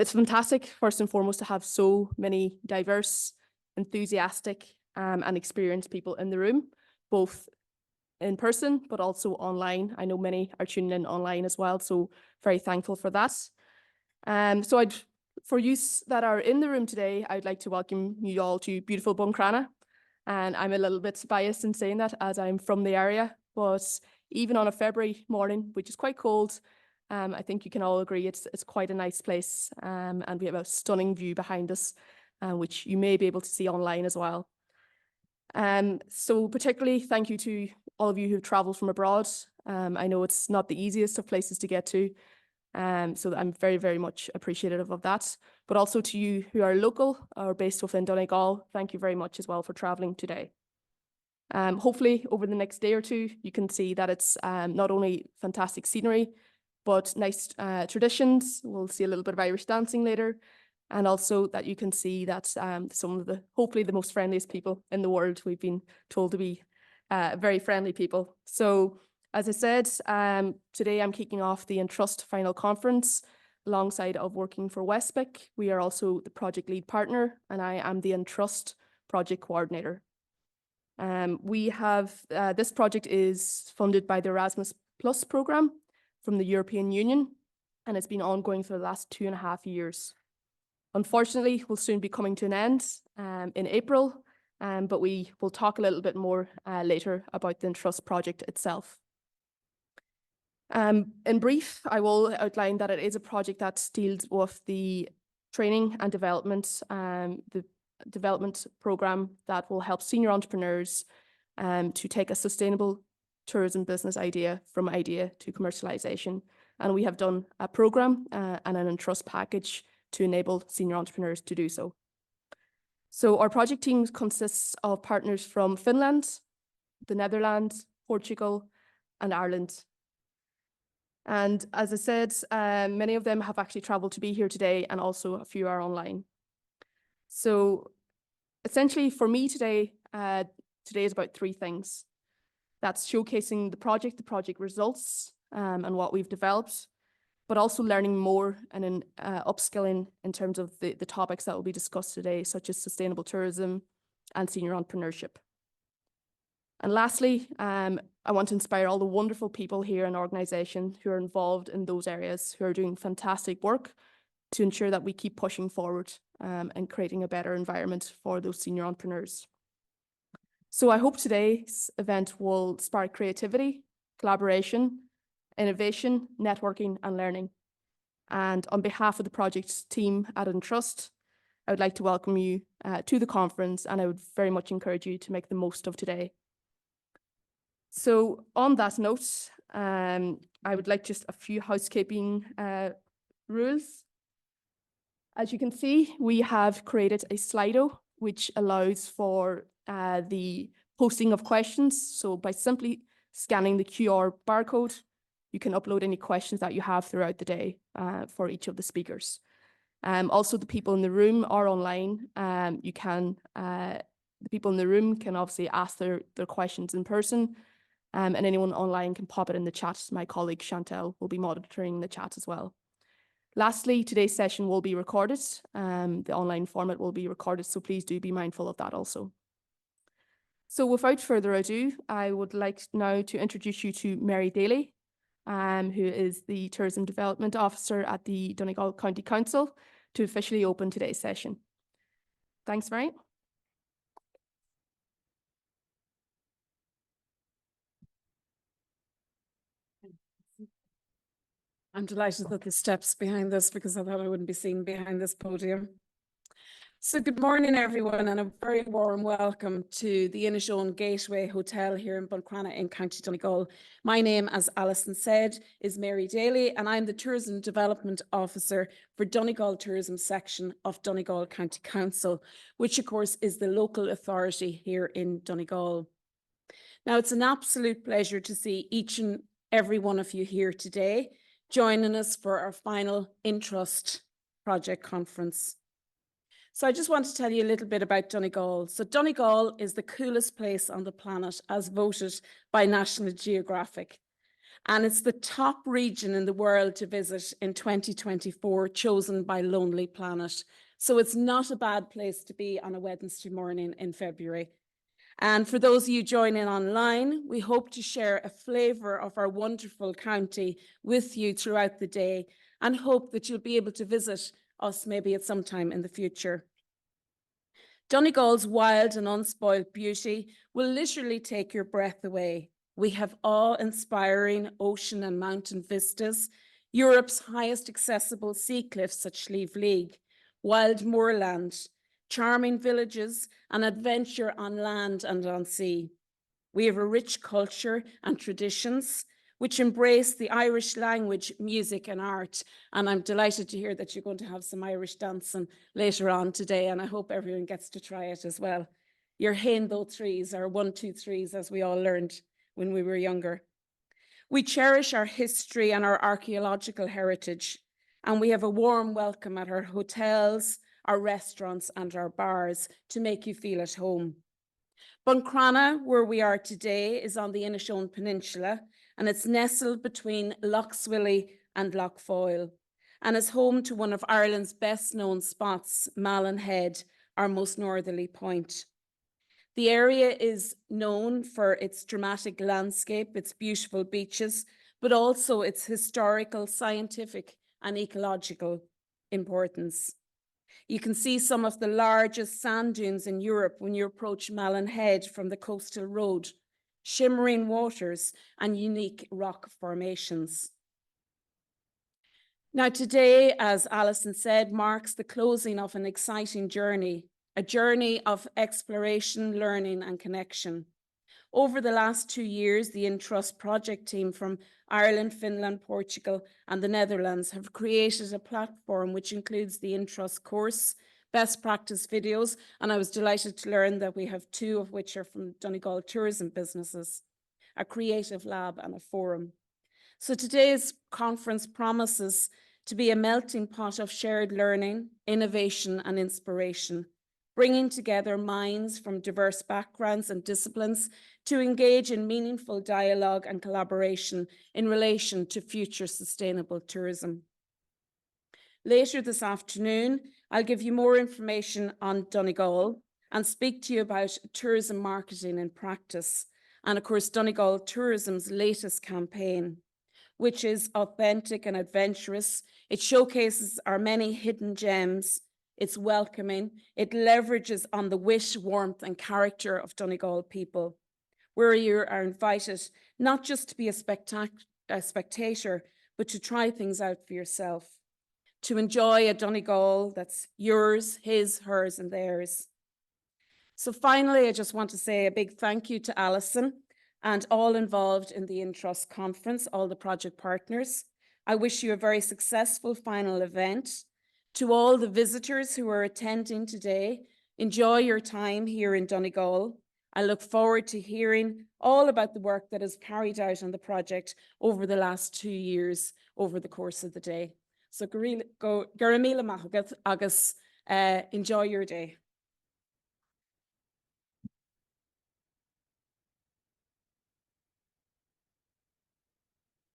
It's fantastic, first and foremost, to have so many diverse, enthusiastic, and experienced people in the room, both in person, but also online. I know many are tuning in online as well, so very thankful for that. For you that are in the room today, I'd like to welcome you all to beautiful Buncrana. And I'm a little bit biased in saying that as I'm from the area, but even on a February morning, which is quite cold, I think you can all agree it's quite a nice place, and we have a stunning view behind us, which you may be able to see online as well. So particularly thank you to all of you who've travelled from abroad. I know it's not the easiest of places to get to, so I'm very, very much appreciative of that. But also to you who are local or based within Donegal, thank you very much as well for travelling today. Hopefully over the next day or two, you can see that it's not only fantastic scenery, but nice traditions. We'll see a little bit of Irish dancing later. And also that you can see that some of hopefully the most friendliest people in the world. We've been told to be very friendly people. So as I said, today I'm kicking off the ENTRUST Final Conference alongside of working for Westpic. We are also the project lead partner, and I am the ENTRUST project coordinator. This project is funded by the Erasmus Plus program from the European Union, and it's been ongoing for the last 2.5 years. Unfortunately, we'll soon be coming to an end in April, but we will talk a little bit more later about the ENTRUST project itself. In brief, I will outline that it is a project that deals with the training and development, the development program that will help senior entrepreneurs to take a sustainable tourism business idea from idea to commercialization. And we have done a program and an ENTRUST package to enable senior entrepreneurs to do so. So our project team consists of partners from Finland, the Netherlands, Portugal, and Ireland. And as I said, many of them have actually traveled to be here today, and also a few are online. So essentially for me today, today is about 3 things. That's showcasing the project results, and what we've developed, but also learning more and upskilling in terms of the topics that will be discussed today, such as sustainable tourism and senior entrepreneurship. And lastly, I want to inspire all the wonderful people here in the organisation who are involved in those areas, who are doing fantastic work to ensure that we keep pushing forward and creating a better environment for those senior entrepreneurs. So I hope today's event will spark creativity, collaboration, innovation, networking, and learning. And on behalf of the project team at ENTRUST, I would like to welcome you to the conference, and I would very much encourage you to make the most of today. So on that note, I would like just a few housekeeping rules. As you can see, we have created a Slido, which allows for the posting of questions. So by simply scanning the QR barcode, you can upload any questions that you have throughout the day for each of the speakers. Also, the people in the room are online. The people in the room can obviously ask their questions in person, and anyone online can pop it in the chat. My colleague Chantel will be monitoring the chat as well. Lastly, today's session will be recorded. The online format will be recorded, so please do be mindful of that also. So without further ado, I would like now to introduce you to Mary Daly, who is the Tourism Development Officer at the Donegal County Council, to officially open today's session. Thanks, Mary. I'm delighted that the steps behind this, because I thought I wouldn't be seen behind this podium. So good morning, everyone, and a very warm welcome to the Inishowen Gateway Hotel here in Buncrana in County Donegal. My name, as Alison said, is Mary Daly, and I'm the Tourism Development Officer for Donegal Tourism Section of Donegal County Council, which of course is the local authority here in Donegal. Now, it's an absolute pleasure to see each and every one of you here today, joining us for our final ENTRUST project conference. So I just want to tell you a little bit about Donegal. So Donegal is the coolest place on the planet as voted by National Geographic. And it's the top region in the world to visit in 2024, chosen by Lonely Planet. So it's not a bad place to be on a Wednesday morning in February. And for those of you joining online, we hope to share a flavour of our wonderful county with you throughout the day, and hope that you'll be able to visit us maybe at some time in the future. Donegal's wild and unspoiled beauty will literally take your breath away. We have awe-inspiring ocean and mountain vistas, Europe's highest accessible sea cliffs at Slieve League, wild moorland, charming villages, and adventure on land and on sea. We have a rich culture and traditions which embrace the Irish language, music, and art. And I'm delighted to hear that you're going to have some Irish dancing later on today, and I hope everyone gets to try it as well. Your Hainbo threes, or 1, 2, 3s, as we all learned when we were younger. We cherish our history and our archaeological heritage, and we have a warm welcome at our hotels, our restaurants, and our bars to make you feel at home. Buncrana, where we are today, is on the Inishowen Peninsula, and it's nestled between Lough Swilly and Lough Foyle, and is home to one of Ireland's best known spots, Malin Head, our most northerly point. The area is known for its dramatic landscape, its beautiful beaches, but also its historical, scientific, and ecological importance. You can see some of the largest sand dunes in Europe when you approach Malin Head from the coastal road, shimmering waters and unique rock formations. Now today, as Alison said, marks the closing of an exciting journey, a journey of exploration, learning, and connection. Over the last 2 years, the ENTRUST project team from Ireland, Finland, Portugal, and the Netherlands have created a platform which includes the ENTRUST course, best practice videos, and I was delighted to learn that we have 2 of which are from Donegal tourism businesses, a creative lab, and a forum. So today's conference promises to be a melting pot of shared learning, innovation, and inspiration, bringing together minds from diverse backgrounds and disciplines to engage in meaningful dialogue and collaboration in relation to future sustainable tourism. Later this afternoon, I'll give you more information on Donegal and speak to you about tourism marketing in practice, and of course Donegal Tourism's latest campaign, which is authentic and adventurous. It showcases our many hidden gems. It's welcoming. It leverages on the wit, warmth, and character of Donegal people, where you are invited not just to be a spectator, but to try things out for yourself, to enjoy a Donegal that's yours, his, hers, and theirs. So finally, I just want to say a big thank you to Alison and all involved in the ENTRUST conference, all the project partners. I wish you a very successful final event. To all the visitors who are attending today, enjoy your time here in Donegal. I look forward to hearing all about the work that is carried out on the project over the last 2 years over the course of the day. So Garamila Mahagat Agus, enjoy your day.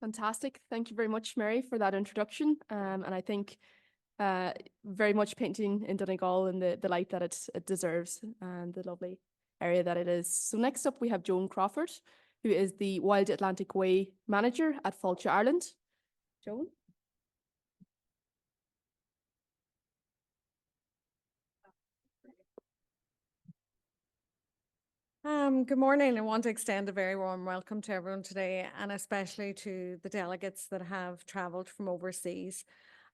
Fantastic. Thank you very much, Mary, for that introduction. And I think very much painting in Donegal in the light that it deserves and the lovely area that it is. So next up, we have Joan Crawford, who is the Wild Atlantic Way Manager at Fáilte Ireland. Joan? Good morning. I want to extend a very warm welcome to everyone today, and especially to the delegates that have travelled from overseas.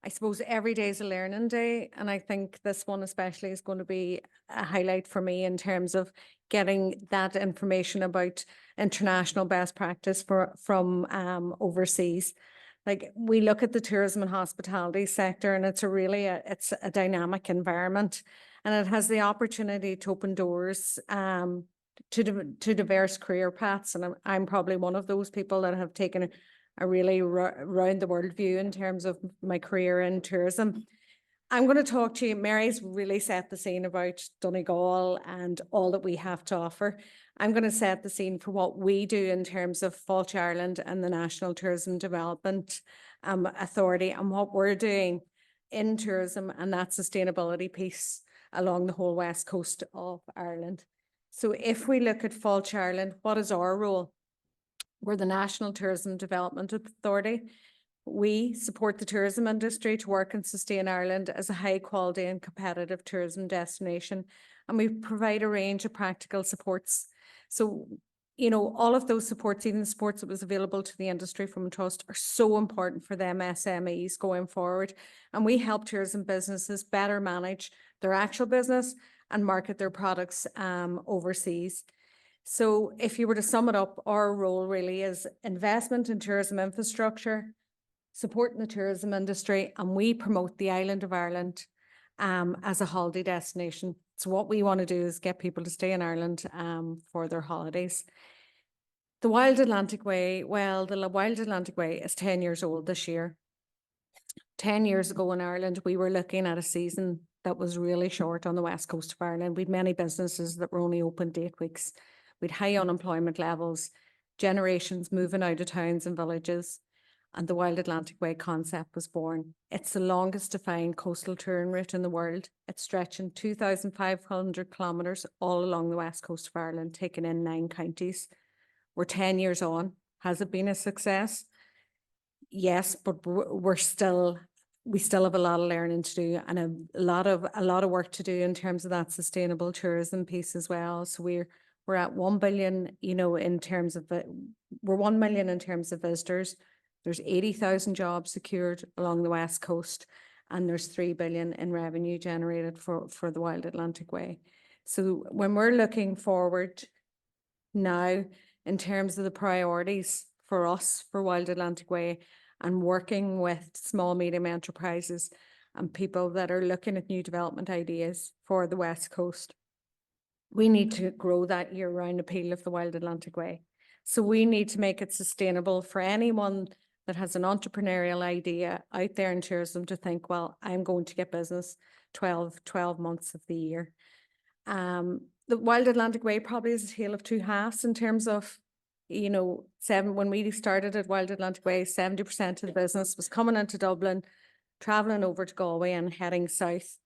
I suppose every day is a learning day, and I think this one especially is going to be a highlight for me in terms of getting that information about international best practice from overseas. Like, we look at the tourism and hospitality sector, and it's a dynamic environment, and it has the opportunity to open doors to diverse career paths. And I'm probably one of those people that have taken a really round the world view in terms of my career in tourism. I'm going to talk to you. Mary's really set the scene about Donegal and all that we have to offer. I'm going to set the scene for what we do in terms of Fáilte Ireland and the National Tourism Development Authority and what we're doing in tourism and that sustainability piece along the whole west coast of Ireland. So if we look at Fáilte Ireland, what is our role? We're the National Tourism Development Authority. We support the tourism industry to work and sustain Ireland as a high quality and competitive tourism destination. And we provide a range of practical supports. So, you know, all of those supports, even the supports that was available to the industry from ENTRUST, are so important for them SMEs going forward. And we help tourism businesses better manage their actual business and market their products overseas. So if you were to sum it up, our role really is investment in tourism infrastructure, supporting the tourism industry, and we promote the island of Ireland as a holiday destination. So what we want to do is get people to stay in Ireland for their holidays. The Wild Atlantic Way, well, the Wild Atlantic Way is 10 years old this year. 10 years ago in Ireland, we were looking at a season that was really short on the west coast of Ireland. We'd many businesses that were only open 8 weeks. We'd high unemployment levels, generations moving out of towns and villages, and the Wild Atlantic Way concept was born. It's the longest defined coastal touring route in the world. It's stretching 2,500 kilometres all along the west coast of Ireland, taking in 9 counties. We're 10 years on. Has it been a success? Yes, but we still have a lot of learning to do and a lot of work to do in terms of that sustainable tourism piece as well. So we're at 1 billion, you know, in terms of we're 1 million in terms of visitors. There's 80,000 jobs secured along the west coast, and there's 3 billion in revenue generated for the Wild Atlantic Way. So when we're looking forward now in terms of the priorities for us for Wild Atlantic Way and working with small, medium enterprises and people that are looking at new development ideas for the west coast, we need to grow that year-round appeal of the Wild Atlantic Way. So we need to make it sustainable for anyone that has an entrepreneurial idea out there in tourism to think, well, I'm going to get business 12 months of the year. The Wild Atlantic Way probably is a tale of two halves in terms of, you know, when we started at Wild Atlantic Way, 70% of the business was coming into Dublin, travelling over to Galway and heading south.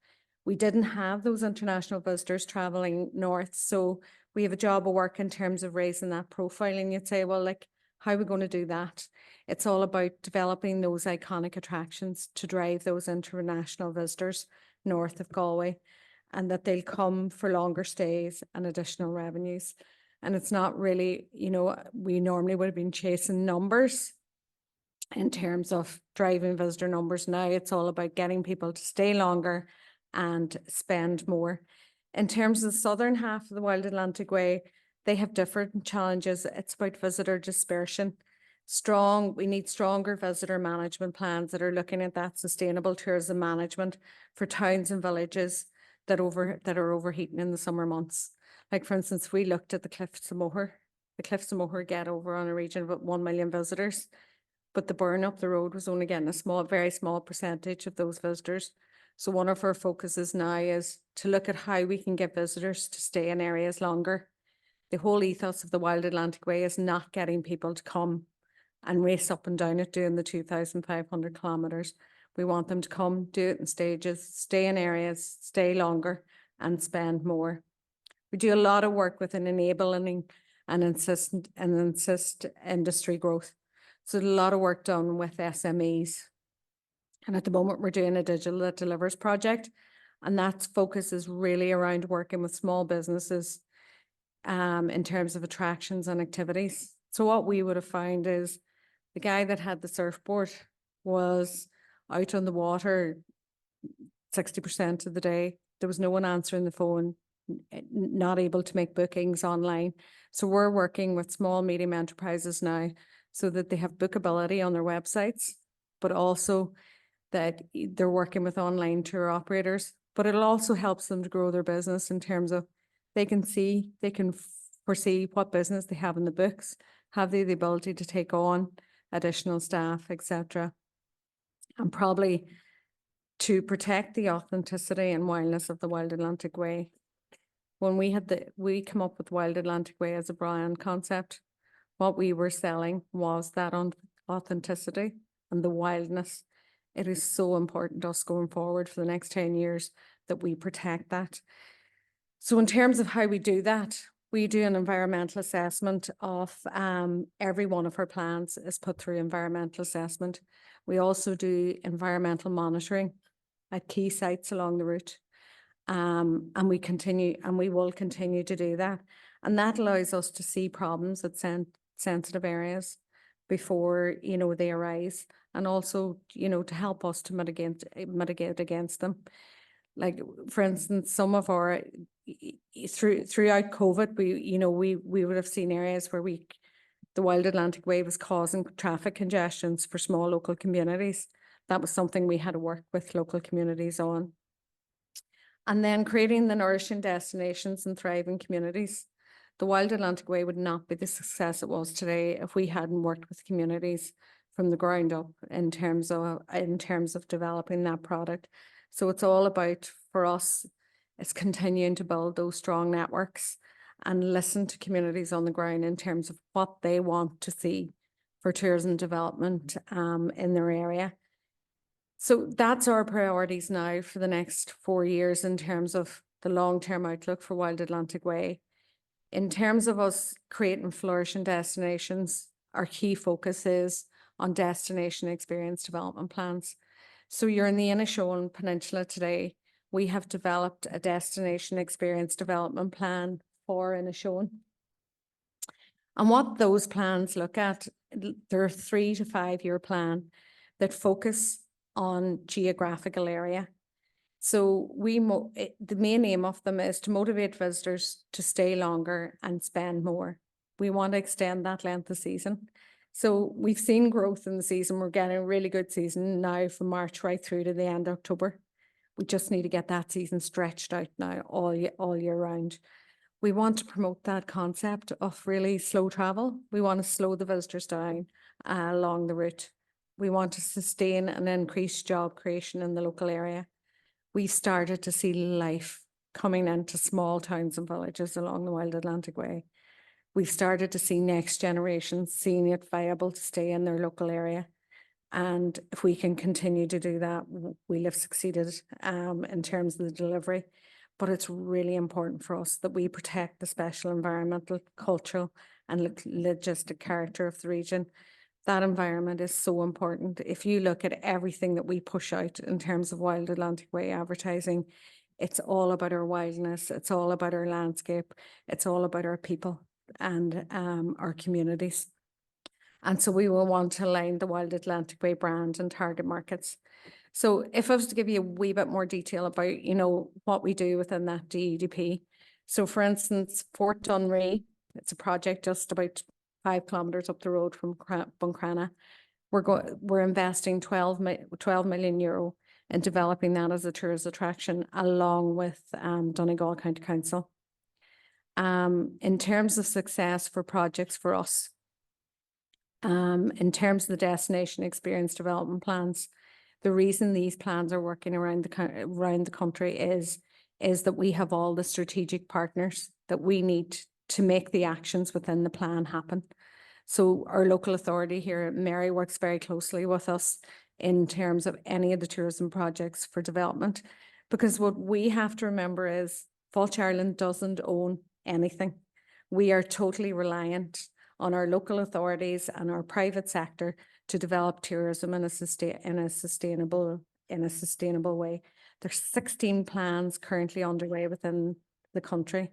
We didn't have those international visitors travelling north. So we have a job of work in terms of raising that profile. And you'd say, well, like, how are we going to do that? It's all about developing those iconic attractions to drive those international visitors north of Galway, and that they'll come for longer stays and additional revenues. And it's not really, you know, we normally would have been chasing numbers in terms of driving visitor numbers. Now it's all about getting people to stay longer and spend more. In terms of the southern half of the Wild Atlantic Way, they have different challenges. It's about visitor dispersion. We need stronger visitor management plans that are looking at that sustainable tourism management for towns and villages that are overheating in the summer months. Like, for instance, we looked at the Cliffs of Moher. The Cliffs of Moher get over on a region of about 1 million visitors, but the burn up the road was only getting a very small percentage of those visitors. So one of our focuses now is to look at how we can get visitors to stay in areas longer. The whole ethos of the Wild Atlantic Way is not getting people to come and race up and down it doing the 2,500 kilometres. We want them to come, do it in stages, stay in areas, stay longer and spend more. We do a lot of work with an enabling and insist industry growth. So a lot of work done with SMEs. And at the moment we're doing a Digital That Delivers project, and that focus is really around working with small businesses in terms of attractions and activities. So what we would have found is the guy that had the surfboard was out on the water 60% of the day. There was no one answering the phone, not able to make bookings online. So we're working with small, medium enterprises now so that they have bookability on their websites, but also that they're working with online tour operators. But it also helps them to grow their business in terms of they can foresee what business they have in the books, have they the ability to take on additional staff, etc. And probably to protect the authenticity and wildness of the Wild Atlantic Way. When we come up with Wild Atlantic Way as a brand concept, what we were selling was that authenticity and the wildness. It is so important to us going forward for the next 10 years that we protect that. So in terms of how we do that, we do an environmental assessment of every one of our plans is put through environmental assessment. We also do environmental monitoring at key sites along the route. And we will continue to do that. And that allows us to see problems at sensitive areas before, they arise, and also, to help us to mitigate against them. Like, for instance, some of our, throughout COVID, we would have seen areas where the Wild Atlantic Way was causing traffic congestions for small local communities. That was something we had to work with local communities on. And then creating the nourishing destinations and thriving communities. The Wild Atlantic Way would not be the success it was today if we hadn't worked with communities from the ground up in terms of developing that product. So it's all about, for us, it's continuing to build those strong networks and listen to communities on the ground in terms of what they want to see for tourism development in their area. So that's our priorities now for the next 4 years in terms of the long-term outlook for Wild Atlantic Way. In terms of us creating flourishing destinations, our key focus is on destination experience development plans. So you're in the Inishowen Peninsula today. We have developed a destination experience development plan for Inishowen. And what those plans look at, they're a 3 to 5 year plan that focus on geographical area. So the main aim of them is to motivate visitors to stay longer and spend more. We want to extend that length of season. So we've seen growth in the season. We're getting a really good season now from March right through to the end of October. We just need to get that season stretched out now all year round. We want to promote that concept of really slow travel. We want to slow the visitors down along the route. We want to sustain and increase job creation in the local area. We started to see life coming into small towns and villages along the Wild Atlantic Way. We've started to see next generation seeing it viable to stay in their local area. And if we can continue to do that, we'll have succeeded in terms of the delivery. But it's really important for us that we protect the special environmental, cultural and logistic character of the region. That environment is so important. If you look at everything that we push out in terms of Wild Atlantic Way advertising, it's all about our wildness, it's all about our landscape, it's all about our people and our communities. And so we will want to align the Wild Atlantic Way brand and target markets. So if I was to give you a wee bit more detail about, what we do within that DEDP. So for instance, Fort Dunree, it's a project just about 5 kilometres up the road from Buncrana. We're investing 12 million euro in developing that as a tourist attraction along with Donegal County Council. In terms of success for projects for us, in terms of the destination experience development plans, the reason these plans are working around the country is that we have all the strategic partners that we need to make the actions within the plan happen. So our local authority here at Mary works very closely with us in terms of any of the tourism projects for development, because what we have to remember is Falch Ireland doesn't own anything. We are totally reliant on our local authorities and our private sector to develop tourism in a sustainable way. There's 16 plans currently underway within the country.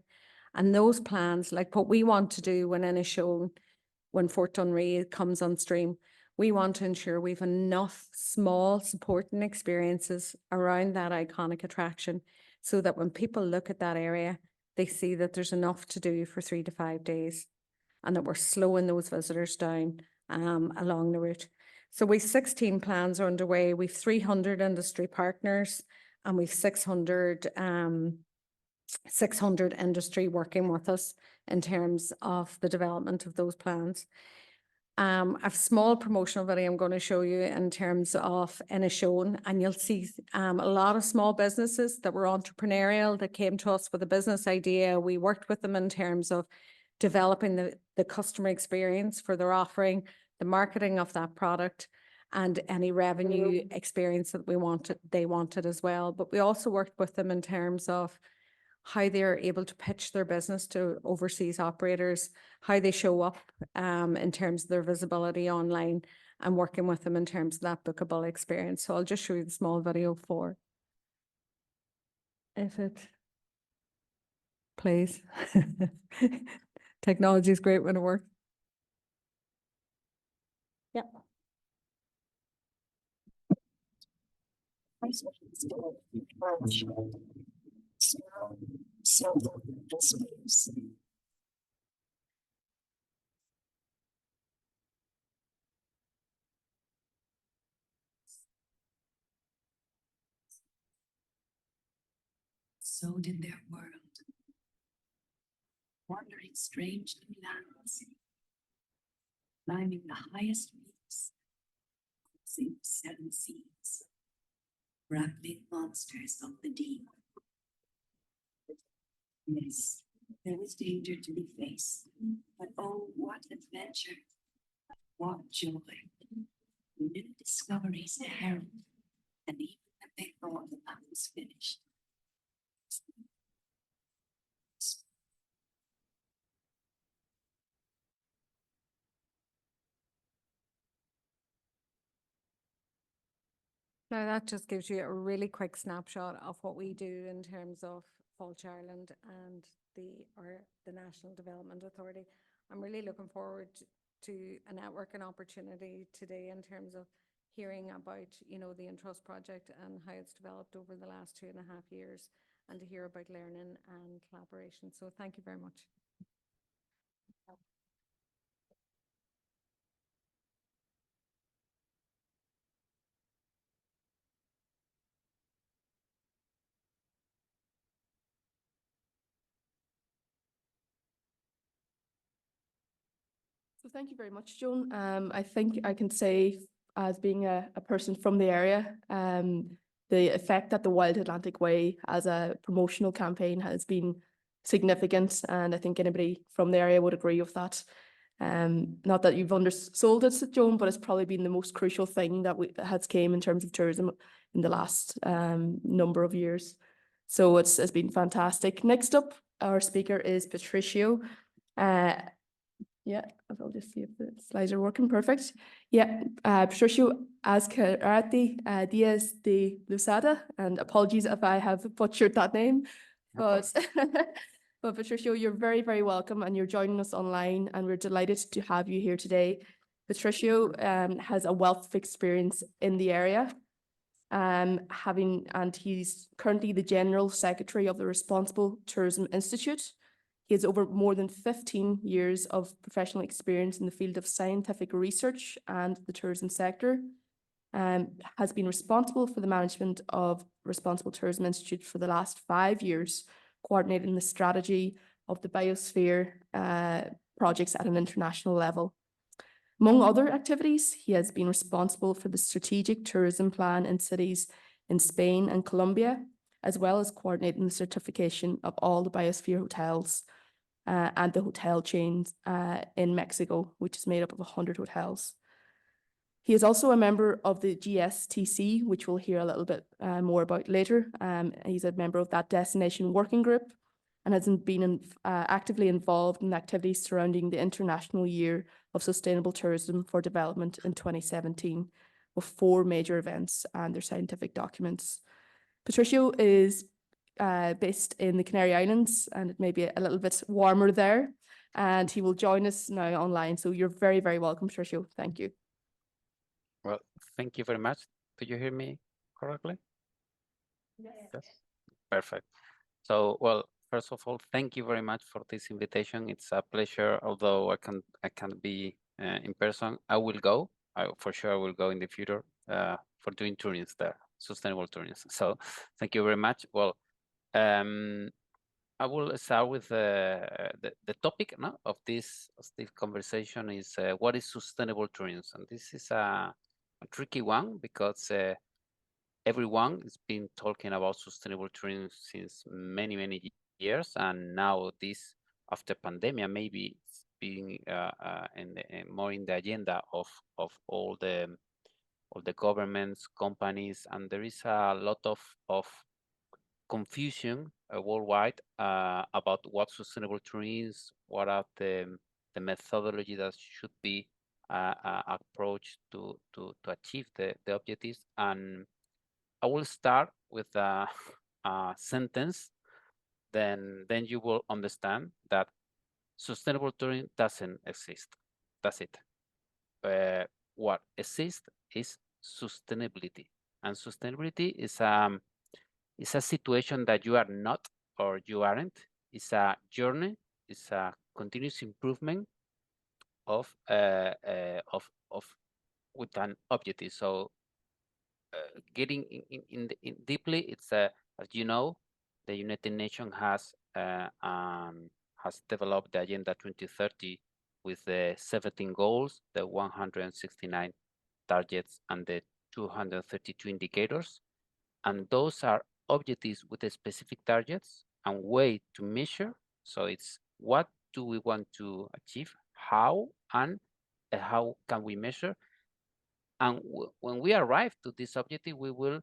And those plans, like what we want to do when Inishowen, when Fort Dunree comes on stream, we want to ensure we've enough small supporting experiences around that iconic attraction so that when people look at that area, they see that there's enough to do for 3 to 5 days and that we're slowing those visitors down along the route. So we've 16 plans are underway. We've 300 industry partners and we've 600 industry working with us in terms of the development of those plans. I have a small promotional video I'm going to show you in terms of Inishowen, and you'll see a lot of small businesses that were entrepreneurial that came to us with a business idea. We worked with them in terms of developing the customer experience for their offering, the marketing of that product, and any revenue experience that they wanted as well. But we also worked with them in terms of how they're able to pitch their business to overseas operators, how they show up in terms of their visibility online, and working with them in terms of that bookable experience. So I'll just show you the small video for if it plays. Technology is great when it works. Yeah. So did their world, wandering strange new lands, climbing the highest peaks, crossing the seven seas, grappling monsters of the deep. Yes, there was danger to be faced, but oh, what adventure, what joy, new discoveries to herald, and even when they thought that was finished. Now that just gives you a really quick snapshot of what we do in terms of Falch Ireland and the National Development Authority. I'm really looking forward to a networking opportunity today in terms of hearing about, the ENTRUST project and how it's developed over the last 2.5 years, and to hear about learning and collaboration. So thank you very much. So thank you very much, Joan. I think I can say, as being a person from the area, the effect that the Wild Atlantic Way as a promotional campaign has been significant, and I think anybody from the area would agree with that. Not that you've undersold it, Joan, but it's probably been the most crucial thing that has came in terms of tourism in the last number of years. So it's been fantastic. Next up, our speaker is Patricio. Yeah, I'll just see if the slides are working. Perfect. Yeah, Patricio Azcarate Diaz de Lusada, and apologies if I have butchered that name. But, but Patricio, you're very, very welcome, and you're joining us online, and we're delighted to have you here today. Patricio has a wealth of experience in the area, and he's currently the General Secretary of the Responsible Tourism Institute. He has over more than 15 years of professional experience in the field of scientific research and the tourism sector, has been responsible for the management of Responsible Tourism Institute for the last 5 years, coordinating the strategy of the biosphere projects at an international level. Among other activities, he has been responsible for the strategic tourism plan in cities in Spain and Colombia, as well as coordinating the certification of all the biosphere hotels and the hotel chains in Mexico, which is made up of 100 hotels. He is also a member of the GSTC, which we'll hear a little bit more about later. He's a member of that destination working group, and has been actively involved in activities surrounding the International Year of Sustainable Tourism for Development in 2017, with 4 major events and their scientific documents. Patricio is based in the Canary Islands, and it may be a little bit warmer there, and he will join us now online. So you're very, very welcome, Patricio. Thank you. Well, thank you very much. Do you hear me correctly? Yes. Perfect. So, well, first of all, thank you very much for this invitation. It's a pleasure. Although I can't be in person, I will go. For sure, I will go in the future for doing tourism there, sustainable tourism. So, thank you very much. Well, I will start with the topic of this conversation is what is sustainable tourism, and this is a tricky one because everyone has been talking about sustainable tourism since many years, and now this after pandemic maybe it's being more in the agenda of all the governments, companies, and there is a lot of confusion worldwide about what sustainable tourism is, what are the methodology that should be approached to achieve the objectives. And I will start with a sentence, then you will understand that sustainable tourism doesn't exist. That's it. What exists is sustainability, and sustainability is it's a situation that you are not or you aren't. It's a journey. It's a continuous improvement of with an objective. So getting in deeply, it's as you know, the United Nations has developed the Agenda 2030 with the 17 goals, the 169 targets, and the 232 indicators, and those are objectives with the specific targets and way to measure. So it's what do we want to achieve, how, and how can we measure. And when we arrive to this objective, we will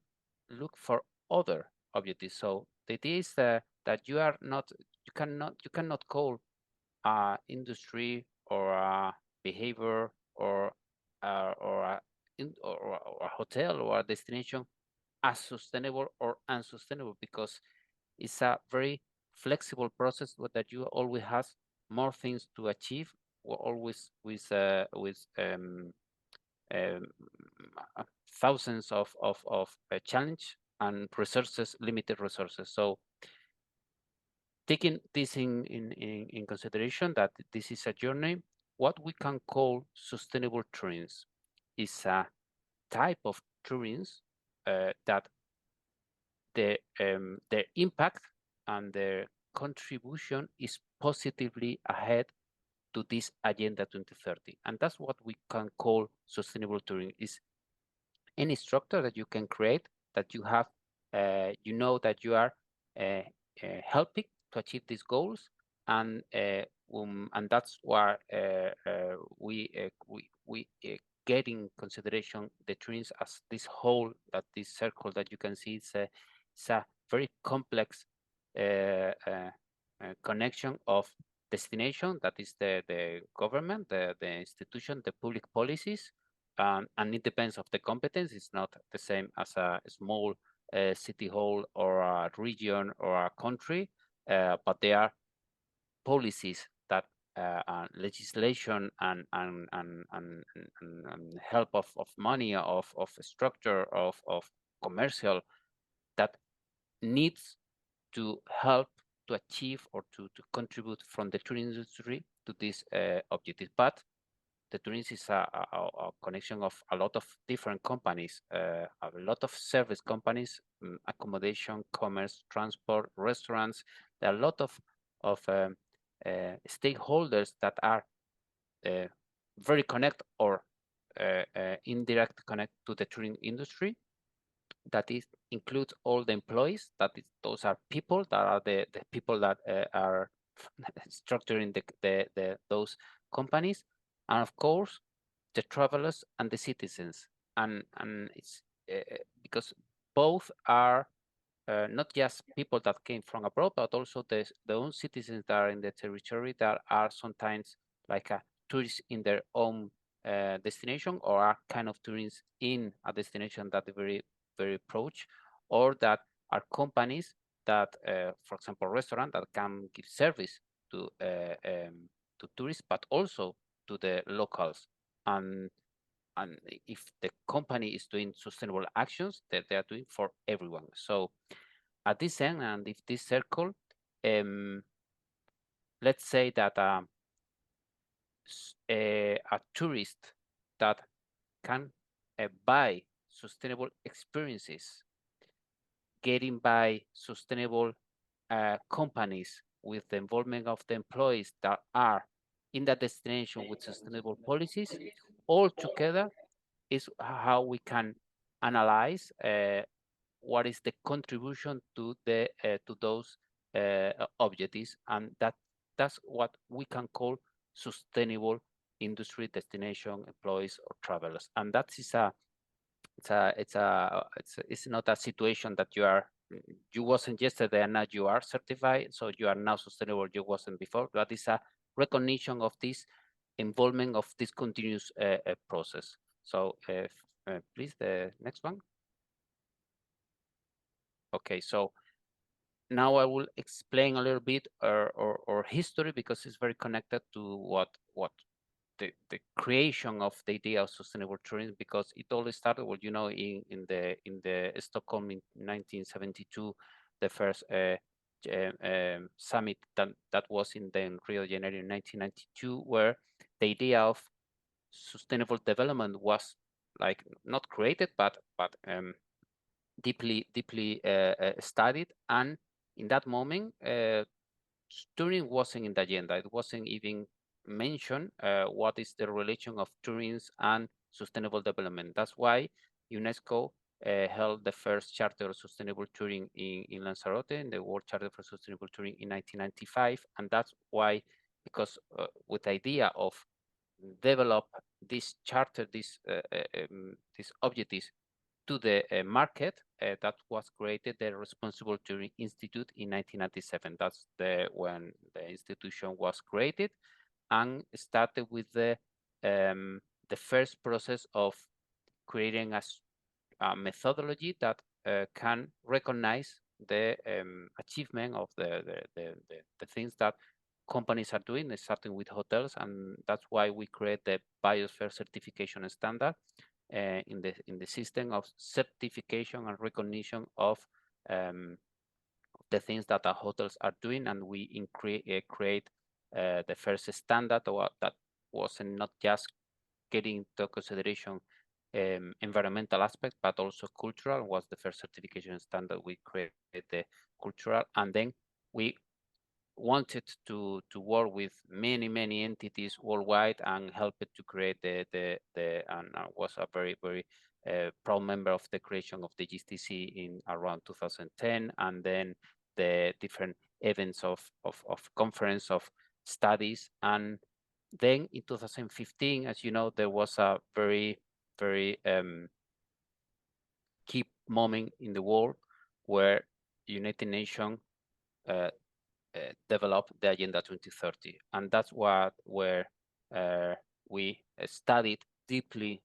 look for other objectives. So the idea is that you are not, you cannot call industry or a behavior or a hotel or a destination as sustainable or unsustainable, because it's a very flexible process that you always has more things to achieve, or always with thousands of challenge and resources, limited resources. So taking this in consideration that this is a journey, what we can call sustainable tourism is a type of tourism that their impact and their contribution is positively ahead to this Agenda 2030. And that's what we can call sustainable tourism, is any structure that you can create that you have, you know that you are helping to achieve these goals. And that's why we get in consideration the tourism as this whole, that this circle that you can see, it's a very complex connection of destination, that is the government, the institution, the public policies, and it depends of the competence. It's not the same as a small city hall or a region or a country, but they are policies that legislation and help of money, of structure, of commercial, that needs to help to achieve or to contribute from the tourism industry to this objective. But the tourism is a connection of a lot of different companies, a lot of service companies, accommodation, commerce, transport, restaurants. There are a lot of stakeholders that are very connect or indirect connect to the tourism industry. That is includes all the employees. Those are people that are the people that are structuring those companies, and of course the travelers and the citizens. And it's because both are not just people that came from abroad, but also the own citizens that are in the territory, that are sometimes like a tourist in their own destination, or are kind of tourists in a destination that very approach, or that are companies that, for example, restaurant that can give service to tourists, but also to the locals. And if the company is doing sustainable actions, that they are doing for everyone. So at this end, and if this circle, let's say that a tourist that can buy sustainable experiences, getting by sustainable companies with the involvement of the employees that are in that destination with sustainable policies, all together is how we can analyze what is the contribution to the to those objectives, and that's what we can call sustainable industry destination employees or travelers. And that is it's not a situation that you wasn't yesterday and now you are certified, so you are now sustainable, you wasn't before. That is a recognition of this involvement of this continuous process. So please, the next one. Okay, so now I will explain a little bit our history, because it's very connected to what the creation of the idea of sustainable tourism, because it all started, well, you know, in the Stockholm in 1972, the first summit that was in Rio de Janeiro in 1992, where the idea of sustainable development was like not created, but deeply studied. And in that moment, tourism wasn't in the agenda. It wasn't even mentioned what is the relation of tourism and sustainable development. That's why UNESCO held the first Charter of Sustainable Tourism in Lanzarote, in the World Charter for Sustainable Tourism in 1995. And that's why, because with the idea of develop this charter, these objectives to the market, that was created the Responsible Tourism Institute in 1997. That's when the institution was created, and started with the first process of creating a methodology that can recognize the achievement of the things that companies are doing, starting with hotels. And that's why we create the Biosphere certification standard in the system of certification and recognition of the things that our hotels are doing. And we create the first standard that wasn't not just getting into consideration environmental aspect, but also cultural. Was the first certification standard. We created the cultural, and then we wanted to work with many entities worldwide and help it to create and was a very proud member of the creation of the GTC in around 2010, and then the different events of conference, of studies. And then in 2015, as you know, there was a very key moment in the world where United Nations develop the Agenda 2030, and that's where we studied deeply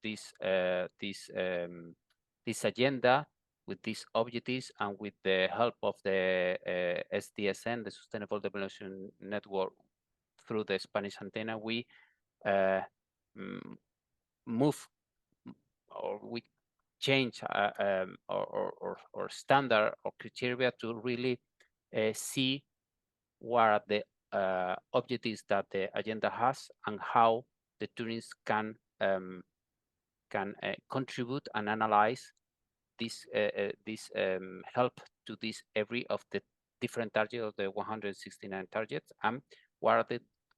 this agenda with these objectives, and with the help of the SDSN, the Sustainable Development Network, through the Spanish antenna, we move, or we change or standard or criteria to really see what are the objectives that the agenda has, and how the tourists can contribute and analyze this help to this every of the different targets of the 169 targets, and what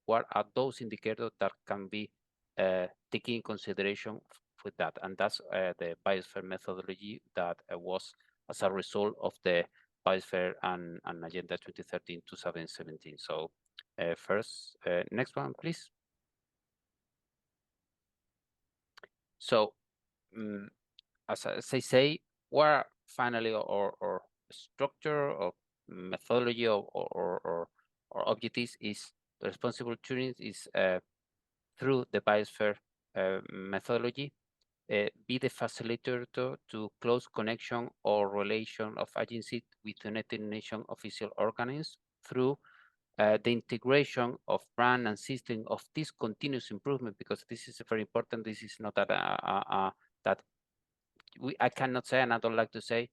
are those indicators that can be taken in consideration with that. And that's the Biosphere methodology that was as a result of the Biosphere and Agenda 2030 in 2017. So first, next one, please. So as I say, what finally or structure or methodology or objectives is the responsible tourism is through the Biosphere methodology. Be the facilitator to close connection or relation of agency with United Nations official organisms through the integration of brand and system of this continuous improvement, because this is very important. This is not that I cannot say, and I don't like to say,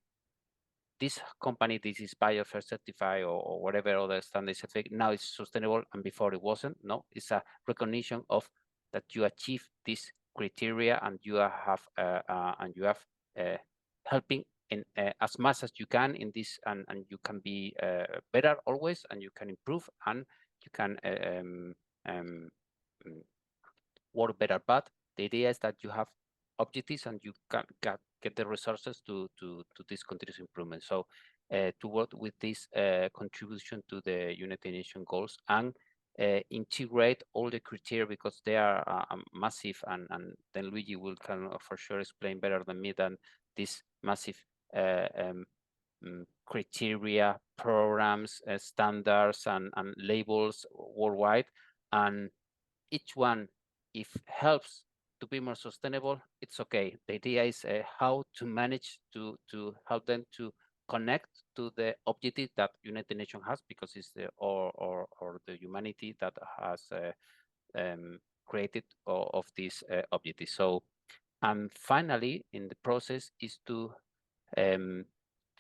this company, this is Biosphere certified or whatever other standard certificate, now it's sustainable and before it wasn't. No, it's a recognition of that you achieve this criteria, and you have helping as much as you can in this, and you can be better always, and you can improve, and you can work better. But the idea is that you have objectives and you can get the resources to this continuous improvement. So to work with this contribution to the United Nations goals and integrate all the criteria, because they are massive, and then Luigi will for sure explain better than me than this massive criteria, programs, standards, and labels worldwide, and each one, if helps to be more sustainable, it's okay. The idea is how to manage to help them to connect to the objective that United Nations has, because it's the or the humanity that has created of this objective. So, and finally, in the process is to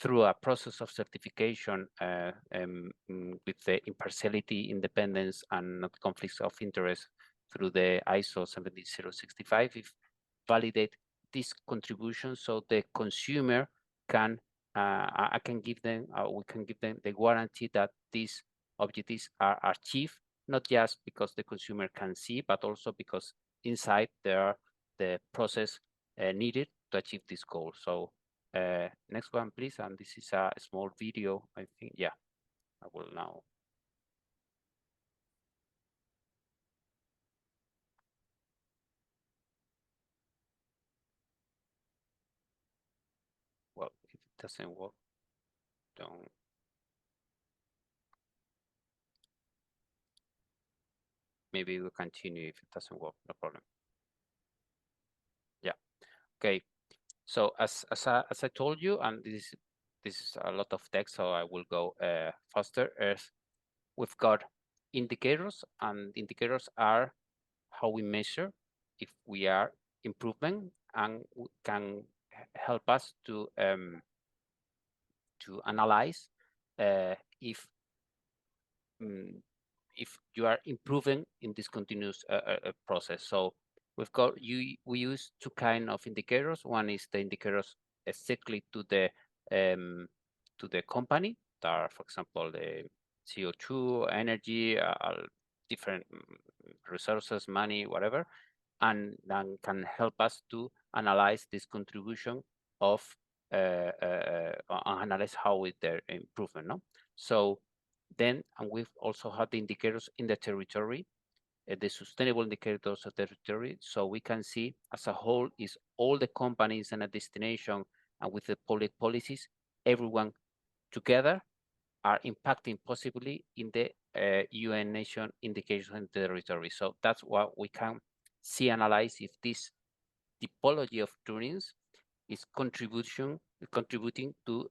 through a process of certification with the impartiality, independence, and not conflicts of interest through the ISO 17065, if validate this contribution, so the consumer can, I can give them, we can give them the guarantee that these objectives are achieved, not just because the consumer can see, but also because inside there are the process needed to achieve this goal. So next one, please. And this is a small video, I think. Yeah, I will now. Well, if it doesn't work, don't. Maybe we'll continue if it doesn't work, no problem. Yeah, okay. So as I told you, and this is a lot of text, so I will go faster. We've got indicators, and indicators are how we measure if we are improving, and can help us to analyze if you are improving in this continuous process. So we use two kind of indicators. One is the indicators strictly to the company, that are, for example, the CO2, energy, different resources, money, whatever, and then can help us to analyze this contribution of analyze how is their improvement. No, so then, and we've also had the indicators in the territory, the sustainable indicators of the territory, so we can see as a whole is all the companies and a destination, and with the public policies, everyone together are impacting positively in the UN nation indicators in the territory. So that's what we can see, analyze if this typology of tourists is contributing to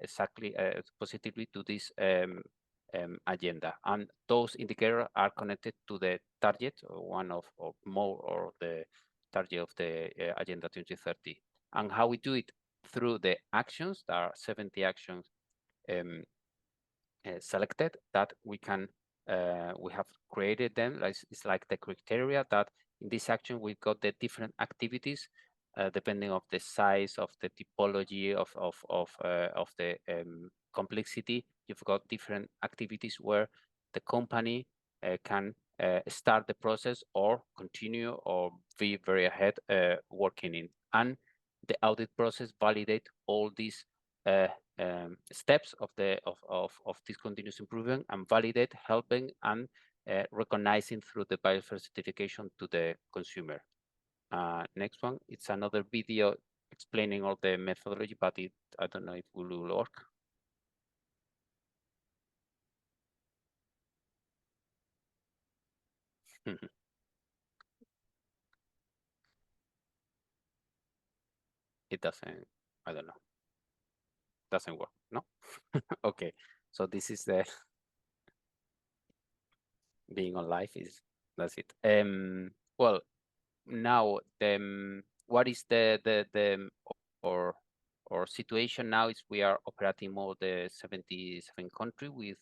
exactly positively to this agenda, and those indicators are connected to the target, one of or more, or the target of the Agenda 2030. And how we do it? Through the actions. There are 70 actions selected that we can we have created them. It's like the criteria that in this action we've got the different activities depending of the size of the typology of the complexity. You've got different activities where the company can start the process or continue or be very ahead working in, and the audit process validate all these steps of this continuous improvement, and validate, helping, and recognizing through the biosphere certification to the consumer. Next one, it's another video explaining all the methodology, but I don't know if it will work. It doesn't, I don't know. Doesn't work, no? Okay, so this is the being on live that's it. Well, now what is the or situation now is we are operating more the 77 country with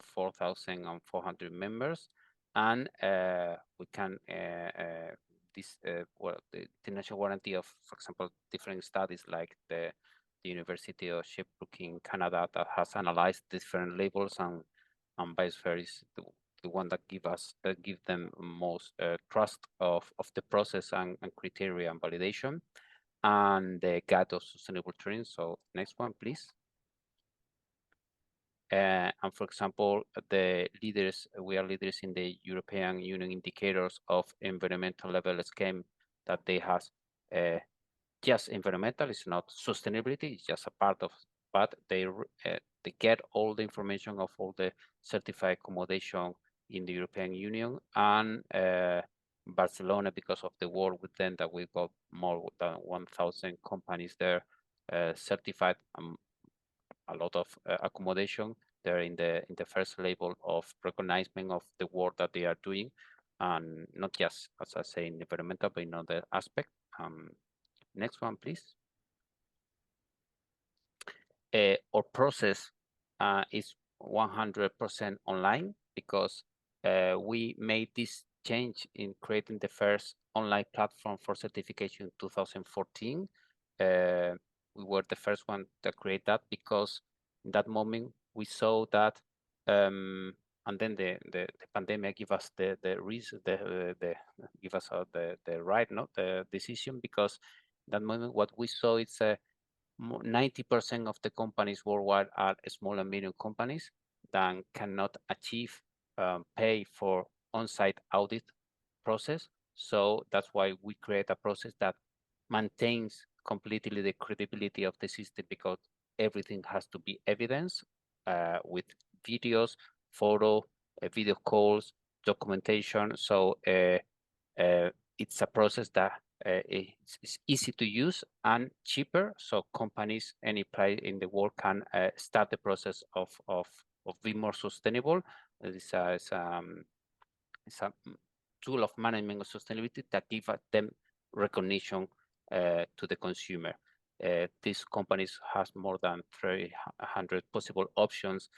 4,400 members, and we can this well, the international warranty of, for example, different studies like the University of Sherbrooke in Canada that has analyzed different labels, and Biosphere is the one that give them most trust of the process and criteria and validation, and the Guide of Sustainable Training. So next one, please. And for example, we are leaders in the European Union indicators of environmental level scheme that they have just environmental, it's not sustainability, it's just a part of, but they get all the information of all the certified accommodation in the European Union, and Barcelona, because of the work with them, that we got more than 1,000 companies there certified, a lot of accommodation. They're in the first level of recognition of the work that they are doing, and not just, as I say, in environmental, but in other aspect. Next one, please. Our process is 100% online, because we made this change in creating the first online platform for certification in 2014. We were the first one to create that, because in that moment we saw that, and then the pandemic give us the reason, give us the right, not the decision, because that moment what we saw is 90% of the companies worldwide are small and medium companies that cannot achieve pay for on-site audit process. So that's why we create a process that maintains completely the credibility of the system, because everything has to be evidence with videos, photo, video calls, documentation. So it's a process that it's easy to use and cheaper. So companies any place in the world can start the process of being more sustainable. It's a tool of management of sustainability that give them recognition to the consumer. These companies has more than 300 possible options,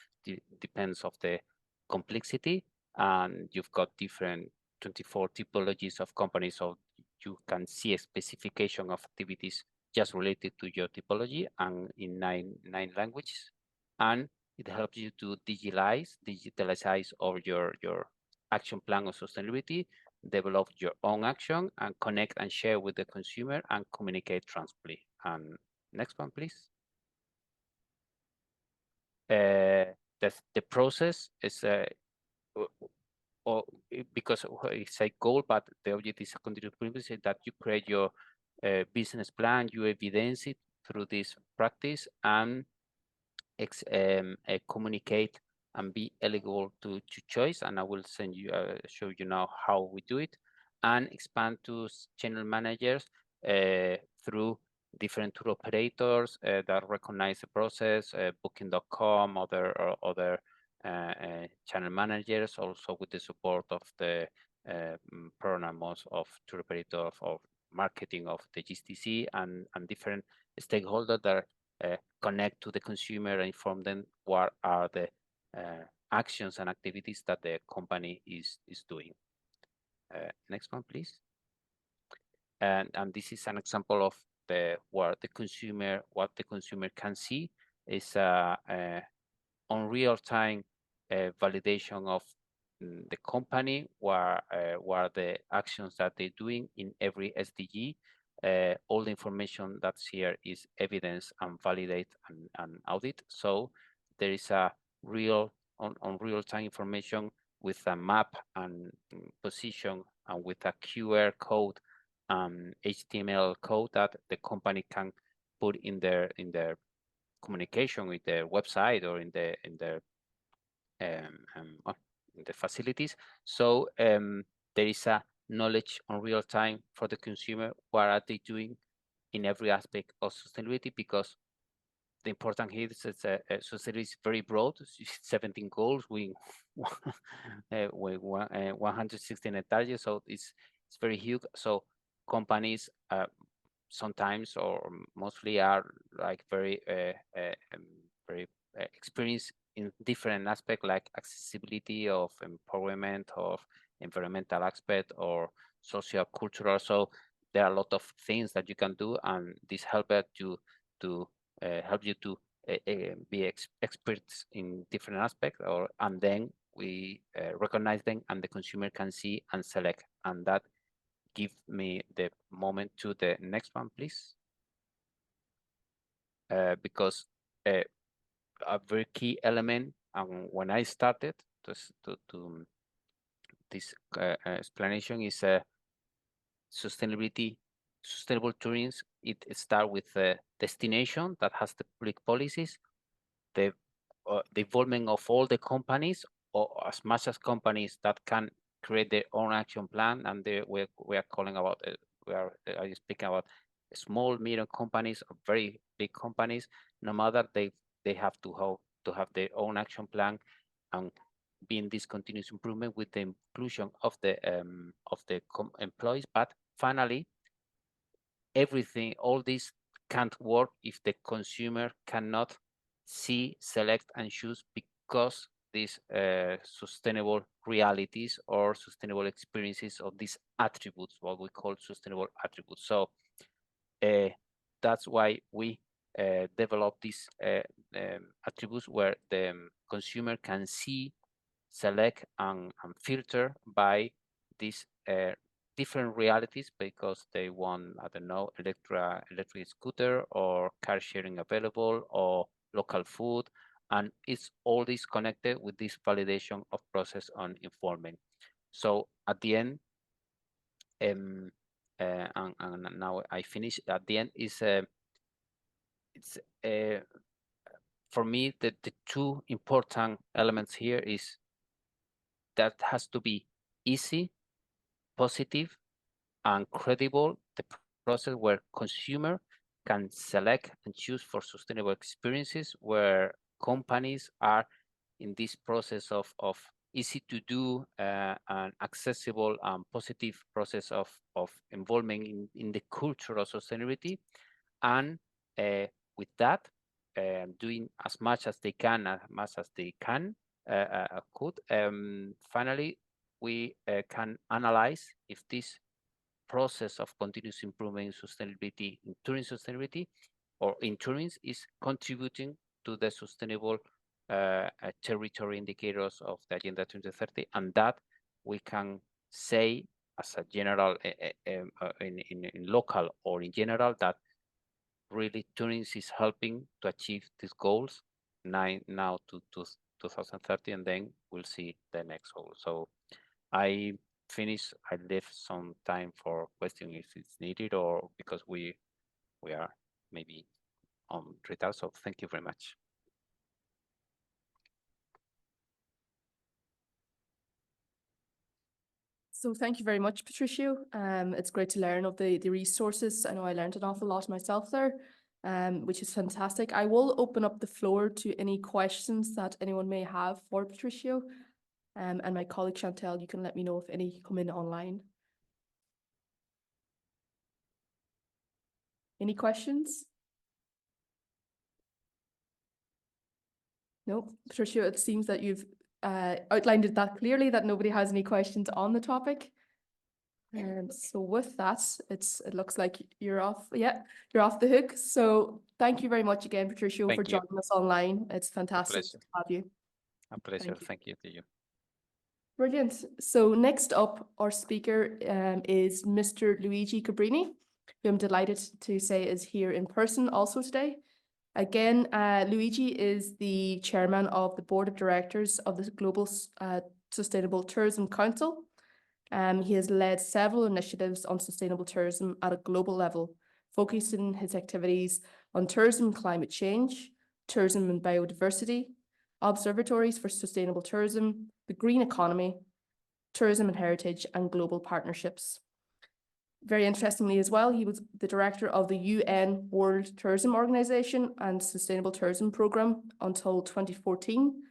depends of the complexity, and you've got different 24 typologies of companies, so you can see a specification of activities just related to your typology, and in nine languages, and it helps you to digitalize all your action plan of sustainability, develop your own action, and connect and share with the consumer and communicate transparently. And next one, please. The process is because it's a goal, but the objective is a continuous improvement, that you create your business plan, you evidence it through this practice, and communicate and be eligible to choice. And I will send you, show you now how we do it, and expand to channel managers through different tour operators that recognize the process, booking.com, other channel managers, also with the support of the programs of tour operator of marketing of the GTC, and different stakeholders that connect to the consumer and inform them what are the actions and activities that the company is doing. Next one, please. And this is an example of what the consumer can see is on real-time validation of the company, what are the actions that they're doing in every SDG. All the information that's here is evidence and validate and audit. So there is a on real-time information with a map and position, and with a QR code, HTML code that the company can put in their communication with their website or in the facilities. So there is a knowledge on real time for the consumer, what are they doing in every aspect of sustainability, because the important here is that sustainability is very broad. 17 goals with 116 targets, so it's very huge. So companies sometimes or mostly are like very experienced in different aspects, like accessibility, of empowerment, of environmental aspect, or socio-cultural. So there are a lot of things that you can do, and this helps you to help you to be experts in different aspects, and then we recognize them, and the consumer can see and select, and that give me the moment to the next one, please. Because a very key element, and when I started to this explanation is sustainable tourism. It starts with a destination that has the public policies, the involvement of all the companies, or as much as companies that can create their own action plan, and we are calling about we are speaking about small, medium companies or very big companies. No matter they have to have their own action plan, and being this continuous improvement with the inclusion of the employees. But finally, everything, all this can't work if the consumer cannot see, select, and choose, because these sustainable realities or sustainable experiences of these attributes, what we call sustainable attributes. So that's why we develop these attributes where the consumer can see, select, and filter by these different realities, because they want, I don't know, electric scooter or car sharing available or local food, and it's all this connected with this validation of process on informing. So at the end, and now I finish. At the end is it's for me the two important elements here is that has to be easy, positive, and credible. The process where consumer can select and choose for sustainable experiences, where companies are in this process of easy to do and accessible and positive process of involvement in the culture of sustainability, and with that doing as much as they can, could. Finally, we can analyze if this process of continuous improvement in sustainability, in tourism sustainability, or in tourism is contributing to the sustainable territory indicators of the Agenda 2030, and that we can say as a general, in local or in general, that really tourism is helping to achieve these goals now to 2030, and then we'll see the next goal. So I finish. I leave some time for questions if it's needed, or because we are maybe on retard. So thank you very much. So thank you very much, Patricio. It's great to learn of the resources. I know I learned an awful lot myself there, which is fantastic. I will open up the floor to any questions that anyone may have for Patricio. And my colleague Chantel, you can let me know if any come in online. Any questions? No, Patricio, it seems that you've outlined it that clearly that nobody has any questions on the topic. And so with that, it looks like you're off. Yeah, you're off the hook. So thank you very much again, Patricio, for joining us online. It's fantastic to have you. A pleasure. Thank you to you. Brilliant. So next up, our speaker is Mr. Luigi Cabrini, who I'm delighted to say is here in person also today. Again, Luigi is the chairman of the board of directors of the Global Sustainable Tourism Council. He has led several initiatives on sustainable tourism at a global level, focusing his activities on tourism and climate change, tourism and biodiversity, observatories for sustainable tourism, the green economy, tourism and heritage, and global partnerships. Very interestingly as well, he was the director of the UN World Tourism Organization and Sustainable Tourism Programme until 2014,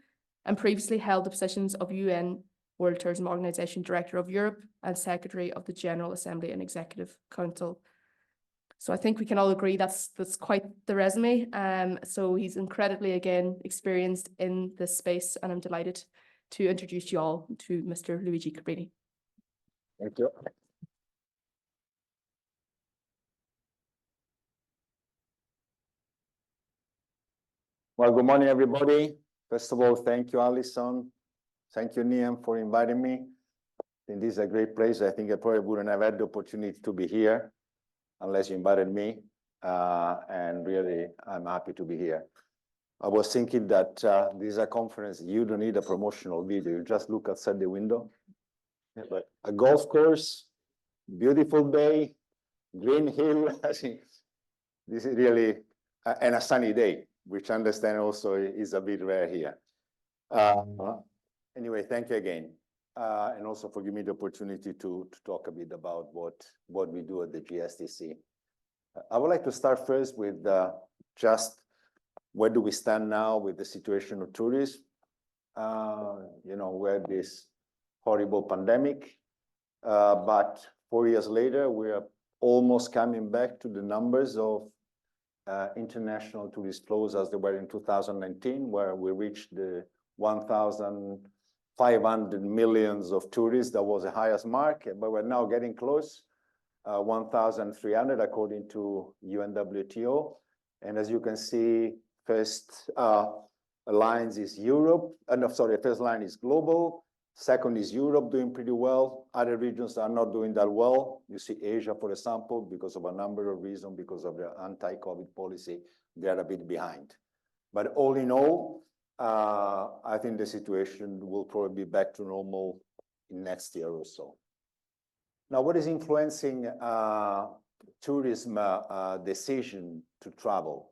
and previously held the positions of UN World Tourism Organization Director of Europe and Secretary of the General Assembly and Executive Council. So I think we can all agree that's quite the resume. So he's incredibly, again, experienced in this space, and I'm delighted to introduce you all to Mr. Luigi Cabrini. Thank you. Well, good morning, everybody. First of all, thank you, Alison. Thank you, Niam, for inviting me. I think this is a great place. I think I probably wouldn't have had the opportunity to be here unless you invited me. And really, I'm happy to be here. I was thinking that this is a conference, you don't need a promotional video. You just look outside the window. Yeah, but a golf course, beautiful bay, green hill. I think this is really, and a sunny day, which I understand also is a bit rare here. Anyway, thank you again. And also for giving me the opportunity to talk a bit about what we do at the GSTC. I would like to start first with just where do we stand now with the situation of tourism? You know, we're this horrible pandemic, but 4 years later, we are almost coming back to the numbers of international tourist flows as they were in 2019, where we reached the 1,500 millions of tourists. That was the highest mark, but we're now getting close, 1,300 according to UNWTO. And as you can see, first lines is Europe, no, sorry, first line is global. Second is Europe doing pretty well. Other regions are not doing that well. You see Asia, for example, because of a number of reasons, because of the anti-COVID policy, they are a bit behind. But all in all, I think the situation will probably be back to normal in next year or so. Now, what is influencing tourism decision to travel?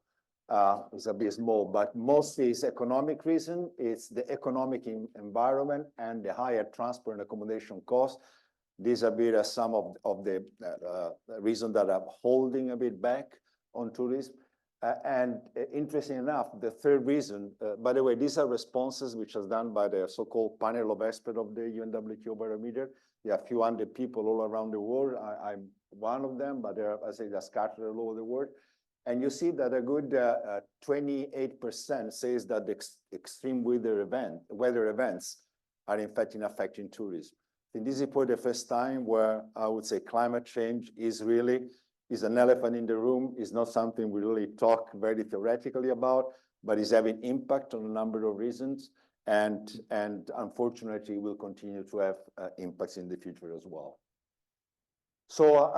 Is a bit small, but mostly it's economic reason. It's the economic environment and the higher transport and accommodation costs. These are a bit some of the reasons that are holding a bit back on tourism. And interesting enough, the third reason, by the way, these are responses which are done by the so-called panel of experts of the UNWTO barometer. There are a few hundred people all around the world. I'm one of them, but they're scattered all over the world. And you see that a good 28% says that the extreme weather events are in fact affecting tourism. And this is for the first time where I would say climate change is an elephant in the room. It's not something we really talk very theoretically about, but is having impact on a number of reasons. And unfortunately, will continue to have impacts in the future as well. So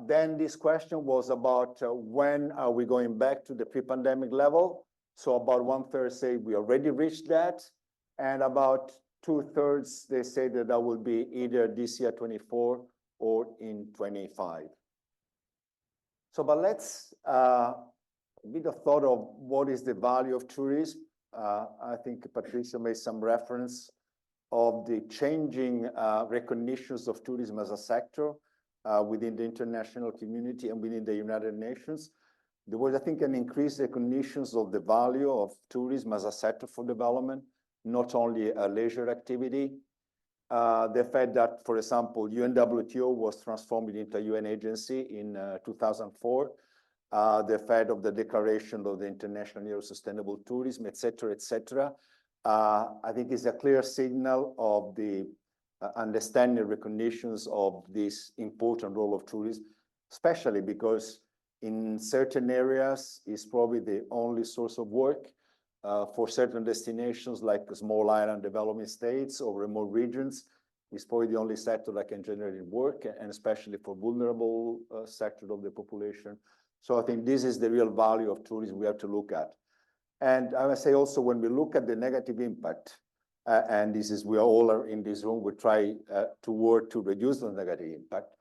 then this question was about when are we going back to the pre-pandemic level? So about 1/3 say we already reached that. And about 2/3, they say that will be either this year 24 or in 25. So, but let's a bit of thought of what is the value of tourism. I think Patricia made some reference of the changing recognitions of tourism as a sector. Within the international community and within the United Nations. There was, I think, an increased recognition of the value of tourism as a sector for development, not only a leisure activity. The fact that, for example, UNWTO was transformed into a UN agency in 2004. The fact of the declaration of the International Year of Sustainable Tourism, et cetera, I think is a clear signal of the understanding recognitions of this important role of tourism, especially because in certain areas it's probably the only source of work for certain destinations like small island development states or remote regions. It's probably the only sector that can generate work, and especially for vulnerable sector of the population. So I think this is the real value of tourism we have to look at. And I would say also when we look at the negative impact, and this is, we are all in this room, we try to work to reduce the negative impact,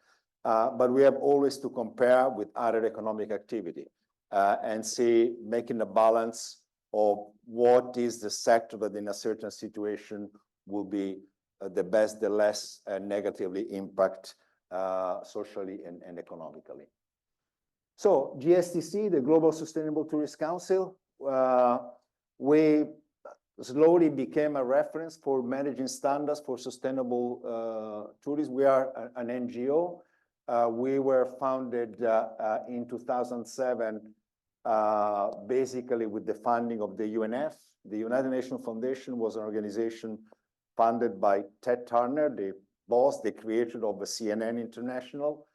but we have always to compare with other economic activity and see, making a balance of what is the sector that in a certain situation will be the best, the less negatively impact socially and economically. So GSTC, the Global Sustainable Tourist Council, we slowly became a reference for managing standards for sustainable tourism. We are an NGO. We were founded in 2007, basically with the funding of the UNF. The United Nations Foundation was an organization funded by Ted Turner, the boss, the creator of the CNN International.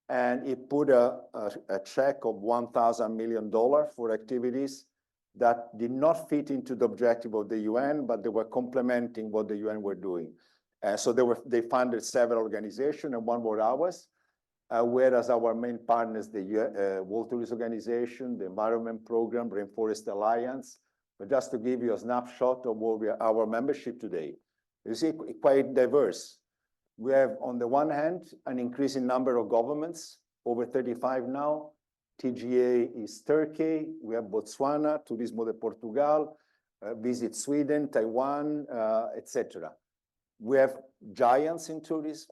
And he put a check of $1,000 million for activities that did not fit into the objective of the UN, but they were complementing what the UN were doing. So they funded several organizations, and one were ours. Whereas our main partners, the World Tourism Organization, the Environment Program, Rainforest Alliance. But just to give you a snapshot of what our membership today, you see quite diverse. We have, on the one hand, an increasing number of governments, over 35 now. TGA is Turkey, we have Botswana, Turismo de Portugal, Visit Sweden, Taiwan, etc. We have giants in tourism,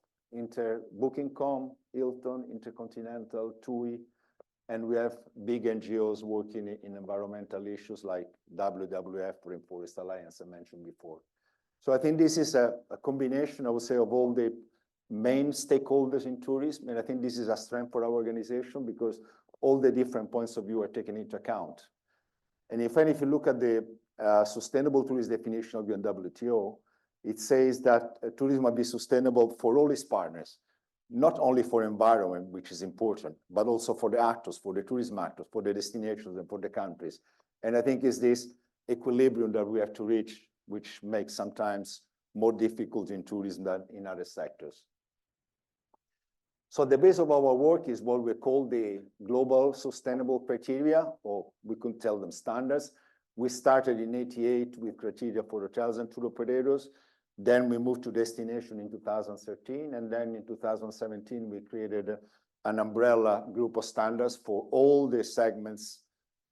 Booking.com, Hilton, Intercontinental, TUI, and we have big NGOs working in environmental issues like WWF, Rainforest Alliance, I mentioned before. So I think this is a combination, I would say, of all the main stakeholders in tourism, and I think this is a strength for our organization because all the different points of view are taken into account. And if you look at the sustainable tourism definition of UNWTO, it says that tourism must be sustainable for all its partners, not only for environment, which is important, but also for the actors, for the tourism actors, for the destinations, and for the countries. And I think it's this equilibrium that we have to reach, which makes sometimes more difficult in tourism than in other sectors. So the base of our work is what we call the global sustainable criteria, or we could tell them standards. We started in '88 with criteria for hotels and tour operators. Then we moved to destination in 2013. And then in 2017, we created an umbrella group of standards for all the segments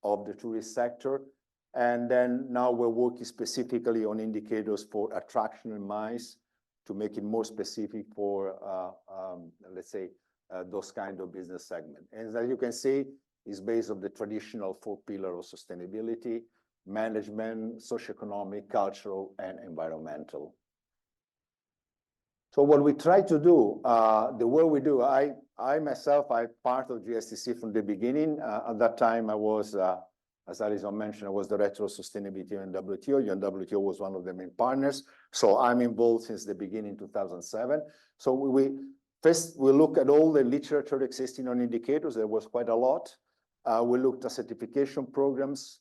of the tourist sector. And then now we're working specifically on indicators for attraction and MICE to make it more specific for, let's say, those kind of business segments. And as you can see, it's based on the traditional 4 pillars of sustainability, management, socioeconomic, cultural, and environmental. So what we try to do, the work we do, I myself, I'm part of GSTC from the beginning. At that time, I was, as Alison mentioned, I was Director of Sustainability in WTO. UNWTO was one of the main partners. So I'm involved since the beginning, 2007. So first, we look at all the literature existing on indicators. There was quite a lot. We looked at certification programs.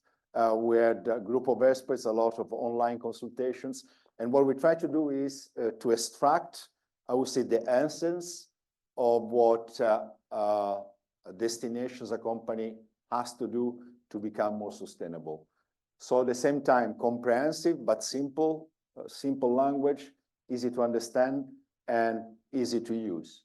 We had a group of experts, a lot of online consultations. And what we try to do is to extract, I would say, the essence of what destinations a company has to do to become more sustainable. So at the same time, comprehensive but simple language, easy to understand, and easy to use.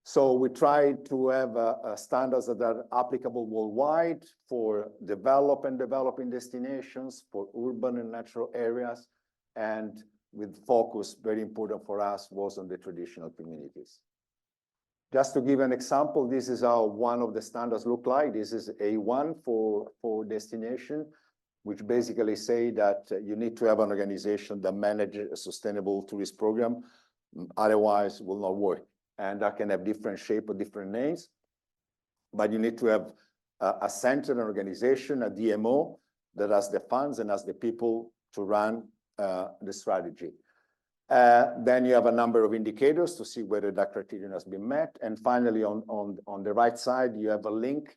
So we try to have standards that are applicable worldwide for developing destinations, for urban and natural areas, and with focus, very important for us, was on the traditional communities. Just to give an example, this is how one of the standards look like. This is A1 for destination, which basically say that you need to have an organization that manages a sustainable tourist program, otherwise it will not work. And that can have different shape or different names, but you need to have a center, an organization, a DMO that has the funds and has the people to run the strategy. Then you have a number of indicators to see whether that criterion has been met. And finally, on the right side, you have a link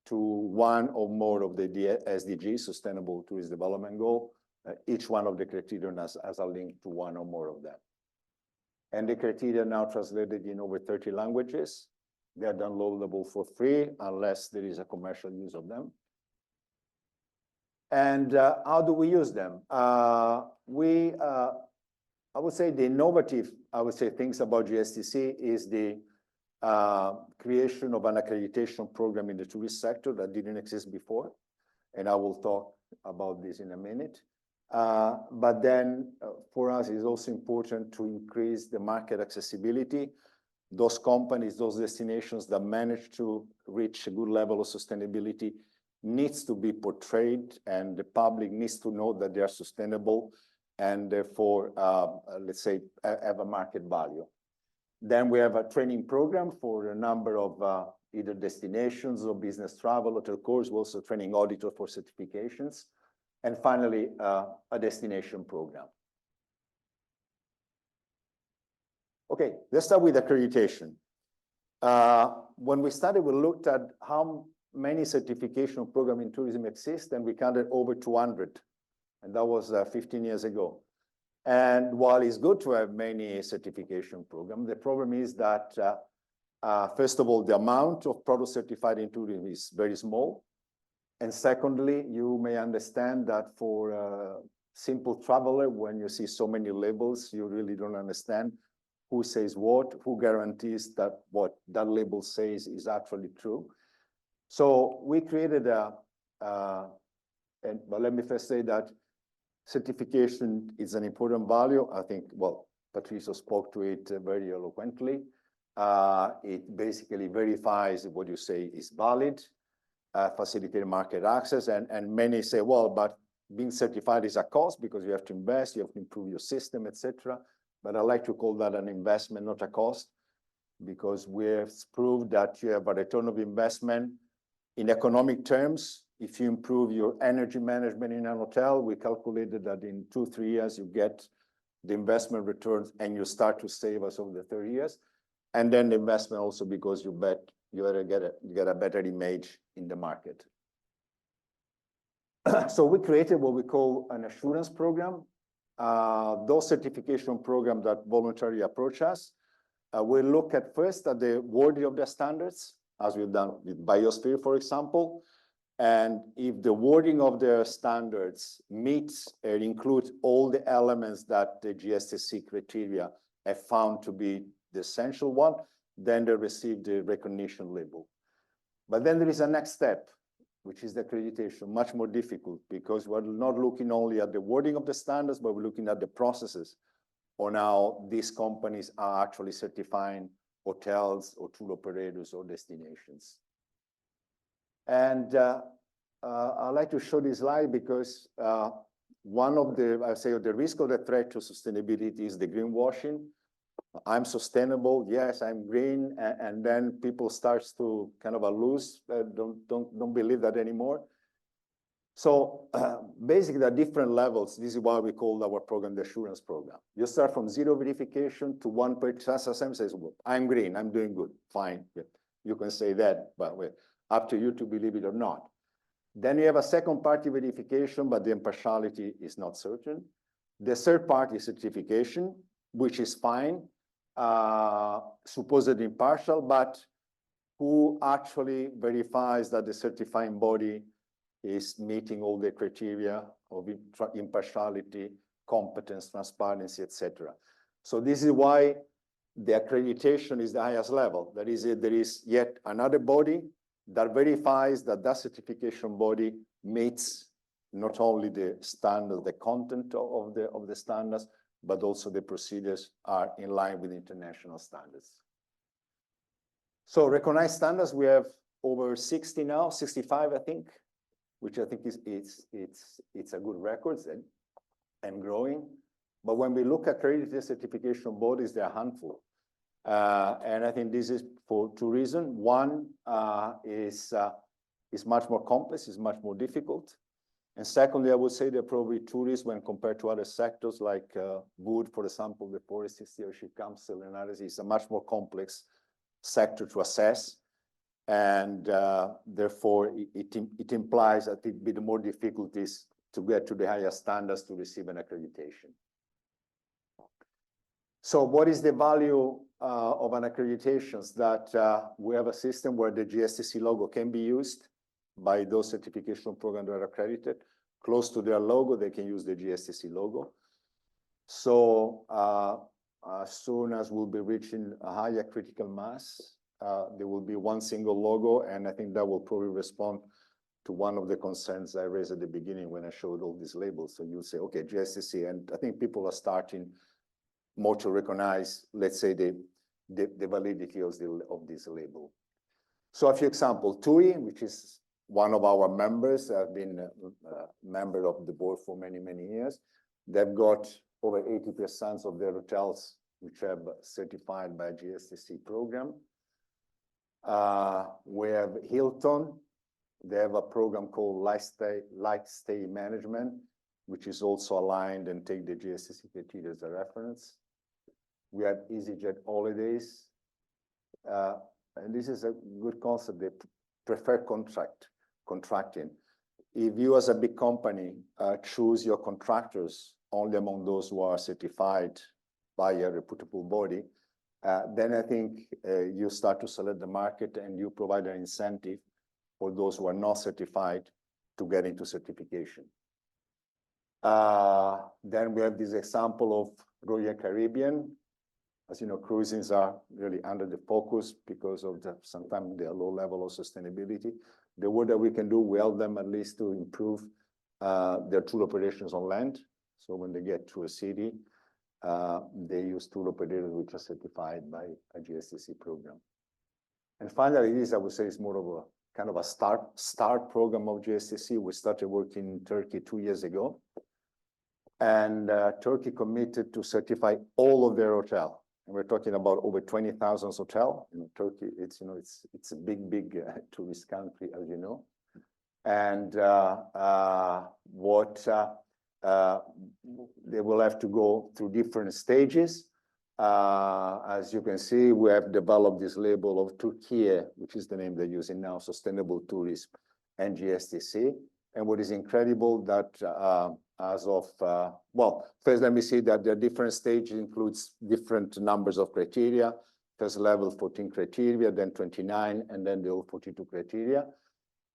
to one or more of the SDGs, Sustainable Tourist Development Goal. Each one of the criterion has a link to one or more of them. And the criteria are now translated in over 30 languages. They are downloadable for free unless there is a commercial use of them. And how do we use them? I would say the innovative, things about GSTC is the creation of an accreditation program in the tourist sector that didn't exist before. And I will talk about this in a minute. But then for us, it's also important to increase the market accessibility. Those companies, those destinations that manage to reach a good level of sustainability needs to be portrayed, and the public needs to know that they are sustainable and therefore, let's say, have a market value. Then we have a training program for a number of either destinations or business travel, hotel course, we're also training auditor for certifications. And finally, a destination program. Okay, let's start with accreditation. When we started, we looked at how many certification programs in tourism exist, and we counted over 200. And that was 15 years ago. And while it's good to have many certification programs, the problem is that, first of all, the amount of products certified in tourism is very small. And secondly, you may understand that for a simple traveler, when you see so many labels, you really don't understand who says what, who guarantees that what that label says is actually true. So we created but let me first say that certification is an important value. I think, well, Patricio spoke to it very eloquently. It basically verifies what you say is valid, facilitate market access, and many say, well, but being certified is a cost because you have to invest, you have to improve your system, etc. But I like to call that an investment, not a cost, because we have proved that you have a return of investment in economic terms. If you improve your energy management in an hotel, we calculated that in 2-3 years, you get the investment returns and you start to save us over the 30 years. And then the investment also because you bet you get a better image in the market. So we created what we call an assurance program. Those certification programs that voluntarily approach us, we look at first at the wording of the standards, as we've done with Biosphere, for example. And if the wording of the standards meets and includes all the elements that the GSTC criteria have found to be the essential one, then they receive the recognition label. But then there is a next step, which is the accreditation, much more difficult because we're not looking only at the wording of the standards, but we're looking at the processes on how these companies are actually certifying hotels or tour operators or destinations. And I'd like to show this slide because one of the, I say, the risk of the threat to sustainability is the greenwashing. I'm sustainable, yes, I'm green, and then people starts to kind of lose, don't believe that anymore. So basically, there are different levels. This is why we call our program the assurance program. You start from zero verification to 1% says, well, I'm green, I'm doing good, fine. You can say that, but up to you to believe it or not. Then you have a second party verification, but the impartiality is not certain. The third party certification, which is fine, supposedly impartial, but who actually verifies that the certifying body is meeting all the criteria of impartiality, competence, transparency, etc. So this is why the accreditation is the highest level. That is, there is yet another body that verifies that that certification body meets not only the standard, the content of the standards, but also the procedures are in line with international standards. So recognized standards, we have over 60 now, 65, I think, which I think it's a good record and growing. But when we look at accredited certification bodies, there are a handful. And I think this is for two reasons. One is much more complex, is much more difficult. And secondly, I would say they're probably tourists when compared to other sectors like wood, for example, the Forest Stewardship Council analysis is a much more complex sector to assess. And therefore, it implies a bit more difficulties to get to the higher standards to receive an accreditation. So what is the value of an accreditation? That we have a system where the GSTC logo can be used by those certification programs that are accredited. Close to their logo, they can use the GSTC logo. So as soon as we'll be reaching a higher critical mass, there will be one single logo, and I think that will probably respond to one of the concerns I raised at the beginning when I showed all these labels. So you'll say, okay, GSTC, and I think people are starting more to recognize, let's say, the validity of this label. So a few examples, TUI, which is one of our members, I've been a member of the board for many, many years. They've got over 80% of their hotels which have certified by a GSTC program. We have Hilton. They have a program called Light Stay Management, which is also aligned and take the GSTC criteria as a reference. We have EasyJet Holidays. And this is a good concept. preferred contracting. If you as a big company choose your contractors only among those who are certified by a reputable body, then I think you start to select the market and you provide an incentive for those who are not certified to get into certification. Then we have this example of Royal Caribbean. As you know, cruisings are really under the focus because of sometimes their low level of sustainability. The work that we can do, we help them at least to improve their tour operations on land. So when they get to a city, they use tour operators which are certified by a GSTC program. And finally, this I would say is more of a kind of a start program of GSTC. We started working in Turkey 2 years ago, and Turkey committed to certify all of their hotel. And we're talking about over 20,000 hotels. You know, Turkey, it's a big tourist country, as you know. And they will have to go through different stages. As you can see, we have developed this label of Turkey, which is the name they're using now, Sustainable Tourism and GSTC. And what is incredible that as of, well, first let me say that the different stages includes different numbers of criteria. First level 14 criteria, then 29, and then the all 42 criteria.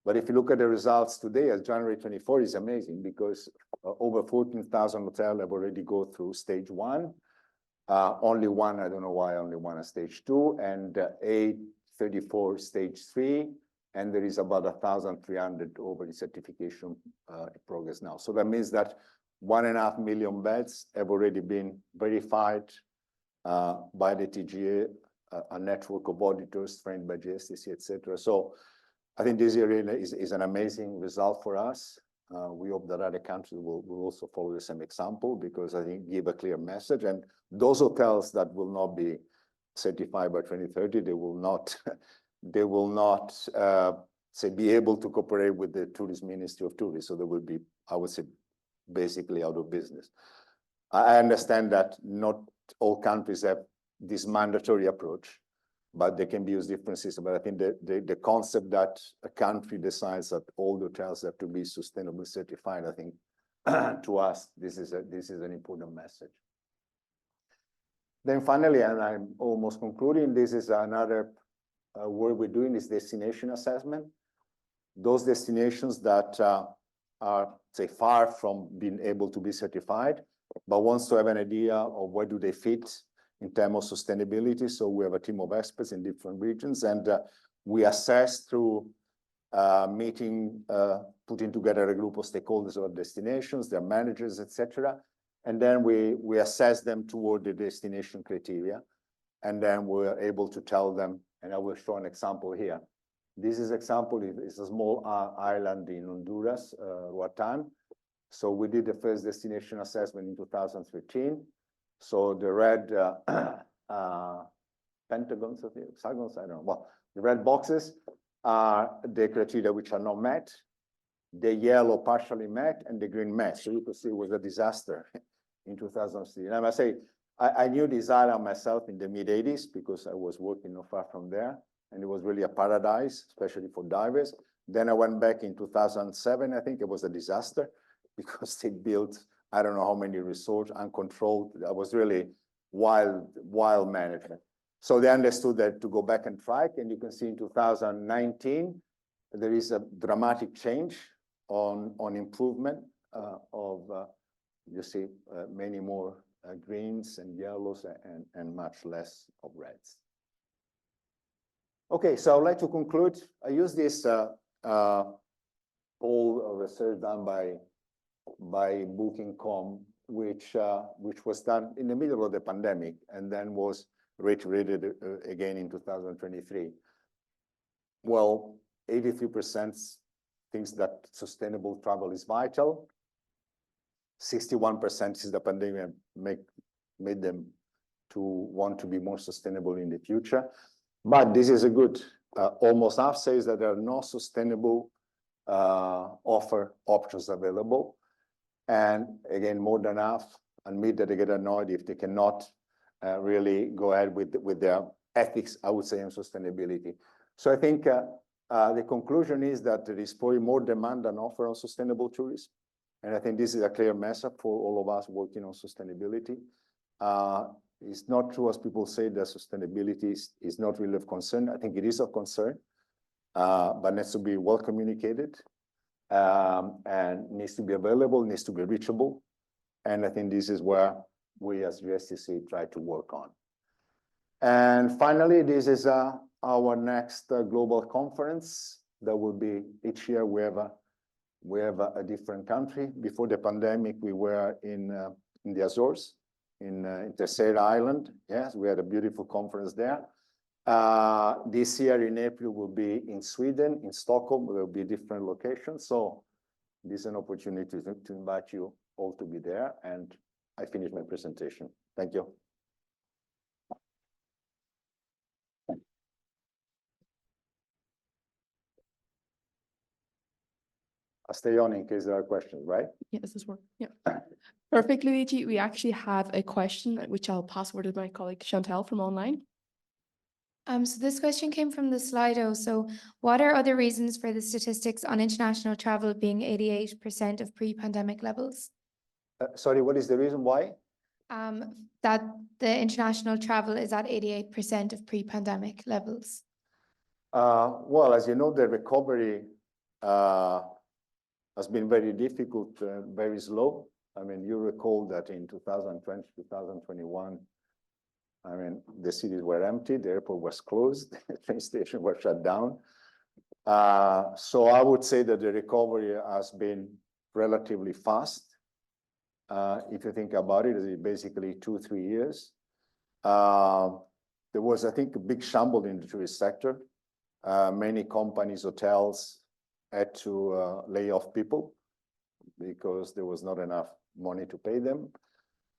But if you look at the results today, as January 24, is amazing because over 14,000 hotels have already go through stage 1. Only one, I don't know why, only one at stage 2, and 834 stage 3. And there is about 1,300 over the certification progress now. So that means that 1.5 million beds have already been verified by the TGA, a network of auditors trained by GSTC, etc. So I think this area is an amazing result for us. We hope that other countries will also follow the same example because I think give a clear message. And those hotels that will not be certified by 2030, they will not say be able to cooperate with the Tourism Ministry of Tourism. So they will be, I would say, basically out of business. I understand that not all countries have this mandatory approach, but they can be used differences. But I think the concept that a country decides that all the hotels have to be sustainably certified, I think to us, this is an important message. Then finally, and I'm almost concluding, this is another work we're doing is destination assessment. Those destinations that are, say, far from being able to be certified, but wants to have an idea of where do they fit in terms of sustainability. So we have a team of experts in different regions, and we assess through meeting, putting together a group of stakeholders or destinations, their managers, etc. And then we assess them toward the destination criteria. And then we're able to tell them, and I will show an example here. This is example, it's a small island in Honduras, Roatan. So we did the first destination assessment in 2013. So the red pentagons, hexagons, I don't know. Well, the red boxes are the criteria which are not met. The yellow partially met, and the green met. So you could see it was a disaster in 2003. And I must say, I knew this island myself in the mid-'80s because I was working not far from there. And it was really a paradise, especially for divers. Then I went back in 2007. I think it was a disaster because they built, I don't know how many resorts, uncontrolled. That was really wild management. So they understood that to go back and track. And you can see in 2019, there is a dramatic change on improvement of, you see, many more greens and yellows and much less of reds. Okay, so I'd like to conclude. I use this poll research done by Booking.com, which was done in the middle of the pandemic and then was reiterated again in 2023. Well, 83% thinks that sustainable travel is vital. 61% is the pandemic made them to want to be more sustainable in the future. But this is a good, almost half says that there are no sustainable offer options available. And again, more than half admit that they get annoyed if they cannot really go ahead with their ethics, I would say, and sustainability. So I think the conclusion is that there is probably more demand than offer on sustainable tourism. And I think this is a clear message for all of us working on sustainability. It's not true, as people say, that sustainability is not really of concern. I think it is of concern, but needs to be well communicated, and needs to be available, needs to be reachable. And I think this is where we as USTC try to work on. And finally, this is our next global conference that will be each year. We have a different country. Before the pandemic, we were in the Azores, in Terceira Island. Yes, we had a beautiful conference there. This year in April will be in Sweden, in Stockholm. There will be different locations. So this is an opportunity to invite you all to be there. And I finish my presentation. Thank you. I'll stay on in case there are questions, right? Yes, this works. Yeah. Perfect, Luigi. We actually have a question, which I'll pass over to my colleague Chantal from online. So this question came from the Slido. So what are other reasons for the statistics on international travel being 88% of pre-pandemic levels? Sorry, what is the reason why? That the international travel is at 88% of pre-pandemic levels. Well, as you know, the recovery has been very difficult, very slow. I mean, you recall that in 2020, 2021, I mean, the cities were empty, the airport was closed, the train station was shut down. So I would say that the recovery has been relatively fast. If you think about it, it's basically 2-3 years. There was, I think, a big shamble in the tourist sector. Many companies, hotels had to lay off people because there was not enough money to pay them.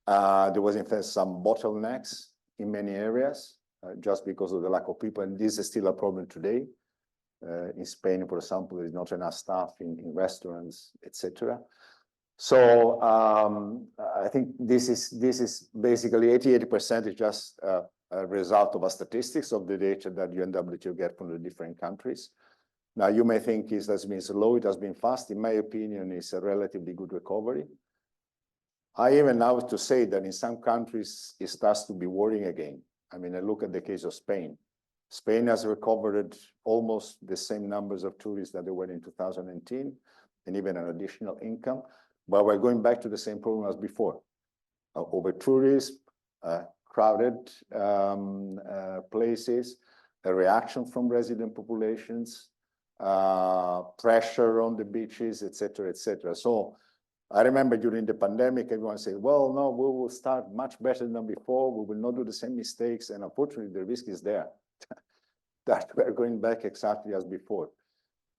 There was, in fact, some bottlenecks in many areas just because of the lack of people. And this is still a problem today. In Spain, for example, there's not enough staff in restaurants, etc. So I think this is basically 88% is just a result of a statistics of the data that UNWTO get from the different countries. Now, you may think it has been slow, it has been fast. In my opinion, it's a relatively good recovery. I even now to say that in some countries, it starts to be worrying again. I mean, I look at the case of Spain. Spain has recovered almost the same numbers of tourists that they were in 2019, and even an additional income. But we're going back to the same problem as before. Over tourism, crowded places, a reaction from resident populations, pressure on the beaches, etc., etc. So I remember during the pandemic, everyone said, well, no, we will start much better than before. We will not do the same mistakes. And unfortunately, the risk is there that we're going back exactly as before.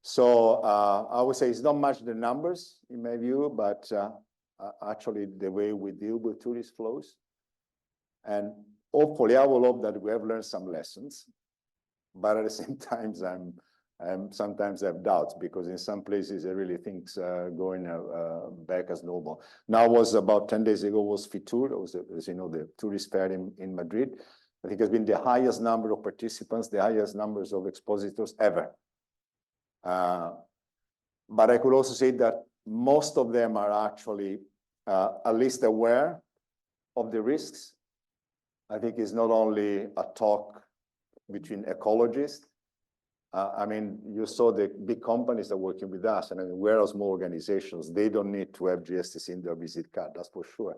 So I would say it's not much the numbers in my view, but actually the way we deal with tourist flows. And hopefully I will hope that we have learned some lessons, but at the same time, sometimes I have doubts because in some places I really think going back as normal. Now was about 10 days ago was Fitur, it was, as you know, the tourist fair in Madrid. I think it's been the highest number of participants, the highest numbers of expositors ever. But I could also say that most of them are actually at least aware of the risks. I think it's not only a talk between ecologists. I mean, you saw the big companies that are working with us, and I mean, we're small organizations. They don't need to have GSTC in their visit card, that's for sure.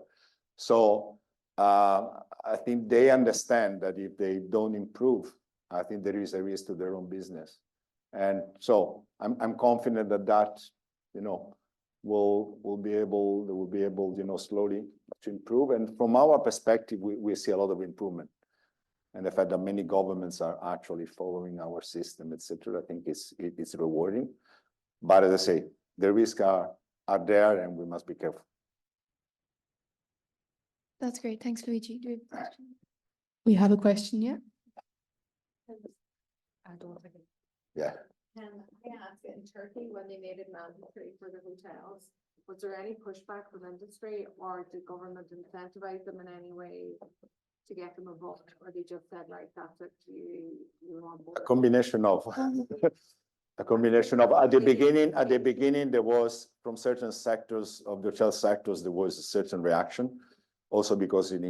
So I think they understand that if they don't improve, I think there is a risk to their own business. And so I'm confident that you know, will be able, you know, slowly to improve. And from our perspective, we see a lot of improvement. And the fact that many governments are actually following our system, etc., I think it's rewarding. But as I say, the risks are there, and we must be careful. That's great. Thanks, Luigi. Do we have a question? We have a question, yeah? Yeah. And I asked in Turkey when they made it mandatory for the hotels, was there any pushback from industry, or did government incentivize them in any way to get them involved, or they just said like that's it, you're on board? A combination of. A combination of, at the beginning, there was, from certain sectors of the hotel sectors, there was a certain reaction. Also because it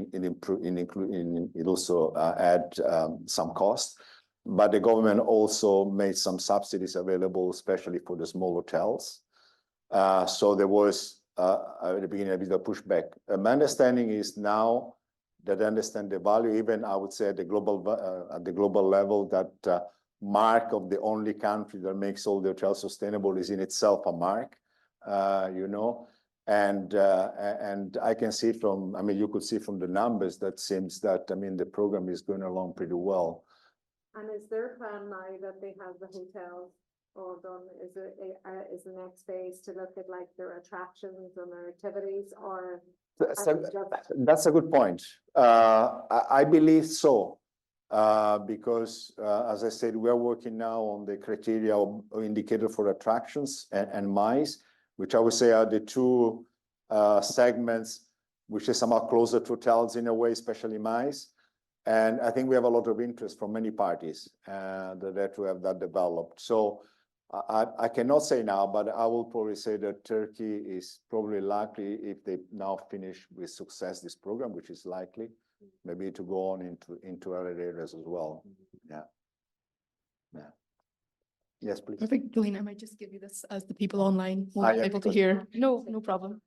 also had some cost, but the government also made some subsidies available, especially for the small hotels. So there was at the beginning a bit of pushback. My understanding is now that I understand the value, even I would say at the global level, that mark of the only country that makes all the hotels sustainable is in itself a mark, you know. And I can see from, I mean, you could see from the numbers that seems that, I mean, the program is going along pretty well. And is their plan now that they have the hotels all done? Is the next phase to look at like their attractions and their activities, or? That's a good point. I believe so, because as I said, we are working now on the criteria or indicator for attractions and MICE, which I would say are the two segments which is somehow closer to hotels in a way, especially MICE. And I think we have a lot of interest from many parties that to have that developed. So I cannot say now, but I will probably say that Turkey is probably likely, if they now finish with success this program, which is likely, maybe to go on into other areas as well. Yeah. Yeah. Yes, please. Perfect. Jolene, I might just give you this as the people online won't be able to hear. No problem.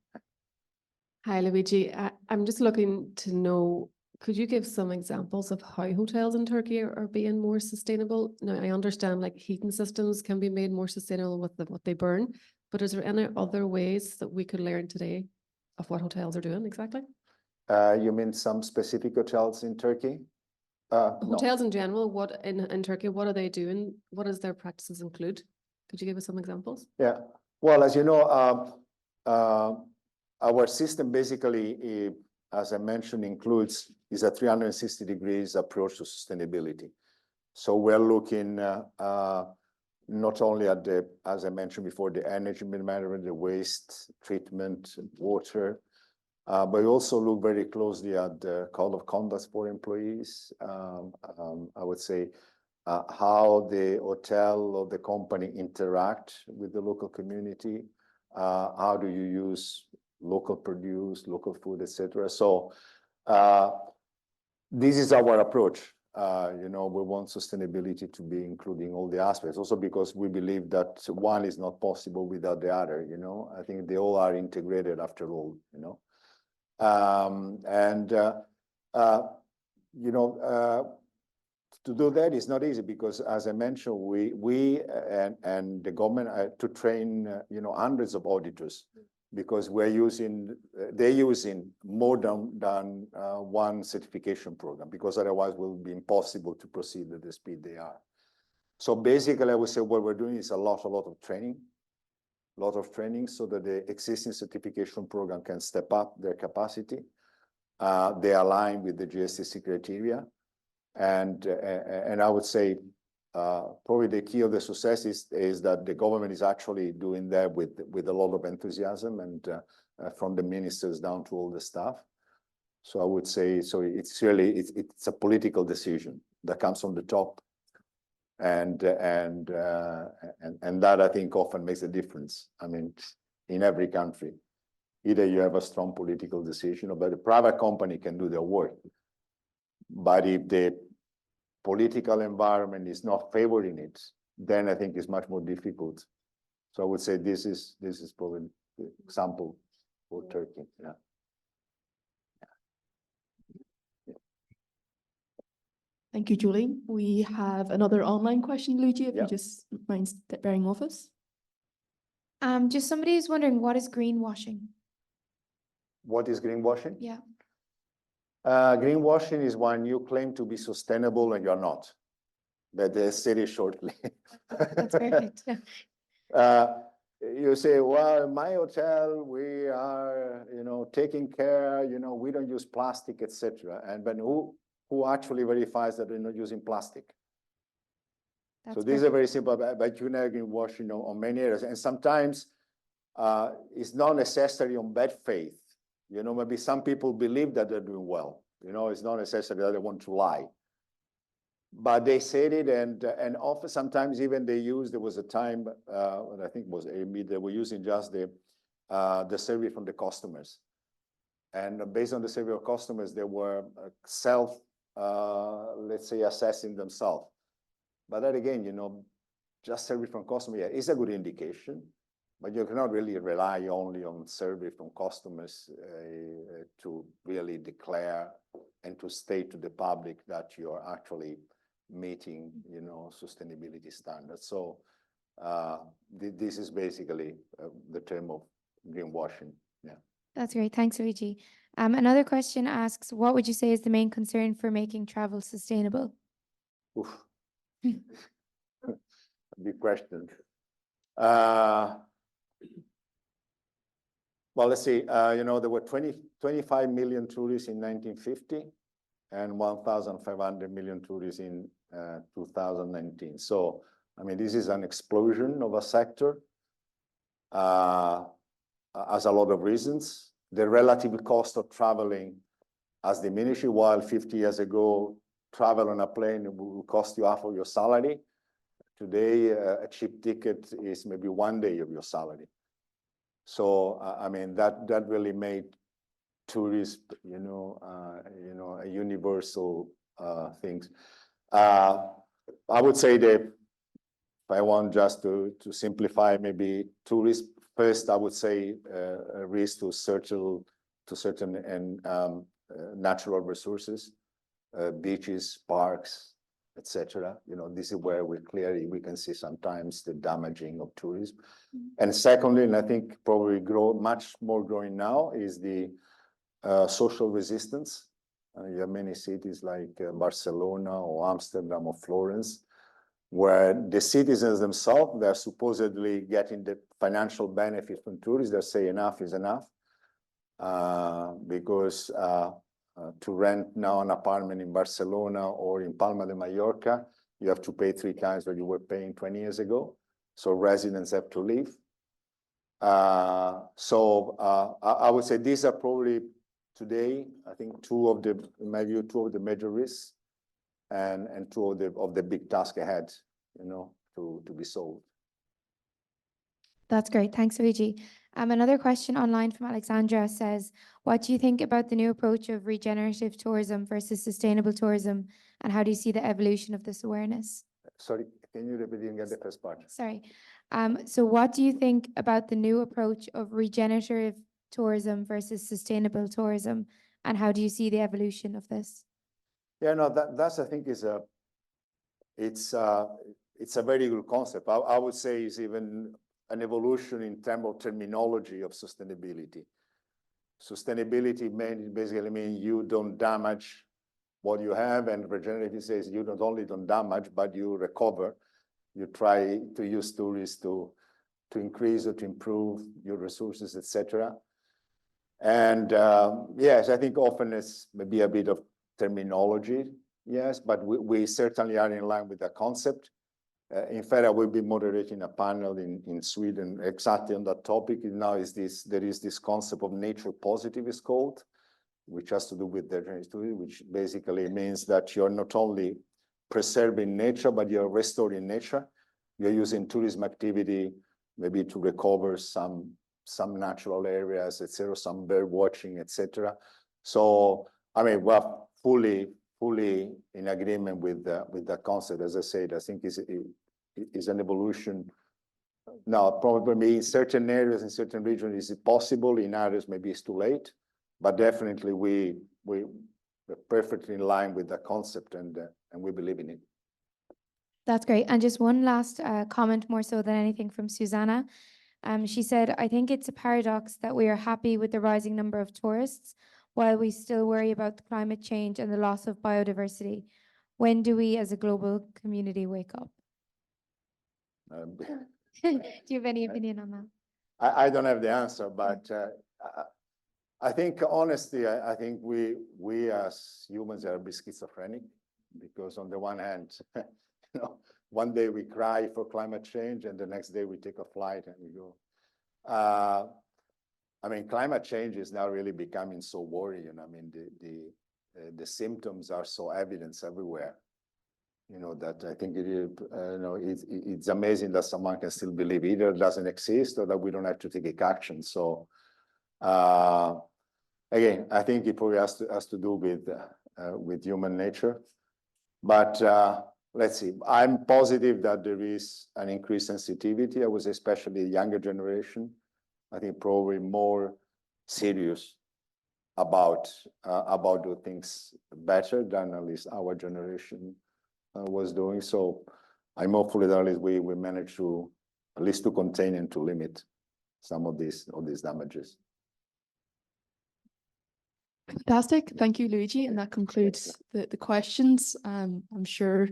Hi, Luigi. I'm just looking to know, could you give some examples of how hotels in Turkey are being more sustainable? Now, I understand like heating systems can be made more sustainable with what they burn, but is there any other ways that we could learn today of what hotels are doing exactly? You mean some specific hotels in Turkey? No. Hotels in general, what in Turkey, what are they doing? What does their practices include? Could you give us some examples? Yeah. Well, as you know, our system basically, as I mentioned, is a 360 degrees approach to sustainability. So we're looking not only at the, as I mentioned before, the energy management, the waste treatment, water, but we also look very closely at the code of conduct for employees. I would say how the hotel or the company interact with the local community. How do you use local produce, local food, etc. So this is our approach. You know, we want sustainability to be including all the aspects. Also because we believe that one is not possible without the other. You know, I think they all are integrated after all. You know. You know, to do that is not easy because, as I mentioned, we and the government to train you know, hundreds of auditors because they're using more than one certification program because otherwise it will be impossible to proceed at the speed they are. So basically, I would say what we're doing is a lot of training. So that the existing certification program can step up their capacity. They align with the GSTC criteria. And I would say probably the key of the success is that the government is actually doing that with a lot of enthusiasm and from the ministers down to all the staff. So I would say, so it's really, it's a political decision that comes from the top. And that I think often makes a difference. I mean, in every country, either you have a strong political decision, but the private company can do their work. But if the political environment is not favoring it, then I think it's much more difficult. So I would say this is probably the example for Turkey. Yeah. Thank you, Julie. We have another online question, Luigi, if Yeah. you just mind bearing with us. Just somebody is wondering, what is greenwashing? What is greenwashing? Yeah. Greenwashing is when you claim to be sustainable and you're not. But they say it shortly. That's perfect. Yeah. You say, well, in my hotel, we are, you know, taking care, you know, we don't use plastic, etc. And then who actually verifies that they're not using plastic? So these are very simple, but you know, greenwashing, you know, on many areas. And sometimes it's not necessarily on bad faith. You know, maybe some people believe that they're doing well. You know, it's not necessarily that they want to lie. But they said it, and often sometimes even they use. There was a time when I think it was AMB, they were using just the survey from the customers, and based on the survey of customers, they were let's say, assessing themselves. But that again, you know, just survey from customers is a good indication, but you cannot really rely only on survey from customers to really declare and to state to the public that you are actually meeting, you know, sustainability standards. So this is basically the term of greenwashing. Yeah. That's great. Thanks, Luigi. Another question asks, what would you say is the main concern for making travel sustainable? Oof. Big question. Well, let's see. You know, there were 25 million tourists in 1950 and 1,500 million tourists in 2019. So, I mean, this is an explosion of a sector. Has a lot of reasons. The relative cost of traveling has diminished. While 50 years ago, travel on a plane would cost you half of your salary. Today, a cheap ticket is maybe 1 day of your salary. So, I mean, that really made tourism, you know, a universal thing. I would say that if I want just to simplify, maybe tourism first, I would say a risk to certain and natural resources, beaches, parks, etc. You know, this is where we can see sometimes the damaging of tourism. And secondly, and I think probably much more growing now, is the social resistance. You have many cities like Barcelona or Amsterdam or Florence, where the citizens themselves, they're supposedly getting the financial benefit from tourists. They say enough is enough, because to rent now an apartment in Barcelona or in Palma de Mallorca, you have to pay 3 times what you were paying 20 years ago. So residents have to leave. I would say these are probably today, I think, in my view, two of the major risks, and two of the big task ahead, you know, to be solved. That's great. Thanks, Luigi. Another question online from Alexandra says, what do you think about the new approach of regenerative tourism versus sustainable tourism, and how do you see the evolution of this awareness? Sorry, can you repeat again the first part? Sorry. So what do you think about the new approach of regenerative tourism versus sustainable tourism, and how do you see the evolution of this? Yeah, no, that's I think it's a very good concept. I would say it's even an evolution in terms of terminology of sustainability. Sustainability basically means you don't damage what you have, and regenerative says you not only don't damage, but you recover. You try to use tourists to increase or to improve your resources, etc. And yes, I think often it's maybe a bit of terminology, yes, but we certainly are in line with the concept. In fact, I will be moderating a panel in Sweden exactly on that topic. Now there is this concept of nature positive, is called, which has to do with the which basically means that you're not only preserving nature, but you're restoring nature. You're using tourism activity maybe to recover some natural areas, etc., some bird watching, etc. So, I mean, we're fully in agreement with that concept. As I said, I think is an evolution. Now, probably in certain areas, in certain regions, is it possible? In others, maybe it's too late. But definitely, we're perfectly in line with the concept, and we believe in it. That's great. And just one last comment, more so than anything, from Susanna. She said, I think it's a paradox that we are happy with the rising number of tourists while we still worry about the climate change and the loss of biodiversity. When do we as a global community wake up? Do you have any opinion on that? I don't have the answer, but I think, honestly, I think we as humans are a bit schizophrenic, because on the one hand, you know, one day we cry for climate change, and the next day we take a flight and we go. I mean, climate change is now really becoming so worrying. I mean, the symptoms are so evident everywhere. you know, that I think it is, you know, it's amazing that someone can still believe either it doesn't exist or that we don't have to take action. So, again, I think it probably has to do with human nature, but let's see. I'm positive that there is an increased sensitivity. I would say especially the younger generation. I think probably more serious about doing things better than at least our generation was doing. So I'm hopeful that at least we manage to at least to contain and to limit some of these damages. Fantastic. Thank you, Luigi. And that concludes the questions. I'm sure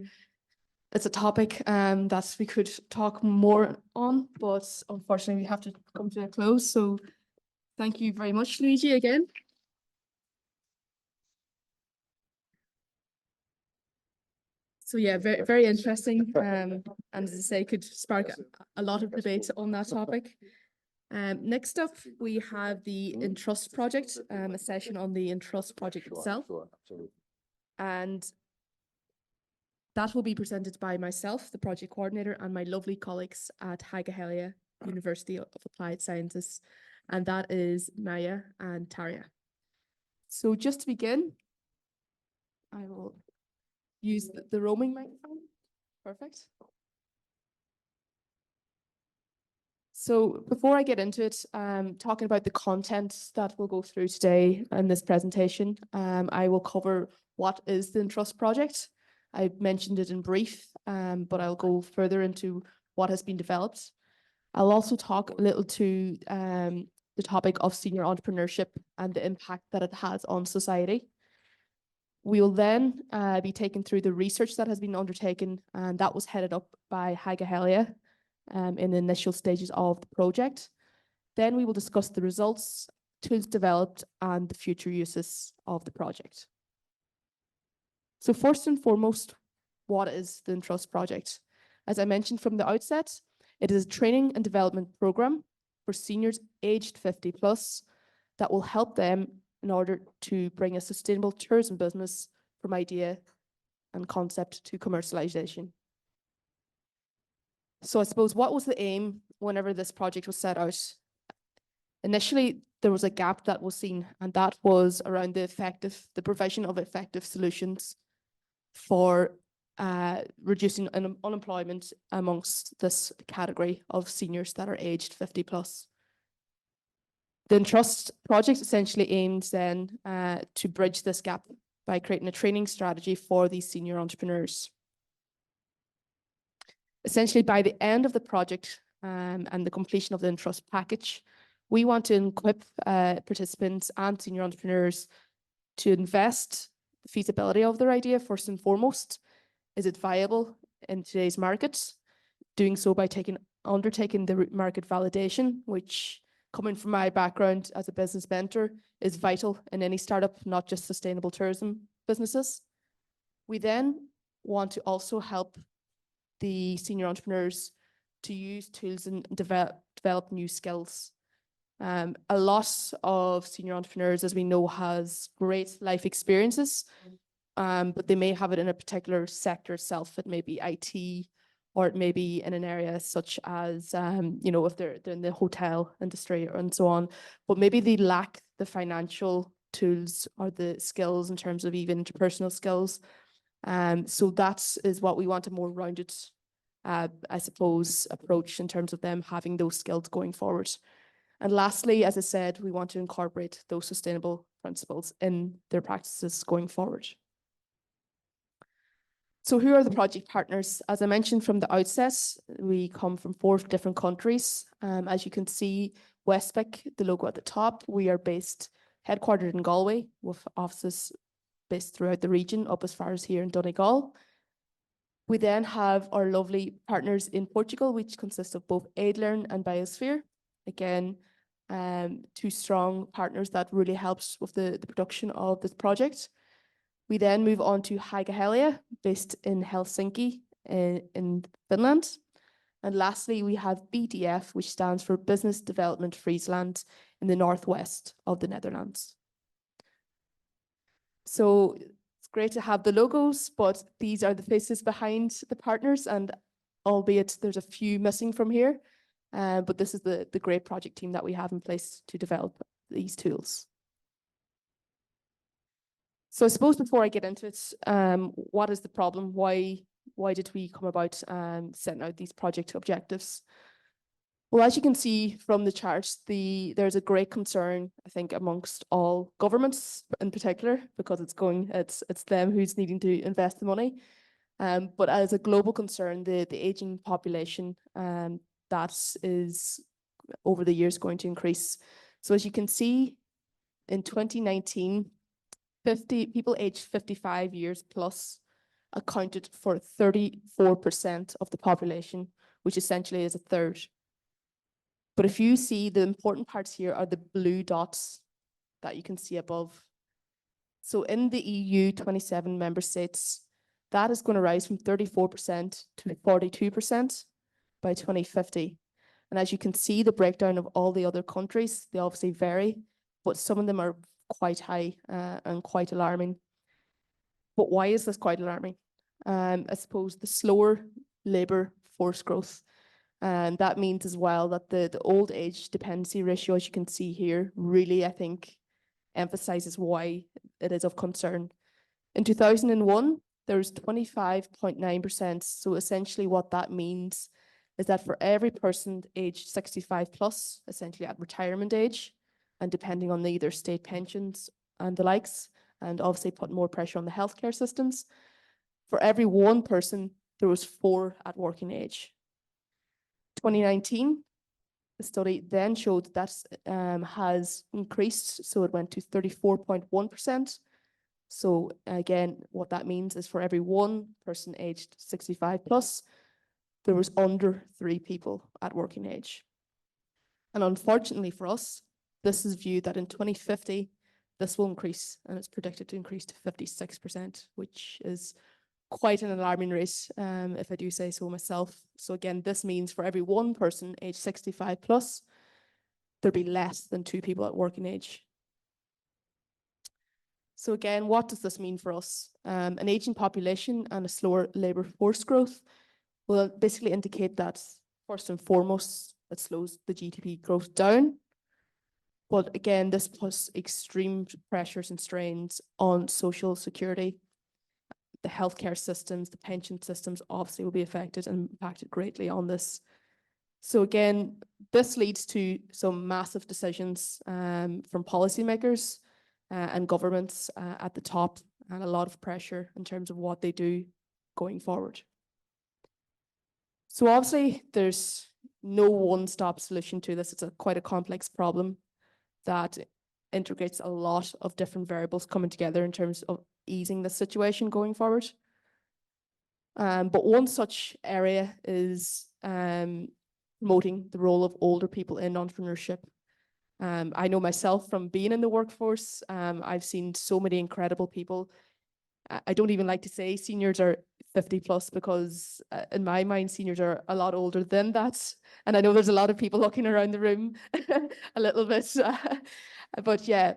it's a topic that we could talk more on, but unfortunately we have to come to a close. So thank you very much, Luigi, again. So yeah, very, very interesting. And as I say, could spark a lot of debate on that topic. Next up, we have the ENTRUST project, a session on the ENTRUST project itself. Sure, absolutely. And that will be presented by myself, the project coordinator, and my lovely colleagues at Haigahelia University of Applied Sciences. And that is Maya and Tarja. So just to begin, I will use the roaming microphone. Perfect. So before I get into it, talking about the content that we'll go through today in this presentation, I will cover what is the ENTRUST project. I mentioned it in brief, but I'll go further into what has been developed. I'll also talk a little to the topic of senior entrepreneurship and the impact that it has on society. We will then be taken through the research that has been undertaken, and that was headed up by Haigahelia in the initial stages of the project. Then we will discuss the results, tools developed, and the future uses of the project. So first and foremost, what is the ENTRUST project? As I mentioned from the outset, it is a training and development program for seniors aged 50 plus that will help them in order to bring a sustainable tourism business from idea and concept to commercialization. So I suppose what was the aim whenever this project was set out? Initially, there was a gap that was seen, and that was around the provision of effective solutions for reducing unemployment amongst this category of seniors that are aged 50 plus. The ENTRUST project essentially aims then to bridge this gap by creating a training strategy for these senior entrepreneurs. Essentially, by the end of the project and the completion of the ENTRUST package, we want to equip participants and senior entrepreneurs to invest the feasibility of their idea first and foremost. Is it viable in today's market? Doing so by undertaking the market validation, which, coming from my background as a business mentor, is vital in any startup, not just sustainable tourism businesses. We then want to also help the senior entrepreneurs to use tools and develop new skills. A lot of senior entrepreneurs, as we know, has great life experiences, but they may have it in a particular sector itself. It may be IT, or it may be in an area such as, you know, if they're in the hotel industry and so on, but maybe they lack the financial tools or the skills in terms of even interpersonal skills. So that is what we want, a more rounded, I suppose, approach in terms of them having those skills going forward. And lastly, as I said, we want to incorporate those sustainable principles in their practices going forward. So who are the project partners? As I mentioned from the outset, we come from 4 different countries. As you can see, Westpic, the logo at the top, we are headquartered in Galway with offices based throughout the region up as far as here in Donegal. We then have our lovely partners in Portugal, which consist of both AidLearn and Biosphere. Again, 2 strong partners that really helps with the production of this project. We then move on to Haigahelia, based in Helsinki in Finland. And lastly, we have BDF, which stands for Business Development Friesland in the northwest of the Netherlands. So It's great to have the logos, but these are the faces behind the partners, and albeit there's a few missing from here, but this is the great project team that we have in place to develop these tools. So I suppose before I get into it, what is the problem? Why did we come about setting out these project objectives? Well, as you can see from the charts, there's a great concern, I think, amongst all governments in particular, because it's them who's needing to invest the money. But as a global concern, the aging population that is over the years going to increase. So as you can see, in 2019, people aged 55 years plus accounted for 34% of the population, which essentially is a third. But if you see, the important parts here are the blue dots that you can see above. So in the EU 27 member states, that is going to rise from 34% to 42% by 2050. And as you can see, the breakdown of all the other countries, they obviously vary, but some of them are quite high and quite alarming. But why is this quite alarming? I suppose the slower labour force growth. And that means as well that the old age dependency ratio, as you can see here, really, I think, emphasizes why it is of concern. In 2001, there was 25.9%. So essentially what that means is that for every person aged 65 plus, essentially at retirement age, and depending on either state pensions and the likes, and obviously put more pressure on the healthcare systems, for every one person, there was 4 at working age. 2019, the study then showed that has increased, so it went to 34.1%. So again, what that means is for every one person aged 65 plus, there was under 3 people at working age. And unfortunately for us, this is viewed that in 2050, this will increase, and it's predicted to increase to 56%, which is quite an alarming rate, if I do say so myself. So again, this means for every one person aged 65 plus, there'd be less than 2 people at working age. So again, what does this mean for us? An aging population and a slower labour force growth will basically indicate that, first and foremost, it slows the GDP growth down. But again, this puts extreme pressures and strains on social security. The healthcare systems, the pension systems obviously will be affected and impacted greatly on this. So again, this leads to some massive decisions from policymakers and governments at the top, and a lot of pressure in terms of what they do going forward. So obviously there's no one-stop solution to this. It's quite a complex problem that integrates a lot of different variables coming together in terms of easing the situation going forward. But one such area is promoting the role of older people in entrepreneurship. I know myself from being in the workforce, I've seen so many incredible people. I don't even like to say seniors are 50 plus, because in my mind, seniors are a lot older than that. And I know there's a lot of people looking around the room a little bit, but yeah,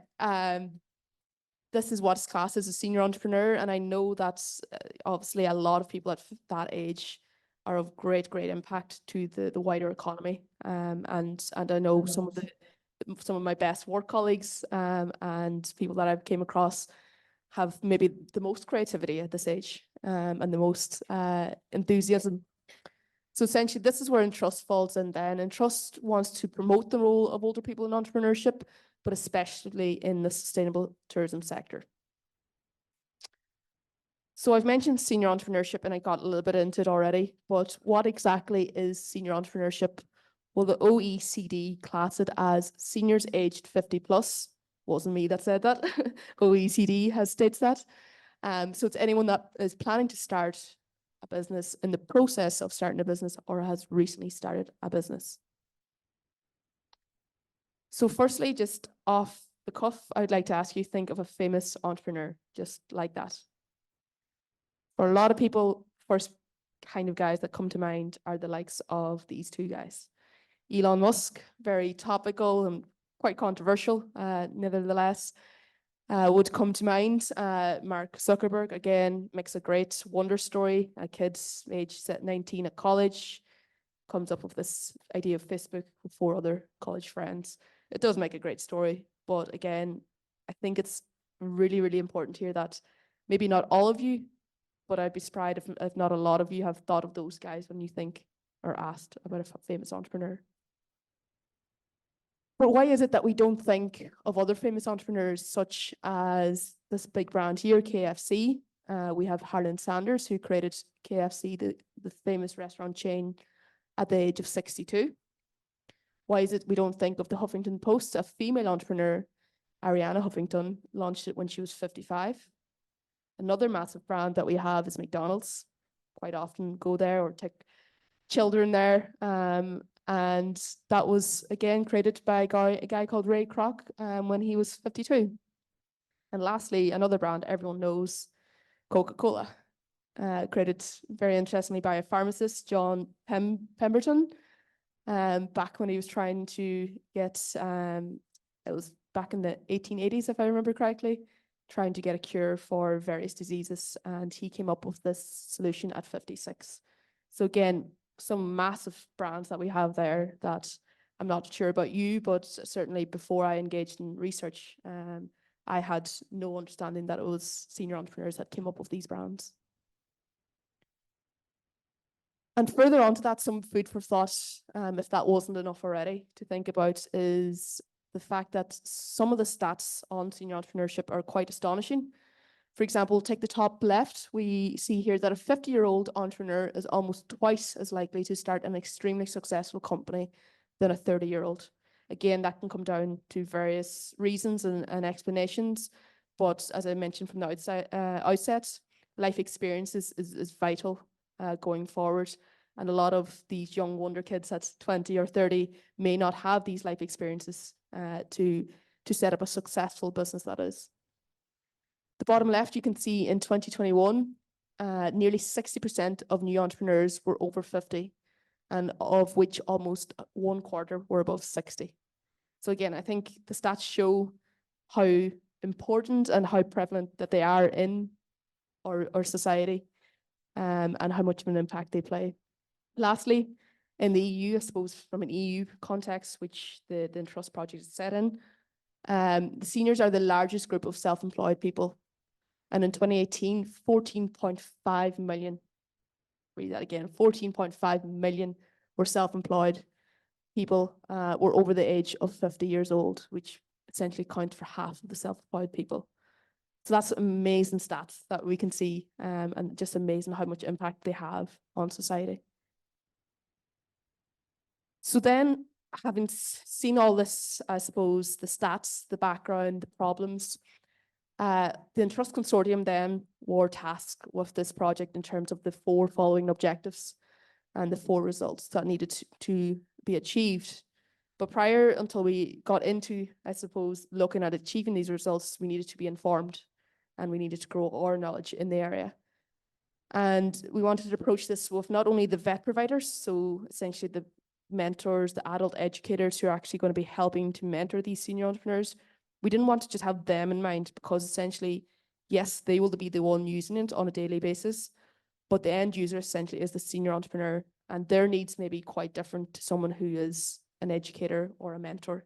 this is what's classed as a senior entrepreneur. And I know that's obviously a lot of people at that age are of great impact to the wider economy. And I know some of my best work colleagues and people that I've came across have maybe the most creativity at this age and the most enthusiasm. So essentially, this is where ENTRUST falls in then. ENTRUST wants to promote the role of older people in entrepreneurship, but especially in the sustainable tourism sector. So I've mentioned senior entrepreneurship, and I got a little bit into it already, but what exactly is senior entrepreneurship? Well, the OECD class it as seniors aged 50 plus. Wasn't me that said that. OECD states that. So it's anyone that is planning to start a business, in the process of starting a business, or has recently started a business. So firstly, just off the cuff, I'd like to ask you, think of a famous entrepreneur, just like that. For a lot of people, first kind of guys that come to mind are the likes of these 2 guys. Elon Musk, very topical and quite controversial, nevertheless. would come to mind. Mark Zuckerberg, again, makes a great wonder story. A kid aged 19 at college comes up with this idea of Facebook with 4 other college friends. It does make a great story, but again, I think it's really, really important here that maybe not all of you, but I'd be surprised if not a lot of you have thought of those guys when you think or asked about a famous entrepreneur. But why is it that we don't think of other famous entrepreneurs such as this big brand here, KFC? We have Harlan Sanders, who created KFC, the famous restaurant chain, at the age of 62. Why is it we don't think of the Huffington Post, a female entrepreneur, Ariana Huffington, launched it when she was 55. Another massive brand that we have is McDonald's. Quite often go there or take children there. And that was, again, created by a guy called Ray Kroc when he was 52. And lastly, another brand everyone knows, Coca-Cola, created very interestingly by a pharmacist, John Pemberton, back when he was trying to get, it was back in the 1880s, if I remember correctly, trying to get a cure for various diseases. And he came up with this solution at 56. So again, some massive brands that we have there that I'm not sure about you, but certainly before I engaged in research, I had no understanding that it was senior entrepreneurs that came up with these brands. And further on to that, some food for thought, if that wasn't enough already to think about, is the fact that some of the stats on senior entrepreneurship are quite astonishing. For example, take the top left, we see here that a 50-year-old entrepreneur is almost twice as likely to start an extremely successful company than a 30-year-old. Again, that can come down to various reasons and explanations, but as I mentioned from the outset, life experience is vital going forward. And a lot of these young wonder kids at 20 or 30 may not have these life experiences to set up a successful business, that is. The bottom left, you can see in 2021, nearly 60% of new entrepreneurs were over 50, and of which almost 1/4 were above 60. So again, I think the stats show how important and how prevalent that they are in our society, and how much of an impact they play. Lastly, in the EU, I suppose from an EU context, which the ENTRUST project is set in, the seniors are the largest group of self-employed people. And in 2018, 14.5 million, read that again, 14.5 million were self-employed people, were over the age of 50 years old, which essentially count for half of the self-employed people. So that's amazing stats that we can see, and just amazing how much impact they have on society. So then, having seen all this, I suppose, the stats, the background, the problems, the ENTRUST Consortium then were tasked with this project in terms of the 4 following objectives and the 4 results that needed to be achieved. But prior, until we got into, I suppose, looking at achieving these results, we needed to be informed and we needed to grow our knowledge in the area. And we wanted to approach this with not only the vet providers, so essentially the mentors, the adult educators who are actually going to be helping to mentor these senior entrepreneurs. We didn't want to just have them in mind, because essentially, yes, they will be the one using it on a daily basis, but the end user essentially is the senior entrepreneur, and their needs may be quite different to someone who is an educator or a mentor.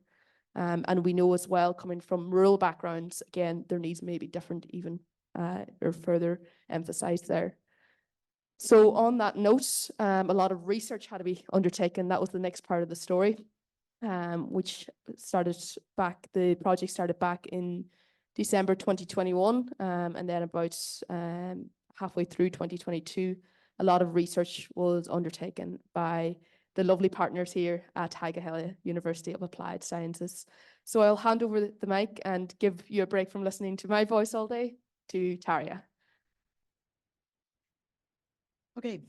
And we know as well, coming from rural backgrounds, again, their needs may be different even, or further emphasized there. So on that note, a lot of research had to be undertaken. That was the next part of the story, which the project started back in December 2021, and then about halfway through 2022, a lot of research was undertaken by the lovely partners here at Donegal University of Applied Sciences. So I'll hand over the mic and give you a break from listening to my voice all day to Tarja. Okay,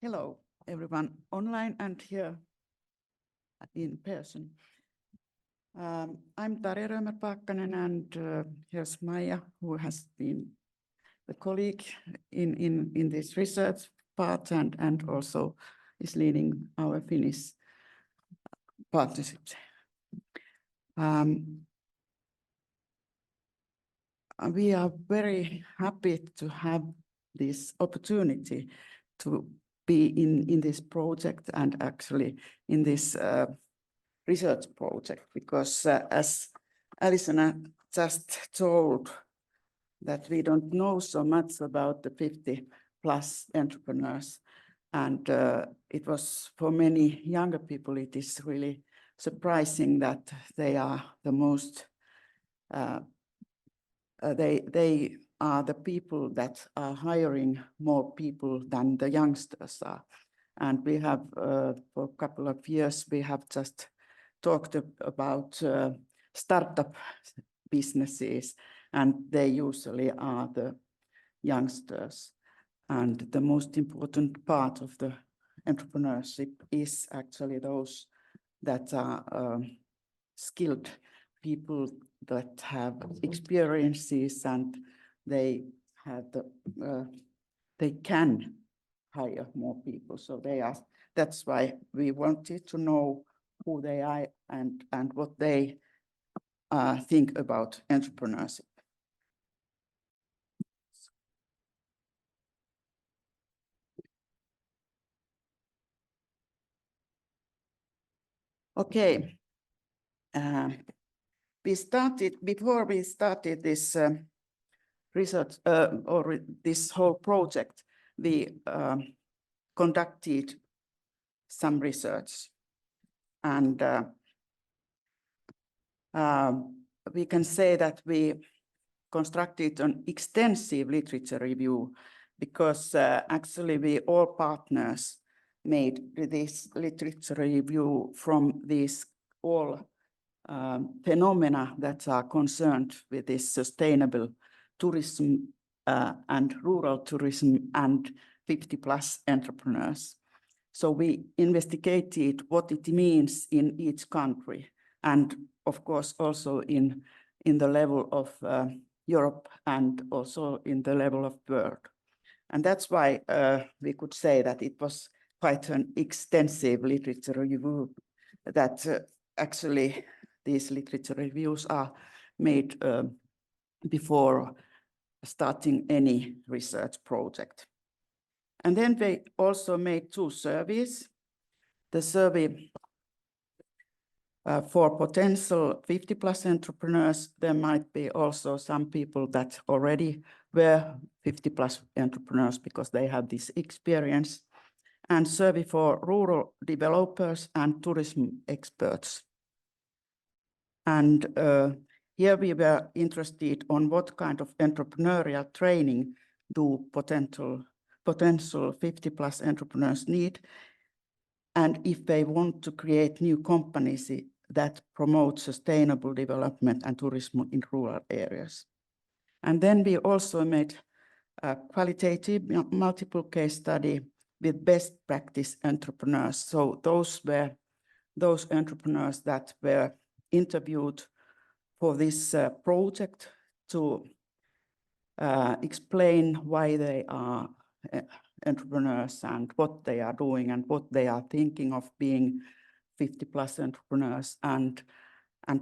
hello everyone online and here in person. I'm Tarja Römer-Pakkanen, and here's Maija, who has been the colleague in this research part and also is leading our Finnish partnerships. we are very happy to have this opportunity to be in this project and actually in this research project, because as Alison just told, that we don't know so much about the 50+ entrepreneurs. And it was for many younger people, it is really surprising that they are the most, they are the people that are hiring more people than the youngsters are. And we have, for a couple of years, we have just talked about startup businesses, and they usually are the youngsters. And the most important part of the entrepreneurship is actually those that are skilled people that have experiences, and they have they can hire more people. So that's why we wanted to know who they are and what they think about entrepreneurship. Okay. Before we started this research or this whole project, we conducted some research, and we can say that we constructed an extensive literature review, because actually we all partners made this literature review from these all phenomena that are concerned with this sustainable tourism and rural tourism and 50+ entrepreneurs. So we investigated what it means in each country, and of course also in the level of Europe and also in the level of world. And that's why we could say that it was quite an extensive literature review, that actually these literature reviews are made before starting any research project. And then they also made 2 surveys. The survey for potential 50+ entrepreneurs. There might be also some people that already were 50+ entrepreneurs because they have this experience. And survey for rural developers and tourism experts. And here we were interested on what kind of entrepreneurial training do potential 50+ entrepreneurs need, and if they want to create new companies that promote sustainable development and tourism in rural areas. And then we also made a qualitative multiple case study with best practice entrepreneurs. So those were those entrepreneurs that were interviewed for this project to explain why they are entrepreneurs and what they are doing and what they are thinking of being 50+ entrepreneurs, and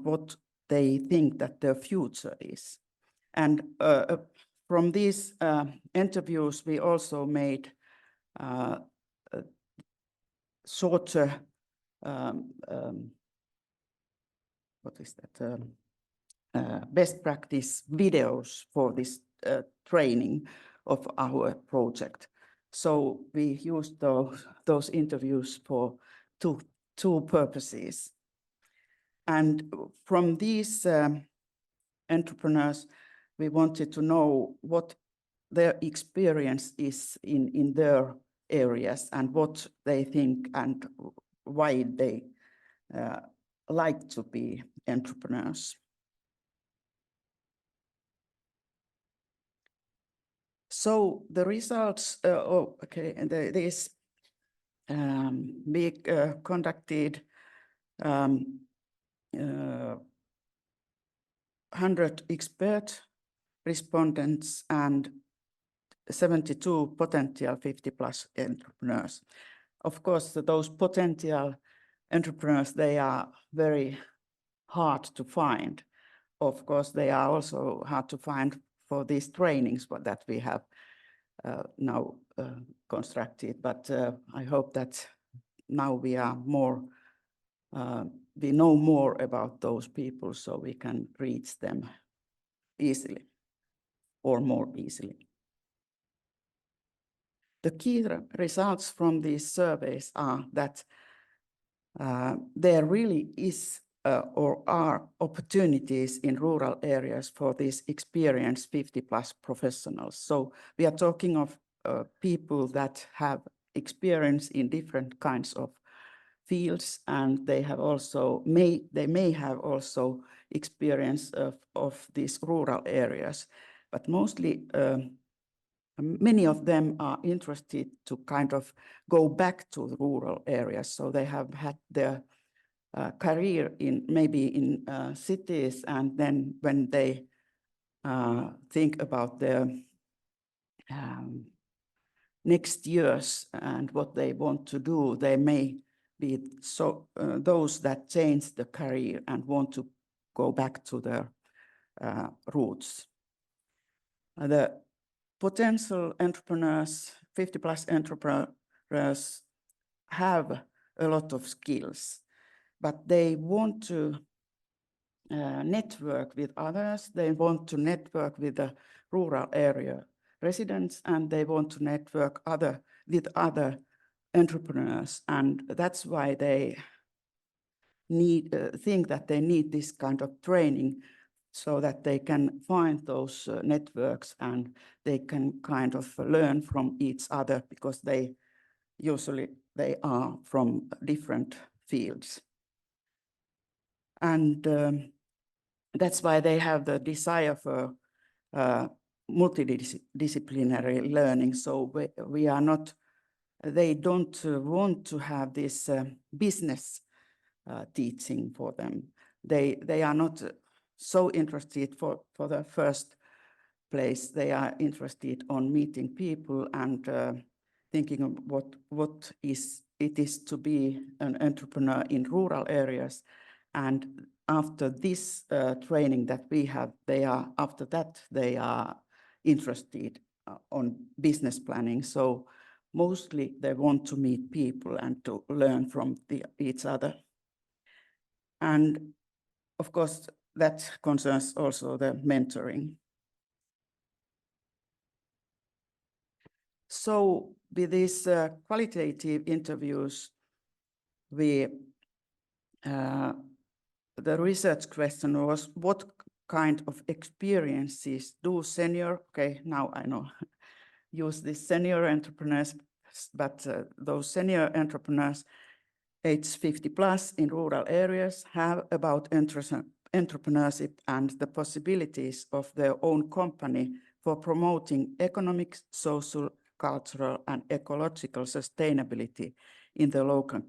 what they think that their future is. And from these interviews, we also made shorter what is that? Best practice videos for this training of our project. So we used those interviews for two purposes. And from these entrepreneurs, we wanted to know what their experience is in their areas and what they think and why they like to be entrepreneurs. So the results, we conducted 100 expert respondents and 72 potential 50+ entrepreneurs. Of course, those potential entrepreneurs, they are very hard to find. Of course, they are also hard to find for these trainings that we have now constructed. But I hope that now we are more, we know more about those people, so we can reach them easily or more easily. The key results from these surveys are that there really is or are opportunities in rural areas for these experienced 50+ professionals. So we are talking of people that have experience in different kinds of fields, and they have also they may have also experience of these rural areas, but mostly many of them are interested to kind of go back to the rural areas. So they have had their career in maybe in cities, and then when they think about their next years and what they want to do, they may be those that change the career and want to go back to their roots. The potential entrepreneurs, 50+ entrepreneurs, have a lot of skills, but they want to network with others. They want to network with the rural area residents, and they want to network with other entrepreneurs. And that's why they think that they need this kind of training, so that they can find those networks and they can kind of learn from each other, because they are from different fields. And that's why they have the desire for multidisciplinary learning. So we are not, they don't want to have this business teaching for them. They are not so interested for the first place. They are interested on meeting people and thinking of what it is to be an entrepreneur in rural areas. And after this training that we have, after that they are interested on business planning. So mostly they want to meet people and to learn from each other. And of course, that concerns also the mentoring. So with these qualitative interviews, the research question was, what kind of experiences do now I know, use these senior entrepreneurs, but those senior entrepreneurs age 50+ in rural areas have about entrepreneurship and the possibilities of their own company for promoting economic, social, cultural, and ecological sustainability in the local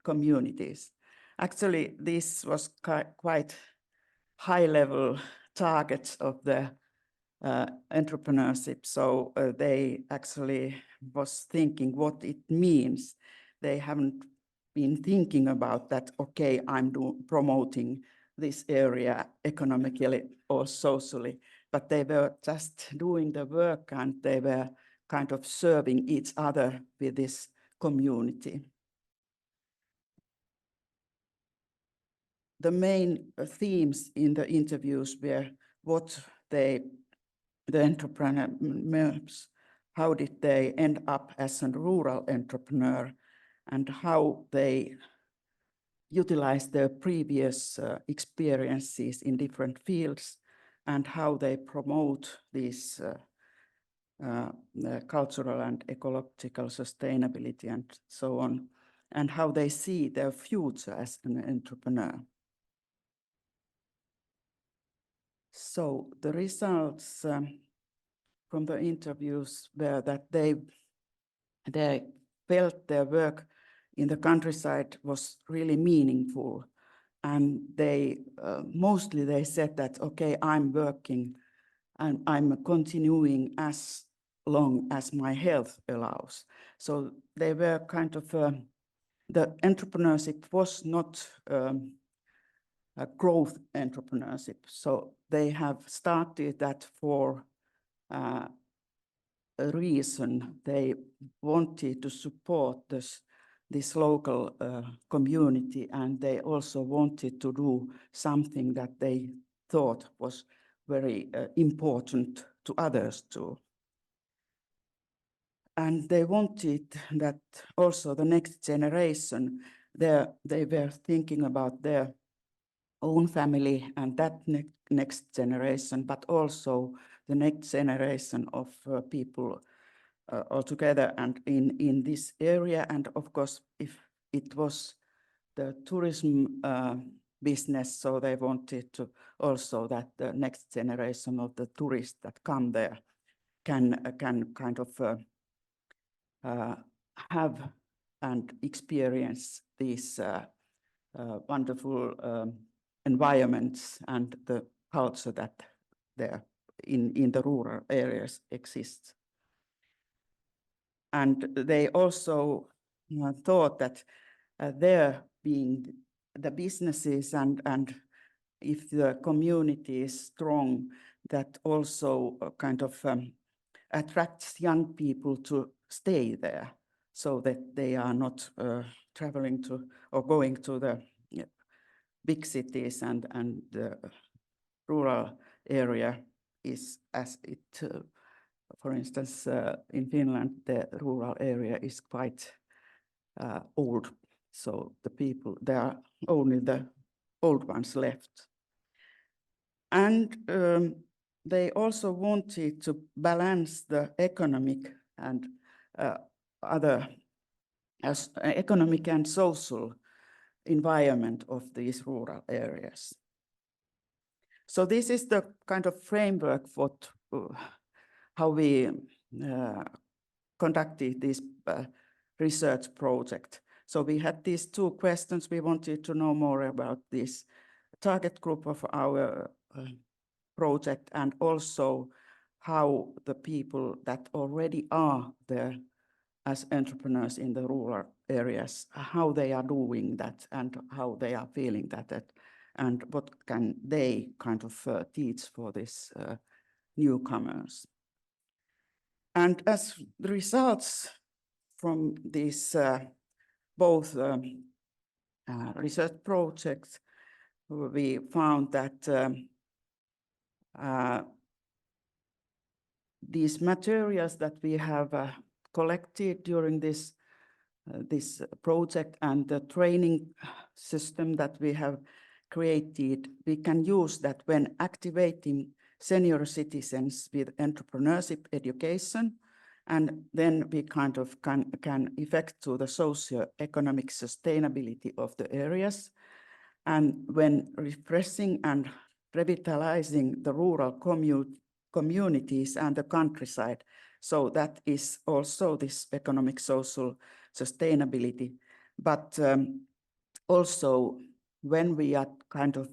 communities. Actually, this was quite high-level targets of the entrepreneurship. So they actually was thinking what it means. They haven't been thinking about that, okay, I'm promoting this area economically or socially, but they were just doing the work, and they were kind of serving each other with this community. The main themes in the interviews were what the entrepreneurs, how did they end up as a rural entrepreneur, and how they utilized their previous experiences in different fields, and how they promote these cultural and ecological sustainability and so on, and how they see their future as an entrepreneur. So the results from the interviews were that they felt their work in the countryside was really meaningful, and they mostly they said that, okay, I'm working and I'm continuing as long as my health allows. So they were kind of the entrepreneurship was not a growth entrepreneurship. So they have started that for reason they wanted to support this local community, and they also wanted to do something that they thought was very important to others too. And they wanted that also the next generation, they were thinking about their own family and that next generation, but also the next generation of people altogether and in this area. And of course, if it was the tourism business, so they wanted to also that the next generation of the tourists that come there can kind of have and experience these wonderful environments and the culture that there in the rural areas exists. And they also thought that there being the businesses and if the community is strong, that also kind of attracts young people to stay there, so that they are not traveling to or going to the big cities, and the rural area is as it, for instance, in Finland, the rural area is quite old. So the people, there are only the old ones left. And they also wanted to balance the economic and economic and social environment of these rural areas. So this is the kind of framework for how we conducted this research project. So we had these two questions. We wanted to know more about this target group of our project, and also how the people that already are there as entrepreneurs in the rural areas, how they are doing that and how they are feeling that and what can they kind of teach for this newcomers. And as the results from these both research projects, we found that these materials that we have collected during this project and the training system that we have created, we can use that when activating senior citizens with entrepreneurship education, and then we kind of can affect to the socio-economic sustainability of the areas. And when refreshing and revitalizing the rural communities and the countryside, so that is also this economic social sustainability. But also when we are kind of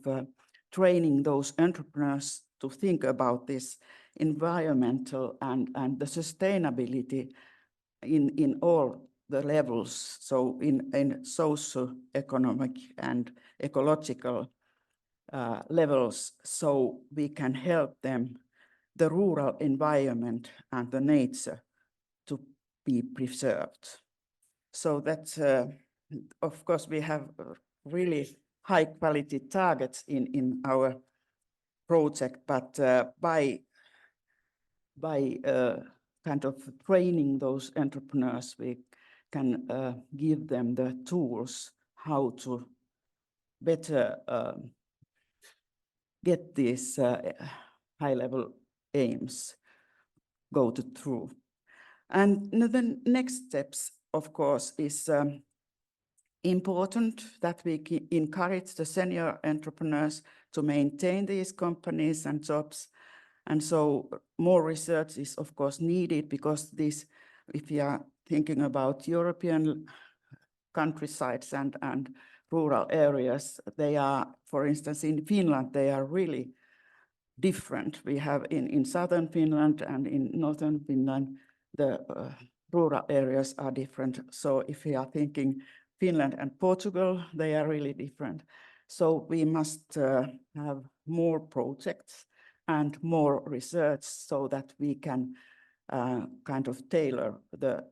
training those entrepreneurs to think about this environmental and the sustainability in all the levels, so in socio-economic and ecological levels, so we can help them, the rural environment and the nature, to be preserved. So that's, of course, we have really high quality targets in our project, but by kind of training those entrepreneurs, we can give them the tools how to better get these high-level aims go through. And the next steps, of course, is important that we encourage the senior entrepreneurs to maintain these companies and jobs. And so more research is, of course, needed, because this, if we are thinking about European countrysides and rural areas, they are, for instance, in Finland, they are really different. We have in southern Finland and in northern Finland, the rural areas are different. So if we are thinking Finland and Portugal, they are really different. So we must have more projects and more research so that we can kind of tailor the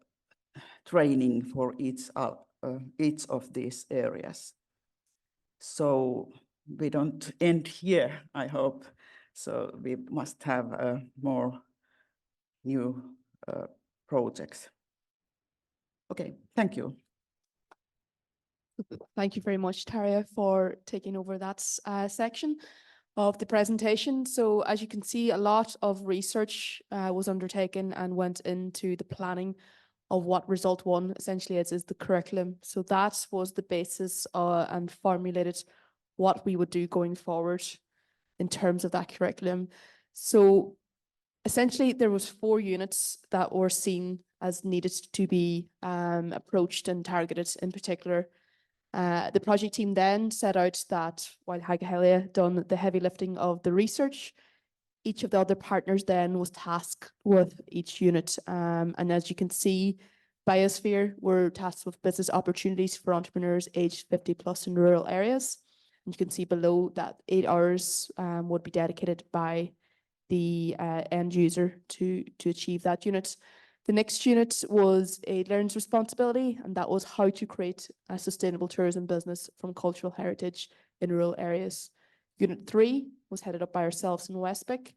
training for each of these areas. So we don't end here, I hope. So we must have more new projects. Okay, thank you. Thank you very much, Tarja, for taking over that section of the presentation. So as you can see, a lot of research was undertaken and went into the planning of what Result 1 essentially is the curriculum. So that was the basis and formulated what we would do going forward in terms of that curriculum. So essentially there was 4 units that were seen as needed to be approached and targeted in particular. The project team then set out that while Hagahelia done the heavy lifting of the research, each of the other partners then was tasked with each unit. And as you can see, Biosphere were tasked with business opportunities for entrepreneurs aged 50 plus in rural areas. And you can see below that 8 hours would be dedicated by the end user to achieve that unit. The next unit was a learner's responsibility, and that was how to create a sustainable tourism business from cultural heritage in rural areas. Unit 3 was headed up by ourselves in Westbeck,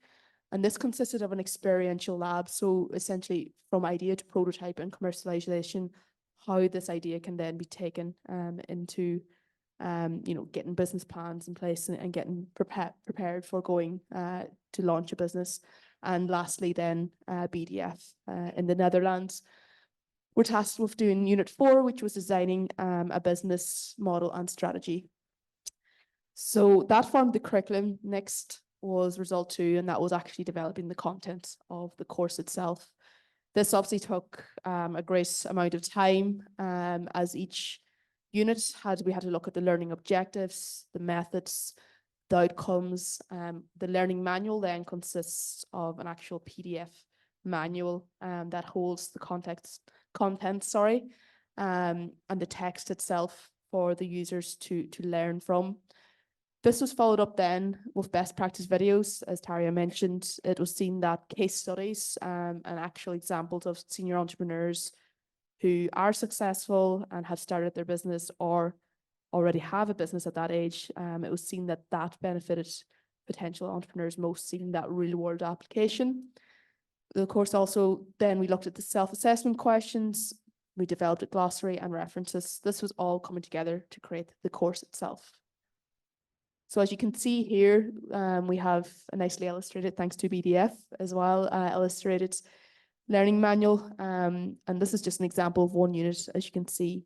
and this consisted of an experiential lab. So essentially from idea to prototype and commercialization, how this idea can then be taken into getting business plans in place and getting prepared for going to launch a business. And lastly, then BDF in the Netherlands. We're tasked with doing Unit 4, which was designing a business model and strategy. So that formed the curriculum. Next was Result 2, and that was actually developing the content of the course itself. This obviously took a great amount of time as each unit we had to look at the learning objectives, the methods, the outcomes. The learning manual then consists of an actual PDF manual that holds the content, and the text itself for the users to learn from. This was followed up then with best practice videos. As Tarja mentioned, it was seen that case studies and actual examples of senior entrepreneurs who are successful and have started their business or already have a business at that age, it was seen that that benefited potential entrepreneurs most, seeing that real world application. Of course, also then we looked at the self-assessment questions, we developed a glossary and references. This was all coming together to create the course itself. So as you can see here, we have a nicely illustrated, thanks to BDF as well, illustrated learning manual. And this is just an example of one unit, as you can see,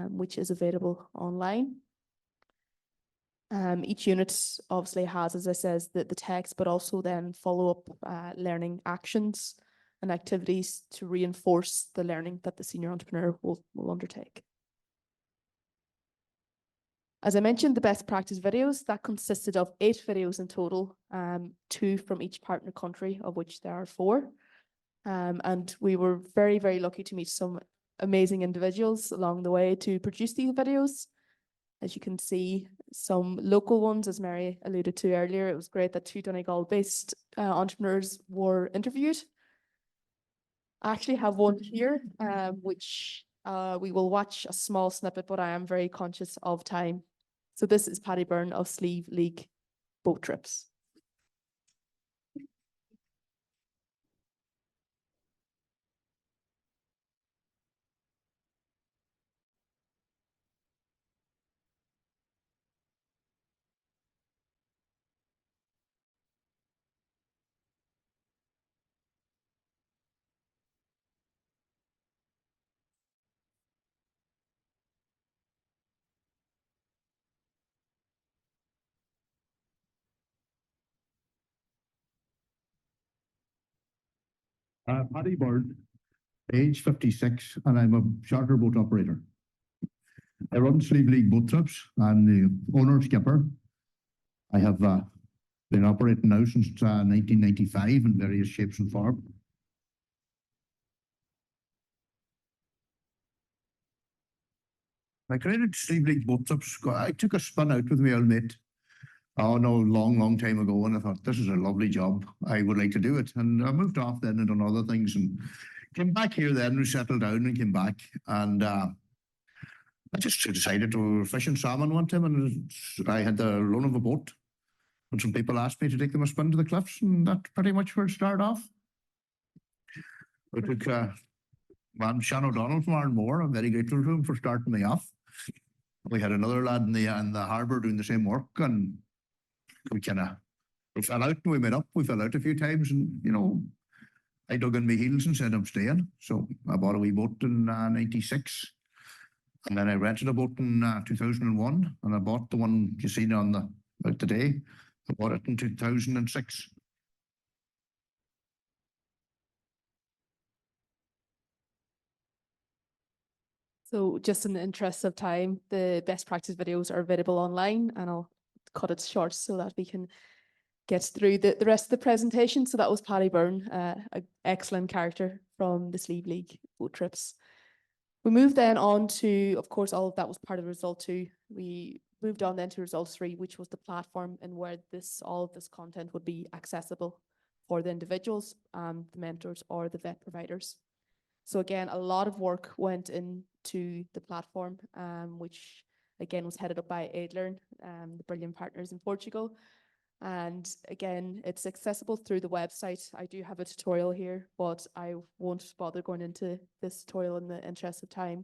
which is available online. Each unit obviously has, as I says, the text, but also then follow-up learning actions and activities to reinforce the learning that the senior entrepreneur will undertake. As I mentioned, the best practice videos, that consisted of 8 videos in total, 2 from each partner country, of which there are 4. And we were very, very lucky to meet some amazing individuals along the way to produce these videos. As you can see, some local ones, as Mary alluded to earlier. It was great that 2 Donegal-based entrepreneurs were interviewed. I actually have one here, which we will watch a small snippet, but I am very conscious of time. So this is Paddy Byrne of Sleeve League Boat Trips. Paddy Byrne, age 56, and I'm a charter boat operator. I run Sleeve League Boat Trips. I'm the owner skipper. I have been operating now since 1995 in various shapes and forms. I created Sleeve League Boat Trips. I took a spin out with my old mate Oh no, long time ago, and I thought this is a lovely job. I would like to do it, and I moved off then and done other things, and came back here then and settled down and came back, and I just decided to fish and salmon one time, and I had the loan of a boat, and some people asked me to take them a spin to the cliffs, and that's pretty much where it started off. I took man Shan O'Donnell from Arnmore. I'm very grateful to him for starting me off. We had another lad in the harbour doing the same work, and we fell out and we met up. We fell out a few times, and you know, I dug in my heels and said I'm staying. So I bought a wee boat in '96, and then I rented a boat in 2001, and I bought the one you see on the out today. I bought it in 2006. So just in the interest of time, the best practice videos are available online, and I'll cut it short so that we can get through the rest of the presentation. So that was Paddy Byrne, an excellent character from the Slieve League boat trips. We moved then on to, of course, all of that was part of result 2. We moved on then to result 3, which was the platform and where all of this content would be accessible for the individuals, the mentors or the vet providers. So again, a lot of work went into the platform, which again was headed up by Adlearn, the brilliant partners in Portugal. And again, it's accessible through the website. I do have a tutorial here, but I won't bother going into this tutorial in the interest of time.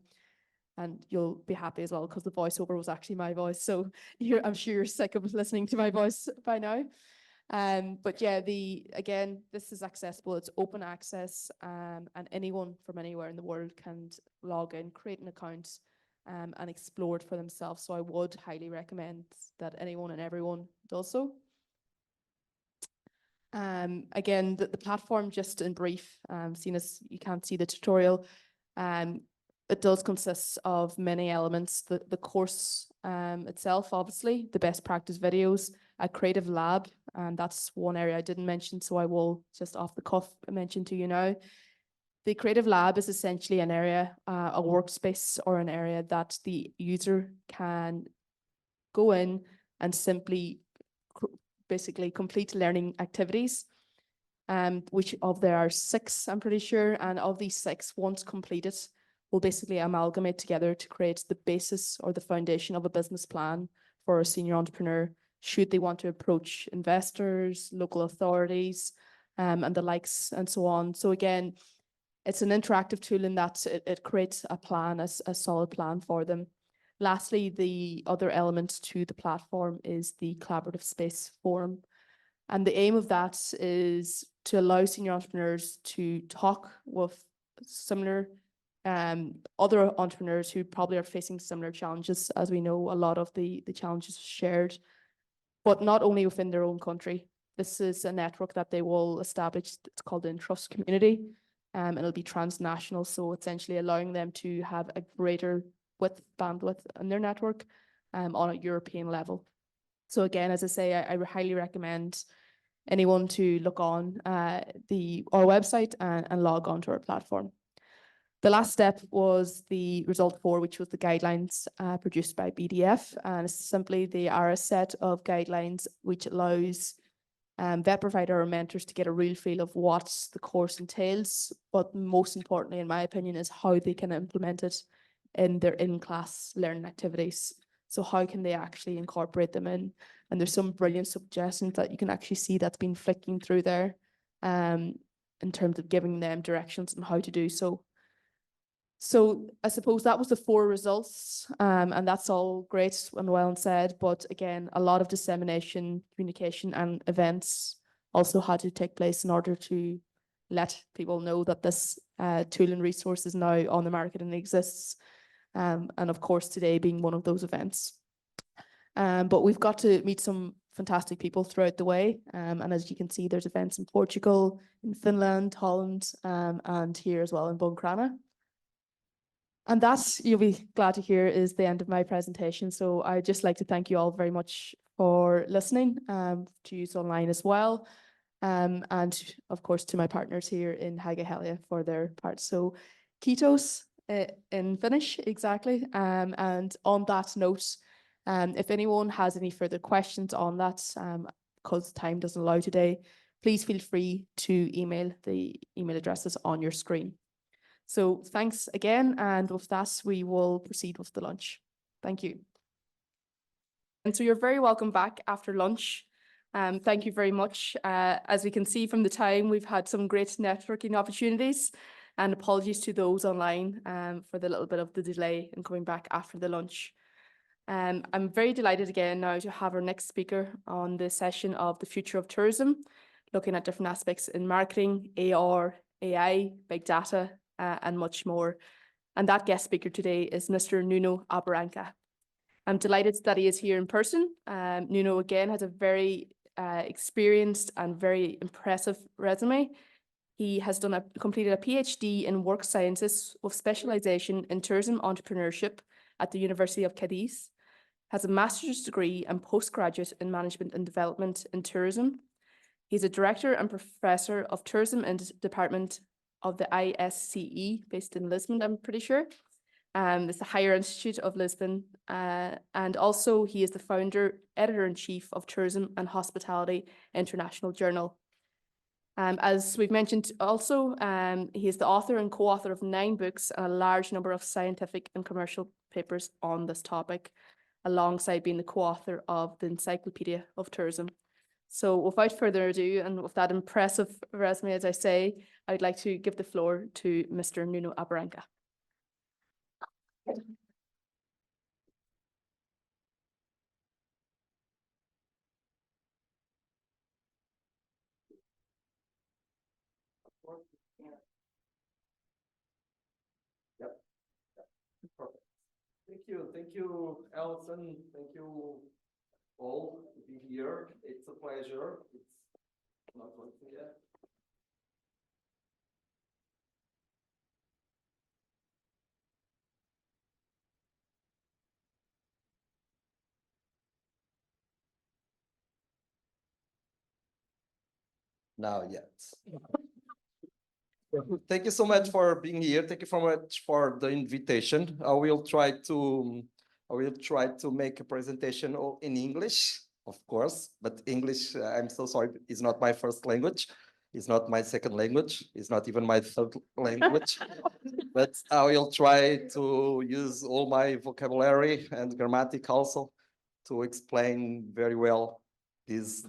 And you'll be happy as well because the voiceover was actually my voice. So I'm sure you're sick of listening to my voice by now. But yeah, again, this is accessible. It's open access, and anyone from anywhere in the world can log in, create an account, and explore it for themselves. So I would highly recommend that anyone and everyone does so. Again, the platform, just in brief, seeing as you can't see the tutorial, it does consist of many elements. The course itself, obviously, the best practice videos, a creative lab, and that's one area I didn't mention, so I will just off the cuff mention to you now. The creative lab is essentially an area, a workspace or an area that the user can go in and simply basically complete learning activities, which there are 6, I'm pretty sure, and of these 6, once completed, will basically amalgamate together to create the basis or the foundation of a business plan for a senior entrepreneur, should they want to approach investors, local authorities, and the likes, and so on. So again, it's an interactive tool in that it creates a plan, a solid plan for them. Lastly, the other element to the platform is the collaborative space forum. And the aim of that is to allow senior entrepreneurs to talk with similar other entrepreneurs who probably are facing similar challenges. As we know, a lot of the challenges are shared, but not only within their own country. This is a network that they will establish. It's called the ENTRUST community. It'll be transnational, so essentially allowing them to have a greater bandwidth in their network on a European level. So again, as I say, I highly recommend anyone to look on our website and log on to our platform. The last step was the result 4, which was the guidelines produced by BDF. And simply they are a set of guidelines which allows vet provider or mentors to get a real feel of what the course entails, but most importantly, in my opinion, is how they can implement it in their in-class learning activities. So how can they actually incorporate them in? And there's some brilliant suggestions that you can actually see that's been flicking through there in terms of giving them directions on how to do so. So I suppose that was the 4 results, and that's all great and well and said, but again, a lot of dissemination, communication and events also had to take place in order to let people know that this tool and resource is now on the market and exists. And of course, today being one of those events. But we've got to meet some fantastic people throughout the way. And as you can see, there's events in Portugal, in Finland, Holland, and here as well in Buncrana. And that, you'll be glad to hear, is the end of my presentation. So I'd just like to thank you all very much for listening, to use online as well. And of course to my partners here in Haga Helia for their part. So Kiitos in Finnish, exactly. And on that note, If anyone has any further questions on that, because time doesn't allow today, please feel free to email the email addresses on your screen. So thanks again, and with that, we will proceed with the lunch. Thank you. And so you're very welcome back after lunch. Thank you very much. As we can see from the time, we've had some great networking opportunities, and apologies to those online for the little bit of the delay in coming back after the lunch. I'm very delighted again now to have our next speaker on this session of the future of tourism, looking at different aspects in marketing, AR, AI, big data, and much more. And that guest speaker today is Mr. Nuno Abaranca. I'm delighted that he is here in person. Nuno again has a very experienced and very impressive resume. He has completed a PhD in work sciences with specialization in tourism entrepreneurship at the University of Cadiz, has a master's degree and postgraduate in management and development in tourism. He's a director and professor of tourism in the department of the ISCE based in Lisbon, I'm pretty sure. It's the Higher Institute of Lisbon. And also he is the founder, editor-in-chief of Tourism and Hospitality International Journal. As we've mentioned also, he is the author and co-author of 9 books and a large number of scientific and commercial papers on this topic, alongside being the co-author of the Encyclopedia of Tourism. So without further ado, and with that impressive resume, as I say, I'd like to give the floor to Mr. Nuno Abaranca. Thank you, Alison. Thank you all to be here. It's a pleasure. It's not working yet. Now yet. Thank you so much for being here. Thank you so much for the invitation. I will try to make a presentation in English, of course, but English, I'm so sorry, is not my first language. It's not my second language. It's not even my third language. But I will try to use all my vocabulary and grammatic also to explain very well these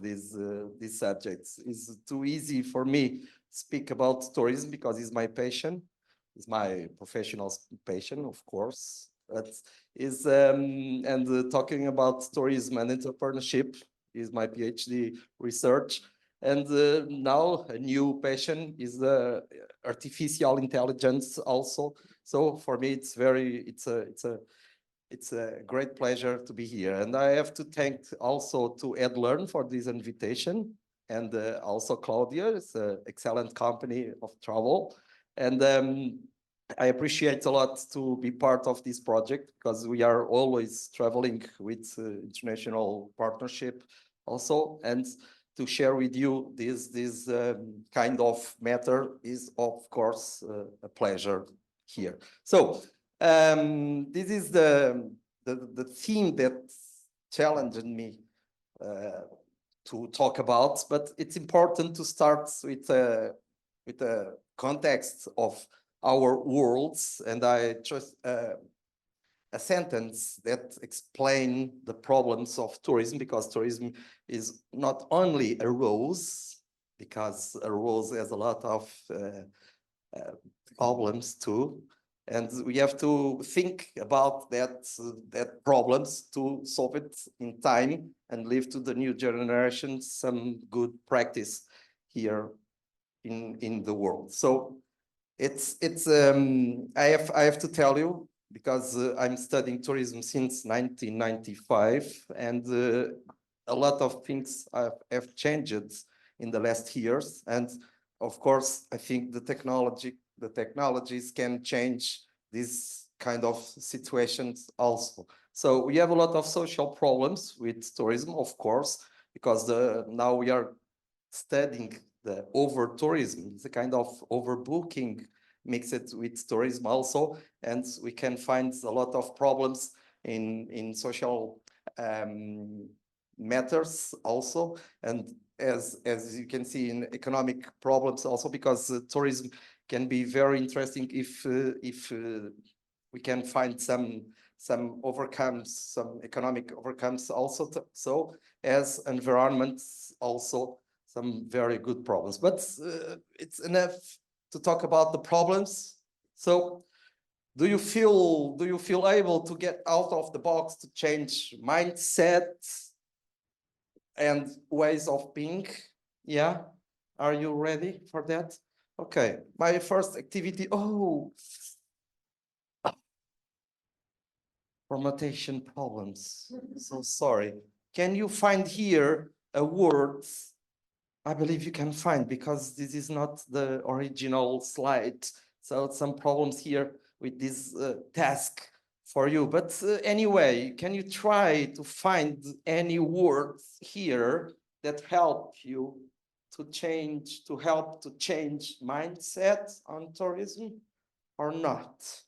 subjects. It's too easy for me speak about tourism because it's my passion, it's my professional passion, of course. But talking about tourism and entrepreneurship is my PhD research. And now a new passion is artificial intelligence also. So for me, it's a great pleasure to be here. And I have to thank also to EdLearn for this invitation. And also Claudia, it's an excellent company of travel. And I appreciate a lot to be part of this project because we are always traveling with international partnership also. And to share with you this kind of matter is, of course, a pleasure here. So this is the theme that challenged me to talk about, but it's important to start with a context of our worlds, and I just a sentence that explain the problems of tourism, because tourism is not only a rose, because a rose has a lot of problems too, and we have to think about that problems to solve it in time and leave to the new generations some good practice here in the world. So I have to tell you, because I'm studying tourism since 1995, and a lot of things have changed in the last years. And of course, I think the technologies can change this kind of situations also. So we have a lot of social problems with tourism, of course, because now we are studying the over-tourism. It's a kind of overbooking mixed with tourism also, and we can find a lot of problems in social matters also, and as you can see in economic problems also, because tourism can be very interesting if we can find some economic overcomes also, so as environments also some very good problems. But it's enough to talk about the problems. So do you feel able to get out of the box, to change mindsets and ways of being? Yeah, are you ready for that? Okay, my first activity, formattation problems, so sorry. Can you find here a word? I believe you can find, because this is not the original slide, so some problems here with this task for you. But anyway, can you try to find any words here that help you to change mindset on tourism or not?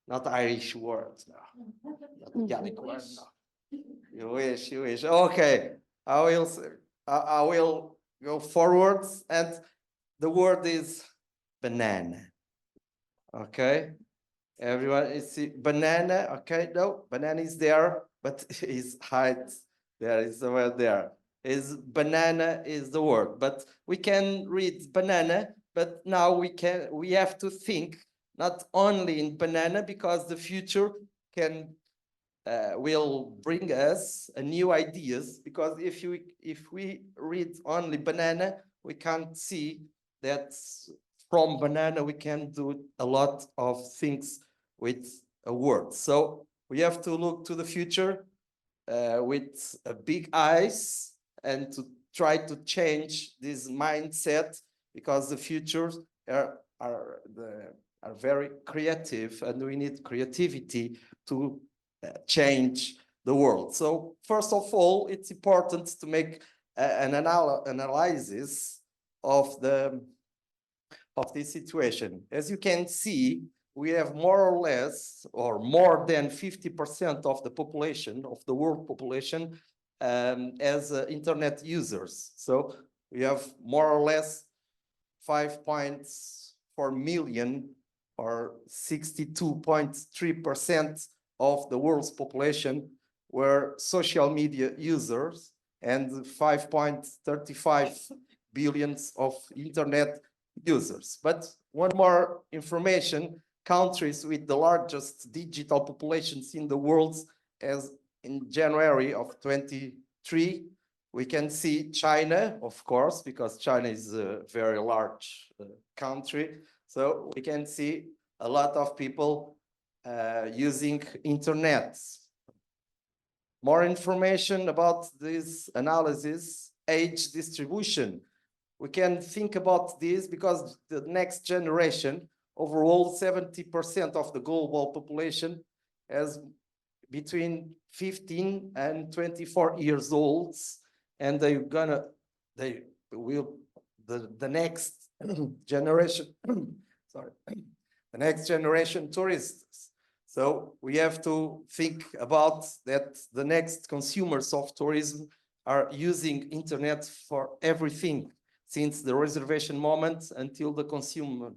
Not Irish words, no. Not Gaelic words, no. You wish. Okay, I will go forwards, and the word is banana. Okay, everyone is banana. Okay, no, banana is there, but is hide. There is the word there. Is banana is the word, but we can read banana, but now we have to think not only in banana, because the future will bring us new ideas, because if we read only banana, we can't see that from banana we can do a lot of things with a word. So we have to look to the future with big eyes, and to try to change this mindset, because the futures are very creative, and we need creativity to change the world. So first of all, it's important to make an analysis of this situation. As you can see, we have more or less, or more than 50% of the population, of the world population, as internet users. So we have more or less 5.4 million, or 62.3% of the world's population were social media users, and 5.35 billion of internet users. But one more information, countries with the largest digital populations in the world, as in January of 23, we can see China, of course, because China is a very large country. So we can see a lot of people using internet. More information about this analysis, age distribution. We can think about this because the next generation, overall 70% of the global population has between 15 and 24 years old, and the next generation, sorry, the next generation tourists. So we have to think about that the next consumers of tourism are using internet for everything, since the reservation moment until the consumer.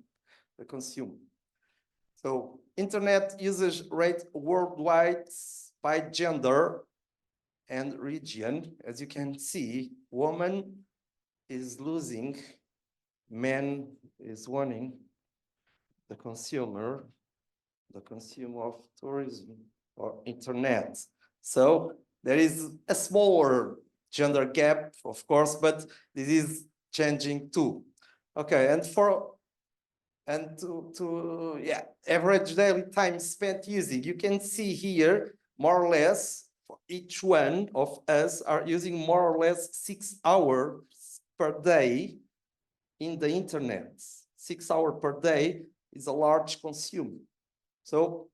So internet usage rate worldwide by gender and region. As you can see, woman is losing, man is winning, the consumer of tourism or internet. So there is a smaller gender gap, of course, but this is changing too. Okay, average daily time spent using. You can see here, more or less, for each one of us are using more or less 6 hours per day in the internet. 6 hours per day is a large consumer. So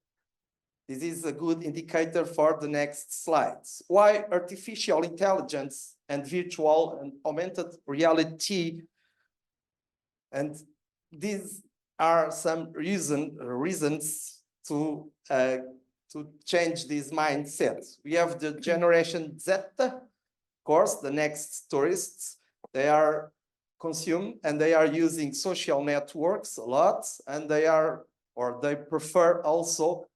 this is a good indicator for the next slides. Why artificial intelligence and virtual and augmented reality? And these are some reasons to to change this mindset. We have the generation Z, of course, the next tourists. They are consume and they are using social networks a lot, and they prefer also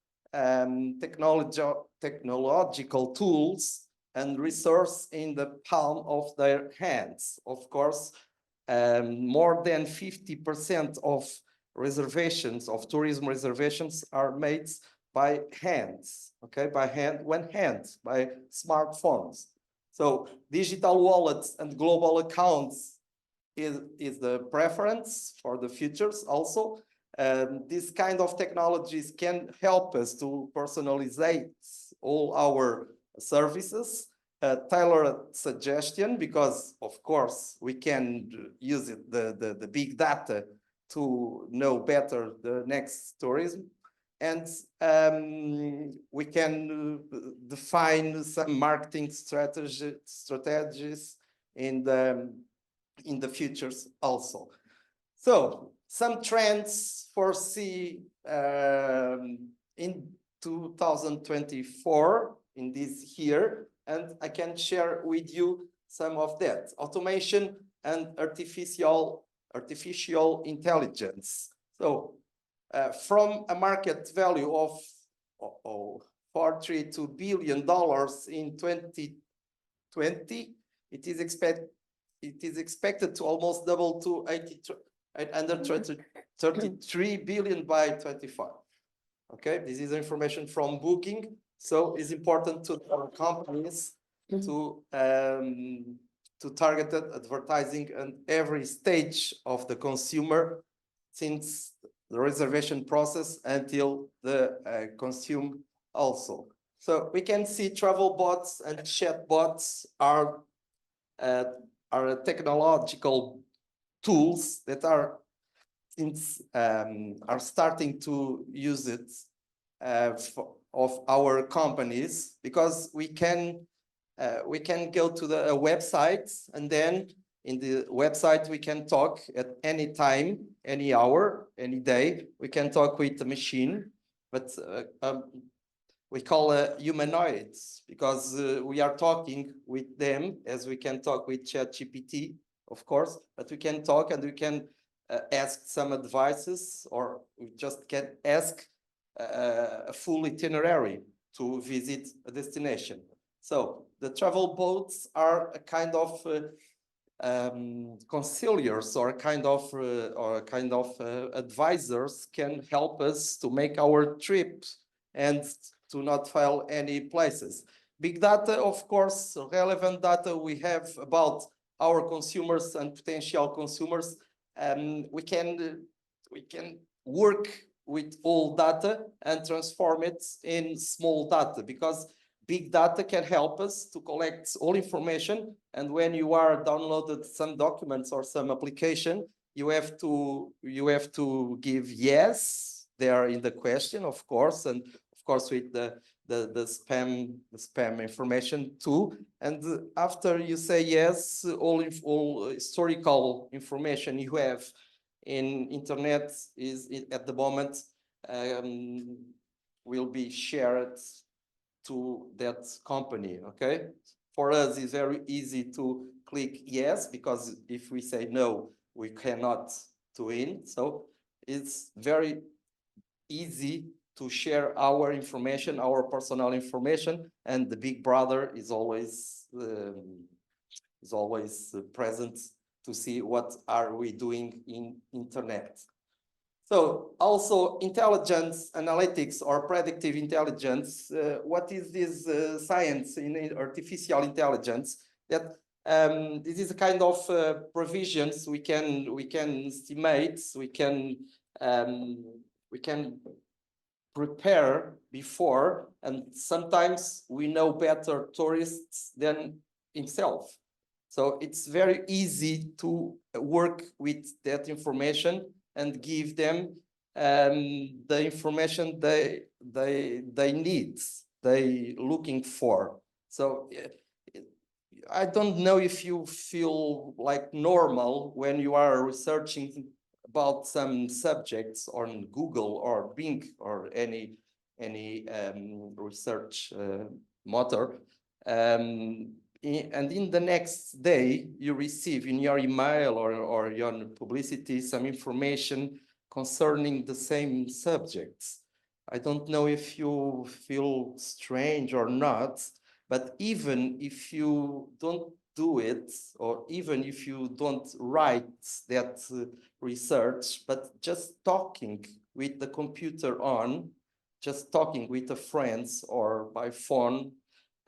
technological tools and resource in the palm of their hands. Of course, more than 50% of reservations, of tourism reservations, are made by hands, okay, by smartphones. So digital wallets and global accounts is the preference for the futures also. This kind of technologies can help us to personalize all our services, tailored suggestion, because of course we can use the big data to know better the next tourism. And we can define some marketing strategies in the futures also. So some trends foresee in 2024 in this year, and I can share with you some of that. Automation and artificial intelligence. So from a market value of $42 billion in 2020, it is expected to almost double to 833 billion by 2025. Okay, this is information from Booking. So it's important to our companies to targeted advertising on every stage of the consumer, since the reservation process until the consume also. So we can see travel bots and chat bots are technological tools that are starting to use it of our companies, because we can go to the website, and then in the website we can talk at any time, any hour, any day. We can talk with the machine, but we call humanoids, because we are talking with them as we can talk with ChatGPT, of course, but we can talk and we can ask some advices, or we just can ask a full itinerary to visit a destination. So the travel boats are a kind of conciliars, or a kind of advisors, can help us to make our trip and to not fail any places. Big data, of course, relevant data we have about our consumers and potential consumers. We can work with all data and transform it in small data, because big data can help us to collect all information. And when you are downloaded some documents or some application, you have to give yes there in the question, of course, and of course with the spam information too. And after you say yes, all historical information you have in internet is at the moment will be shared to that company. Okay, for us it's very easy to click yes, because if we say no, we cannot do it. So it's very easy to share our information, our personal information, and the big brother is always present to see what are we doing in internet. So also intelligence analytics or predictive intelligence. What is this science in artificial intelligence? That this is a kind of provisions we can estimate, we can prepare before, and sometimes we know better tourists than himself. So it's very easy to work with that information and give them the information they need, they looking for. So I don't know if you feel like normal when you are researching about some subjects on Google or Bing or any any research motor. And in the next day, you receive in your email or your publicity some information concerning the same subjects. I don't know if you feel strange or not, but even if you don't do it, or even if you don't write that research, but just talking with the computer on, just talking with the friends or by phone,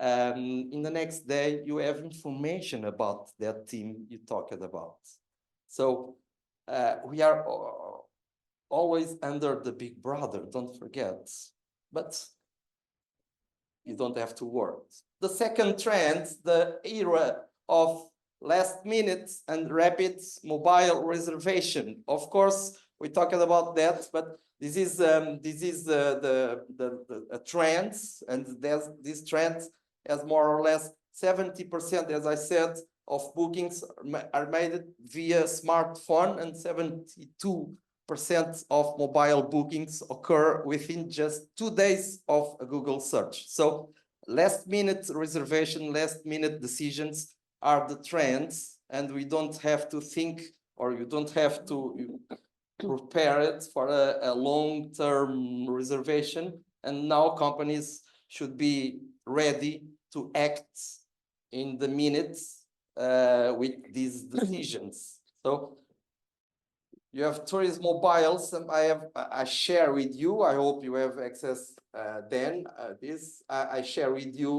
in the next day, you have information about that team you talked about. So we are always under the big brother, don't forget, but you don't have to worry. The second trend, the era of last minute and rapid mobile reservation. Of course, we talked about that, but this is a trend, and this trend has more or less 70%, as I said, of bookings are made via smartphone, and 72% of mobile bookings occur within just 2 days of a Google search. So last minute reservation, last minute decisions are the trends, and we don't have to think, or you don't have to prepare it for a long-term reservation. And now companies should be ready to act in the minutes with these decisions. So you have tourism mobiles, and I share with you. I hope you have access. I share with you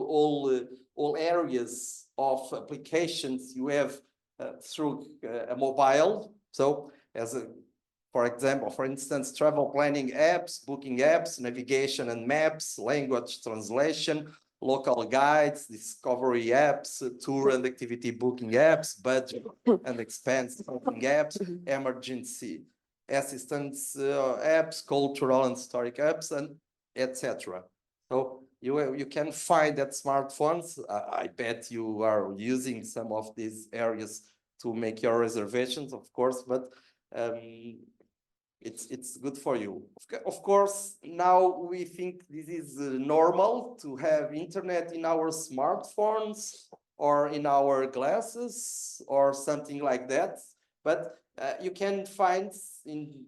all areas of applications you have through a mobile. So for example, for instance, travel planning apps, booking apps, navigation and maps, language translation, local guides, discovery apps, tour and activity booking apps, budget and expense booking apps, emergency assistance apps, cultural and historic apps, and etc. So you can find that smartphones. I bet you are using some of these areas to make your reservations, of course, but it's good for you. Of course, now we think this is normal to have internet in our smartphones or in our glasses or something like that. But you can find in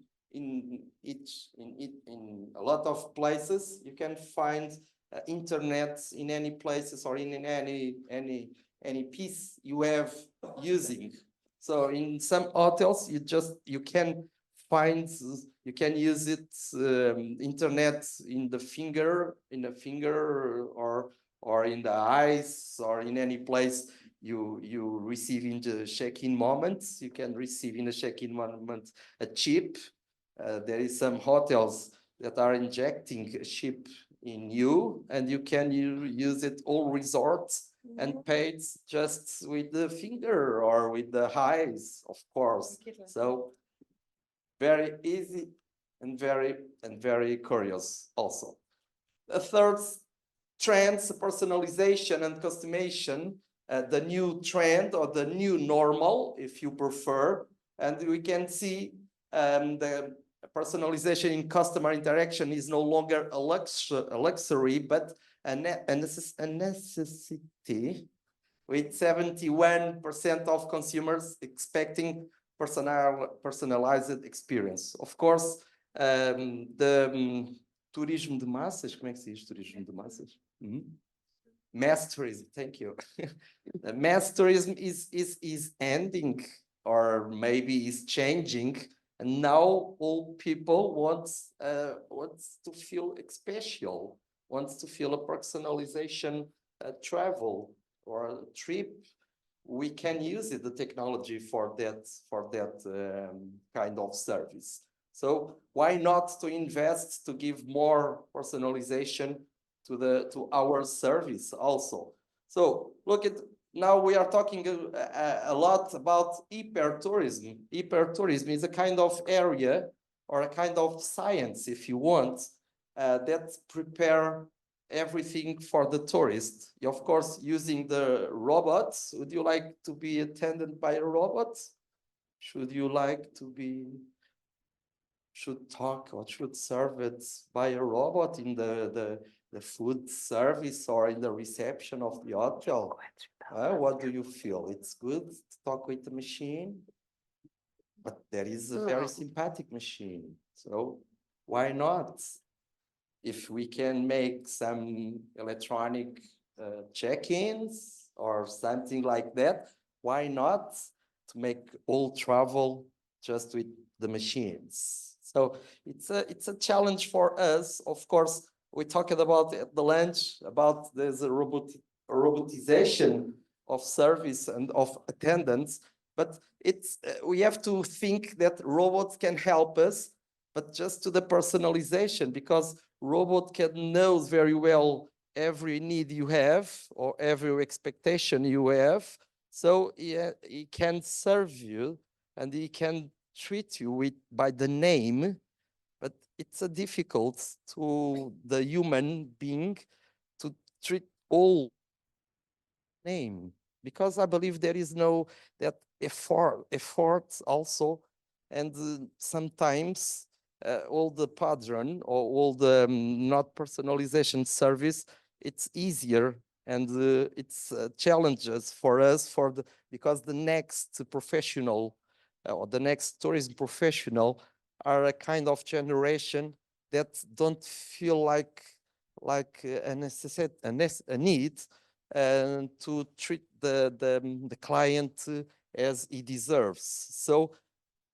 a lot of places, you can find internet in any places or in any piece you have using. So in some hotels, you can use it internet in the finger, or in the eyes, or in any place you receive in the check-in moments. You can receive in the check-in moment a chip. There is some hotels that are injecting a chip in you, and you can use it all resorts and paid just with the finger or with the eyes, of course. So very easy and very curious also. The third trend, personalization and customization, the new trend or the new normal, if you prefer. And we can see the personalization in customer interaction is no longer a luxury, but a necessity, with 71% of consumers expecting personalized experience. Of course, turismo de massas, como é que se diz turismo de massas? Mass tourism, thank you. The mass tourism is ending, or maybe is changing, and now all people wants to feel special, wants to feel a personalization travel or a trip. We can use the technology for that kind of service. So why not to invest to give more personalization to our service also? So look at, now we are talking a lot about hypertourism. Hypertourism is a kind of area or a kind of science, if you want, that prepare everything for the tourist. Of course, using the robots. Would you like to be attended by a robot? Should you like to be should talk or should serve it by a robot in the food service or in the reception of the hotel. What do you feel? It's good to talk with the machine, but there is a very sympathetic machine. So why not? If we can make some electronic check-ins or something like that, why not to make all travel just with the machines? So it's a challenge for us. Of course, we talked about at the lunch about there's a robotization of service and of attendance, but it's we have to think that robots can help us, but just to the personalization, because robot can knows very well every need you have or every expectation you have. So he can serve you and he can treat you with by the name, but it's a difficult to the human being to treat all name, because I believe there is no that effort also, and sometimes all the pattern or all the not personalization service, it's easier and it's challenges for us because the next professional or the next tourism professional are a kind of generation that don't feel like a need to treat the client as he deserves. So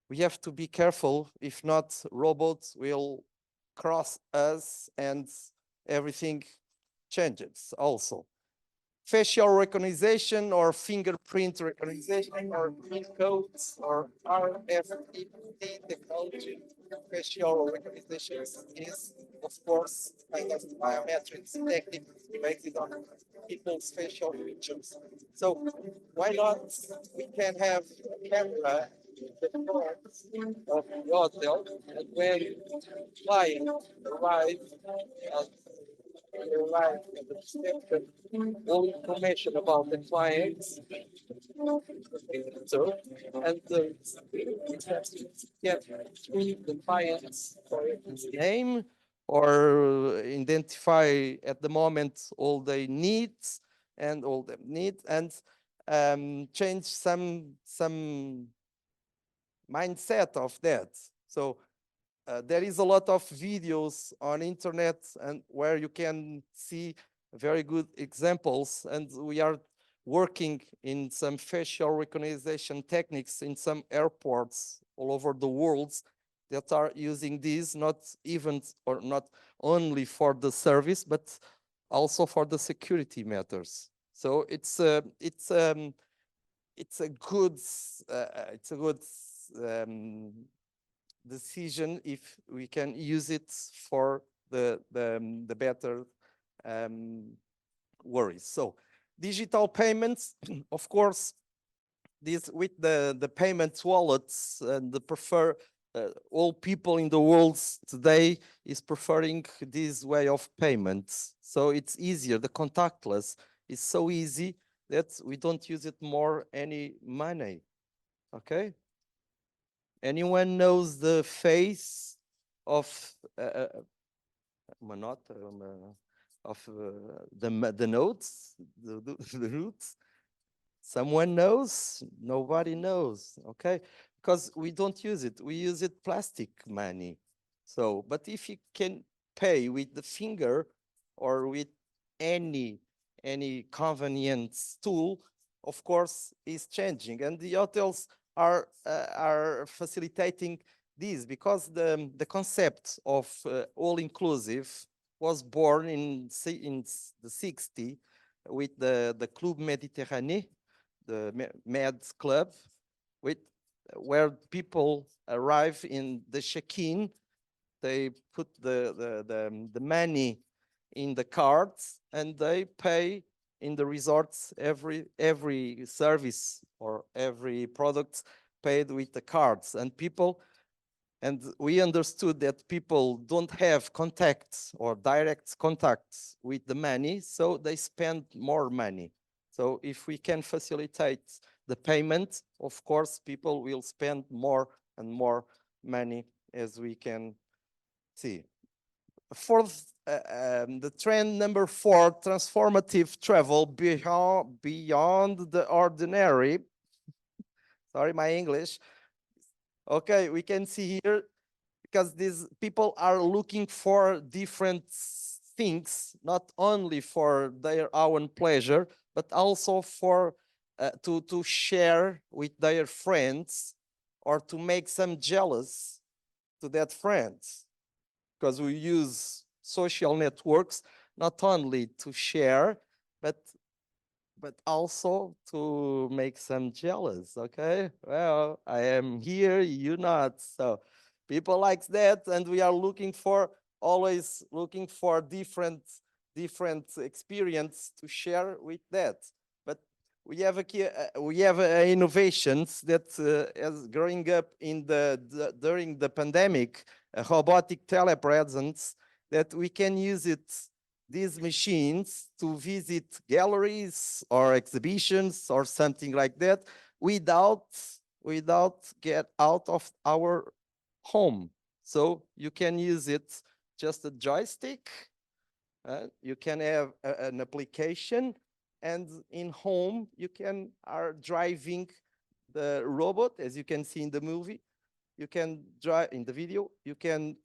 we have to be careful. If not, robots will cross us and everything changes also. Facial recognition or fingerprint recognition or PIN codes or RFID technology. Facial recognition is, of course, kind of biometrics technique based on people's facial features. So why not we can have a camera the front of the hotel, and when client arrives at the reception, all information about the client, so, and the client's name or identify at the moment all the needs and all the needs, and change some mindset of that. So there is a lot of videos on internet and where you can see very good examples, and we are working in some facial recognition techniques in some airports all over the world that are using these, not even or not only for the service, but also for the security matters. So it's a good decision if we can use it for the better worries. So digital payments, of course, this with the payment wallets and the prefer all people in the world today is preferring this way of payments. So it's easier. The contactless is so easy that we don't use it more any money. Okay. Anyone knows the face of the notes, the roots? Someone knows? Nobody knows. Okay, because we don't use it. We use it plastic money. So, but if you can pay with the finger or with any convenience tool, of course, is changing, and the hotels are facilitating this, because the concept of all inclusive was born in the 60s with the Club Méditerranée, the Med Club, where people arrive in the check-in, they put the money in the cards and they pay in the resorts every service or every product paid with the cards, and we understood that people don't have contacts or direct contacts with the money, so they spend more money. So if we can facilitate the payment, of course, people will spend more and more money as we can see. The trend number 4, transformative travel beyond the ordinary. Sorry, my English. Okay, we can see here, because these people are looking for different things, not only for their own pleasure, but also for to share with their friends, or to make some jealous to that friends. Because we use social networks not only to share, but also to make some jealous. Okay, well, I am here, you not. So people like that, and we are always looking for different experience to share with that. But we have innovations that as growing up in during the pandemic, robotic telepresence, that we can use these machines to visit galleries or exhibitions or something like that without get out of our home. So you can use it just a joystick. You can have an application, and in home you are driving the robot, as you can see in the movie. You can drive in the video. You can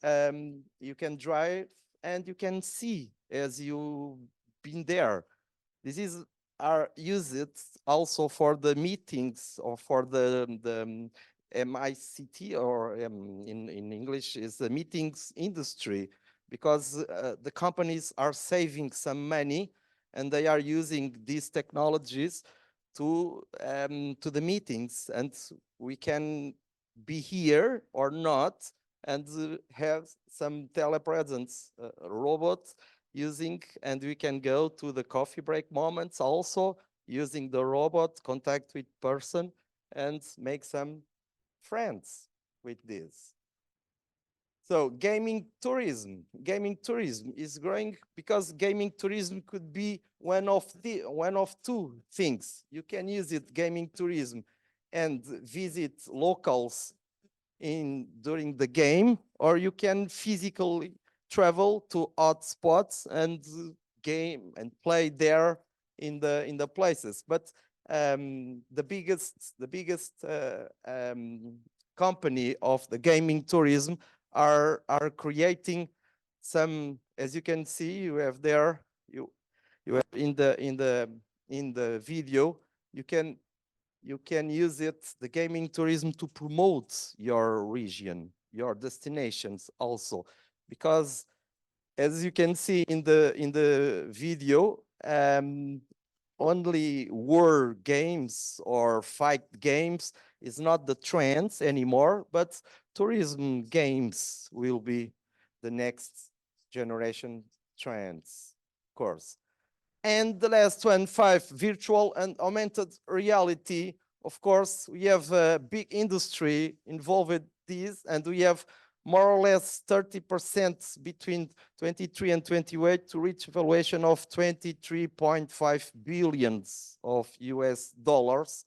drive, and you can see as you've been there. This is used also for the meetings, or for the MICT, or in English is the meetings industry, because the companies are saving some money, and they are using these technologies to the meetings, and we can be here or not, and have some telepresence robots using, and we can go to the coffee break moments also using the robot, contact with person, and make some friends with this. So gaming tourism is growing, because gaming tourism could be one of two things. You can use it, gaming tourism, and visit locals during the game, or you can physically travel to hotspots and game and play there in the places. But the biggest company of the gaming tourism are creating some, as you can see, you have there, you have in the video, you can use the gaming tourism, to promote your region, your destinations also, because as you can see in the video, only war games or fight games is not the trends anymore, but tourism games will be the next generation trends, of course. And the last one, 5, virtual and augmented reality. Of course, we have a big industry involved with this, and we have more or less 30% between 23 and 28 to reach valuation of 23.5 billion of US dollars.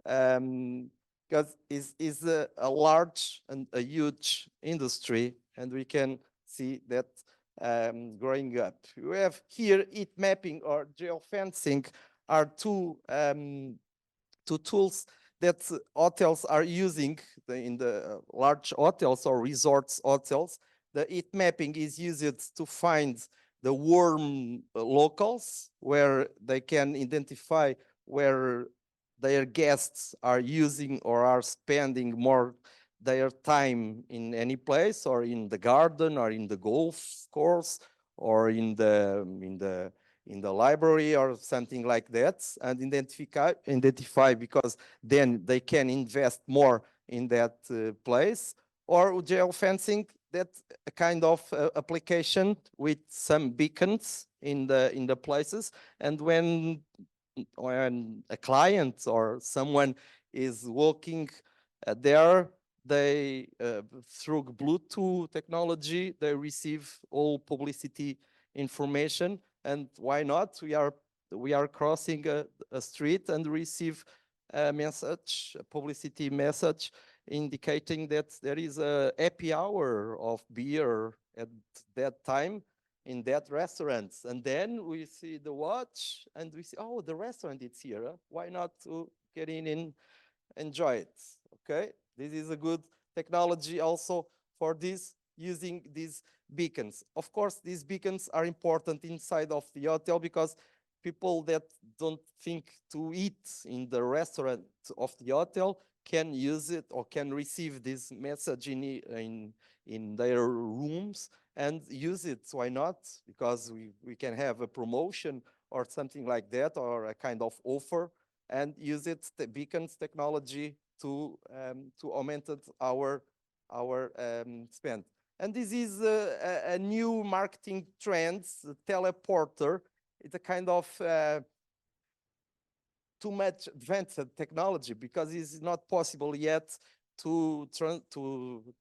Because is a large and a huge industry, and we can see that growing up. We have here heat mapping or geofencing are two tools that hotels are using in the large hotels or resorts hotels. The heat mapping is used to find the warm locals, where they can identify where their guests are using or are spending more their time in any place, or in the garden, or in the golf course, or in the library, or something like that, and identify, because then they can invest more in that place. Or geofencing, that kind of application with some beacons in the places, and when a client or someone is walking there, they through Bluetooth technology, they receive all publicity information. And why not? We are crossing a street and receive a message, a publicity message, indicating that there is a happy hour of beer at that time in that restaurant. And then we see the watch and we see, oh, the restaurant is here. Huh? Why not to get in and enjoy it? Okay, this is a good technology also for this, using these beacons. Of course, these beacons are important inside of the hotel because people that don't think to eat in the restaurant of the hotel can use it or can receive this message in their rooms and use it. Why not? Because we can have a promotion or something like that, or a kind of offer, and use it, the beacons technology, to augment our spend. And this is a new marketing trend, the teleporter. It's a kind of too much advanced technology because it's not possible yet to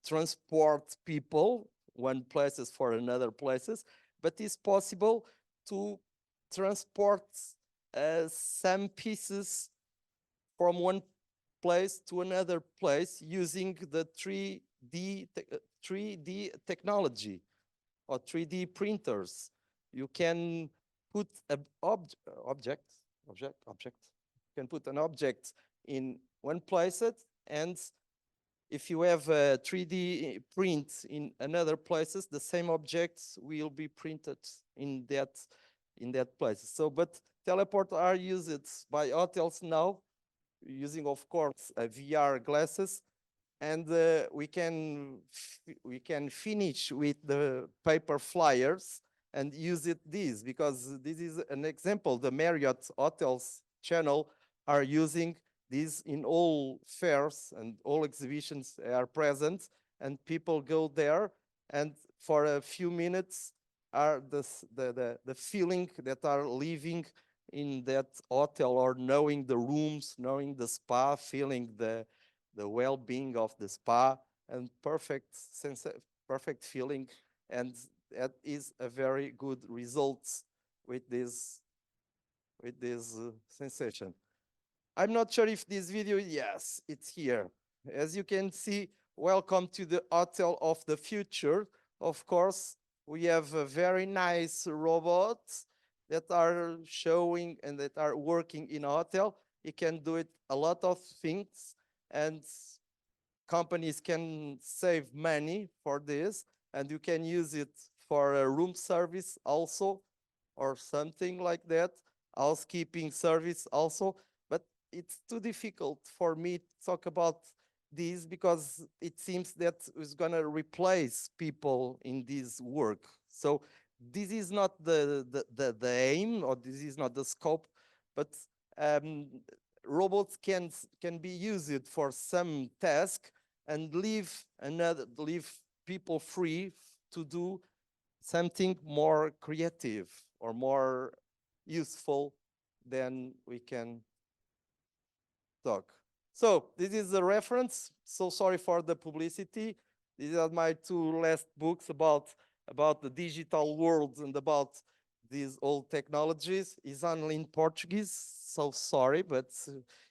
transport people one places for another places, but it's possible to transport some pieces from one place to another place using the 3D technology or 3D printers. You can put an object. You can put an object in one place, and if you have a 3D print in another places, the same objects will be printed in that place. So, but teleport are used by hotels now, using, of course, VR glasses, and we can finish with the paper flyers and use this, because this is an example. The Marriott Hotels channel are using this in all fairs, and all exhibitions are present, and people go there, and for a few minutes are the feeling that are living in that hotel, or knowing the rooms, knowing the spa, feeling the well-being of the spa, and perfect feeling. And that is a very good result with this sensation. I'm not sure if this video, yes, it's here. As you can see, welcome to the Hotel of the Future. Of course, we have a very nice robots that are showing and that are working in a hotel. It can do it a lot of things, and companies can save money for this, and you can use it for a room service also, or something like that, housekeeping service also. But it's too difficult for me to talk about this, because it seems that it's gonna replace people in this work. So this is not the aim, or this is not the scope, but robots can be used for some task and leave people free to do something more creative or more useful than we can talk. So this is a reference. So sorry for the publicity. These are my two last books about the digital world and about these old technologies. It's only in Portuguese, so sorry, but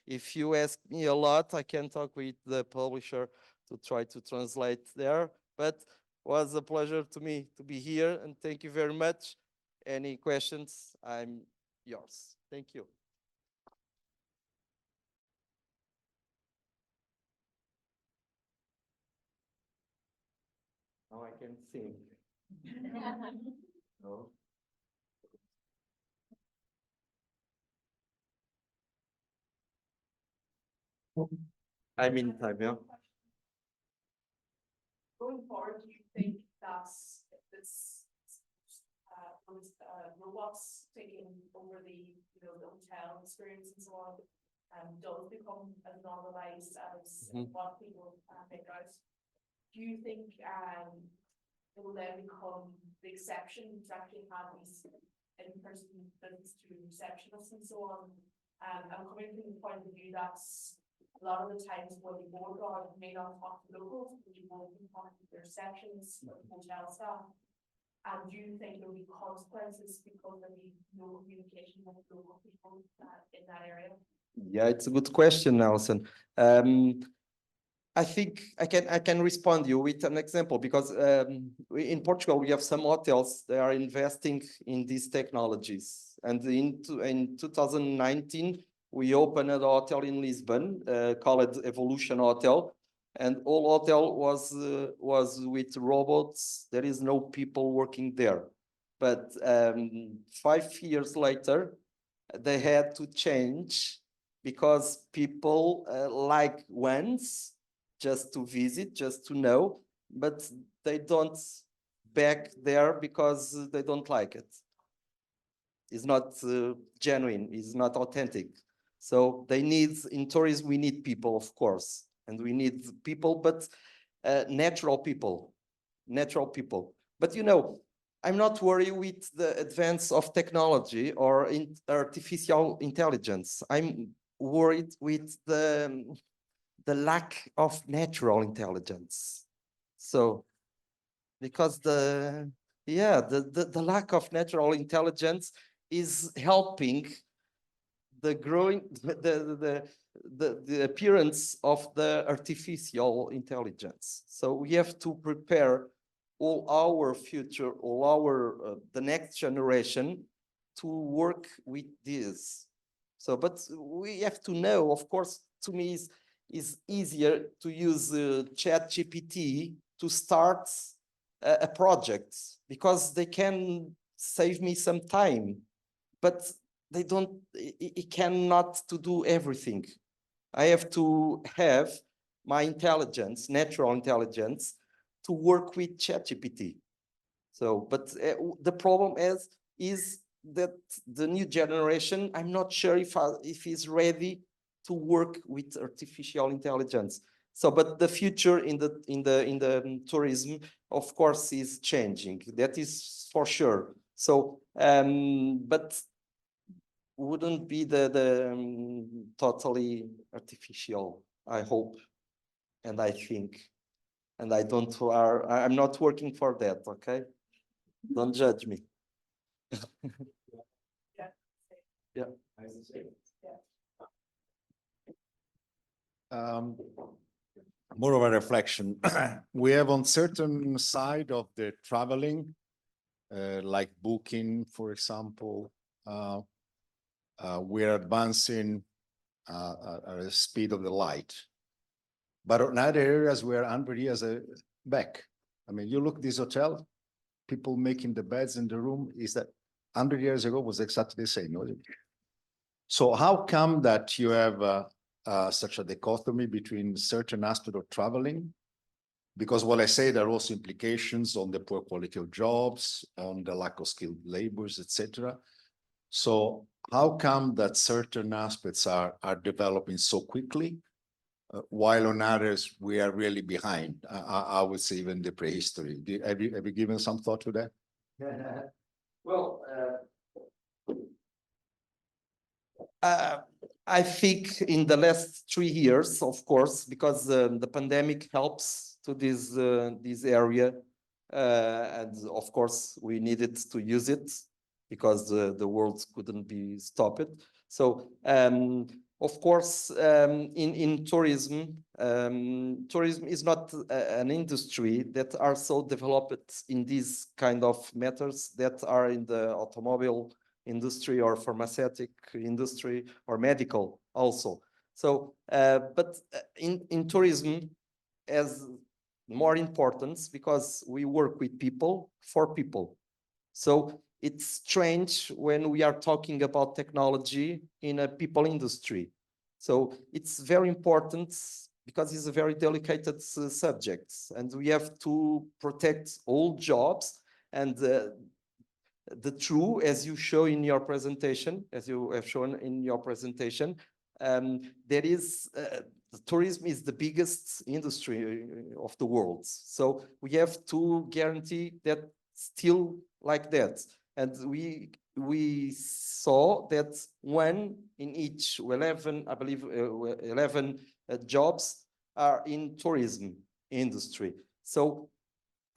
if you ask me a lot, I can talk with the publisher to try to translate there. But it was a pleasure to me to be here, and thank you very much. Any questions? I'm yours. Thank you. Now I can sing. No. I'm in time, yeah. Going forward, do you think that this robots taking over the hotel experience and so on does become as normalized as what people think out? Do you think it will then become the exception to actually have these in-person visits to receptionists and so on? I'm coming from the point of view that a lot of the times when you board guard may not talk to locals, but you won't be talking to the receptions or the hotel staff. And do you think there will be consequences because of the no communication with local people in that area? Yeah, it's a good question, Nelson. I think I can respond you with an example because in Portugal we have some hotels that are investing in these technologies, and in 2019 we opened a hotel in Lisbon called Evolution Hotel, and all hotel was with robots. There is no people working there, but 5 years later they had to change because people like once just to visit, just to know, but they don't back there because they don't like it. It's not genuine, it's not authentic. So they need, in tourism, we need people, of course, and we need people, but natural people. But you know, I'm not worried with the advance of technology or in artificial intelligence. I'm worried with the lack of natural intelligence. So, because the lack of natural intelligence is helping the growing, the appearance of the artificial intelligence. So we have to prepare all our future, all our, the next generation to work with this. So, but we have to know, of course, to me is easier to use ChatGPT to start a project because they can save me some time, but they don't, it cannot to do everything. I have to have my intelligence, natural intelligence, to work with ChatGPT. So, but the problem is that the new generation, I'm not sure if is ready to work with artificial intelligence. So, but the future in the tourism, of course, is changing. That is for sure. So, but wouldn't be the totally artificial, I hope, and I think, and I'm not working for that. Okay, don't judge me. Yeah. More of a reflection. We have on certain side of the traveling, like booking, for example, we're advancing at the speed of the light. But in other areas, we're 100 years back. I mean, you look this hotel, people making the beds in the room, is that 100 years ago was exactly the same, wasn't it? So how come that you have such a dichotomy between certain aspect of traveling? Because what I say, there are also implications on the poor quality of jobs, on the lack of skilled laborers, etc. So how come that certain aspects are developing so quickly, while on others we are really behind? I would say even the prehistory. Have you given some thought to that? Well, I think in the last 3 years, of course, because the pandemic helps to this area, and of course we needed to use it because the world couldn't be stopped. So of course, in tourism, tourism is not an industry that are so developed in these kind of matters that are in the automobile industry or pharmaceutical industry or medical also. So, but in tourism, as more importance because we work with people for people. So it's strange when we are talking about technology in a people industry. So it's very important because it's a very delicate subject, and we have to protect all jobs. And the true, as you show in your presentation, as you have shown in your presentation, there is tourism is the biggest industry of the world. So we have to guarantee that still like that. And we saw that 1 in each 11, I believe, 11 jobs are in tourism industry. So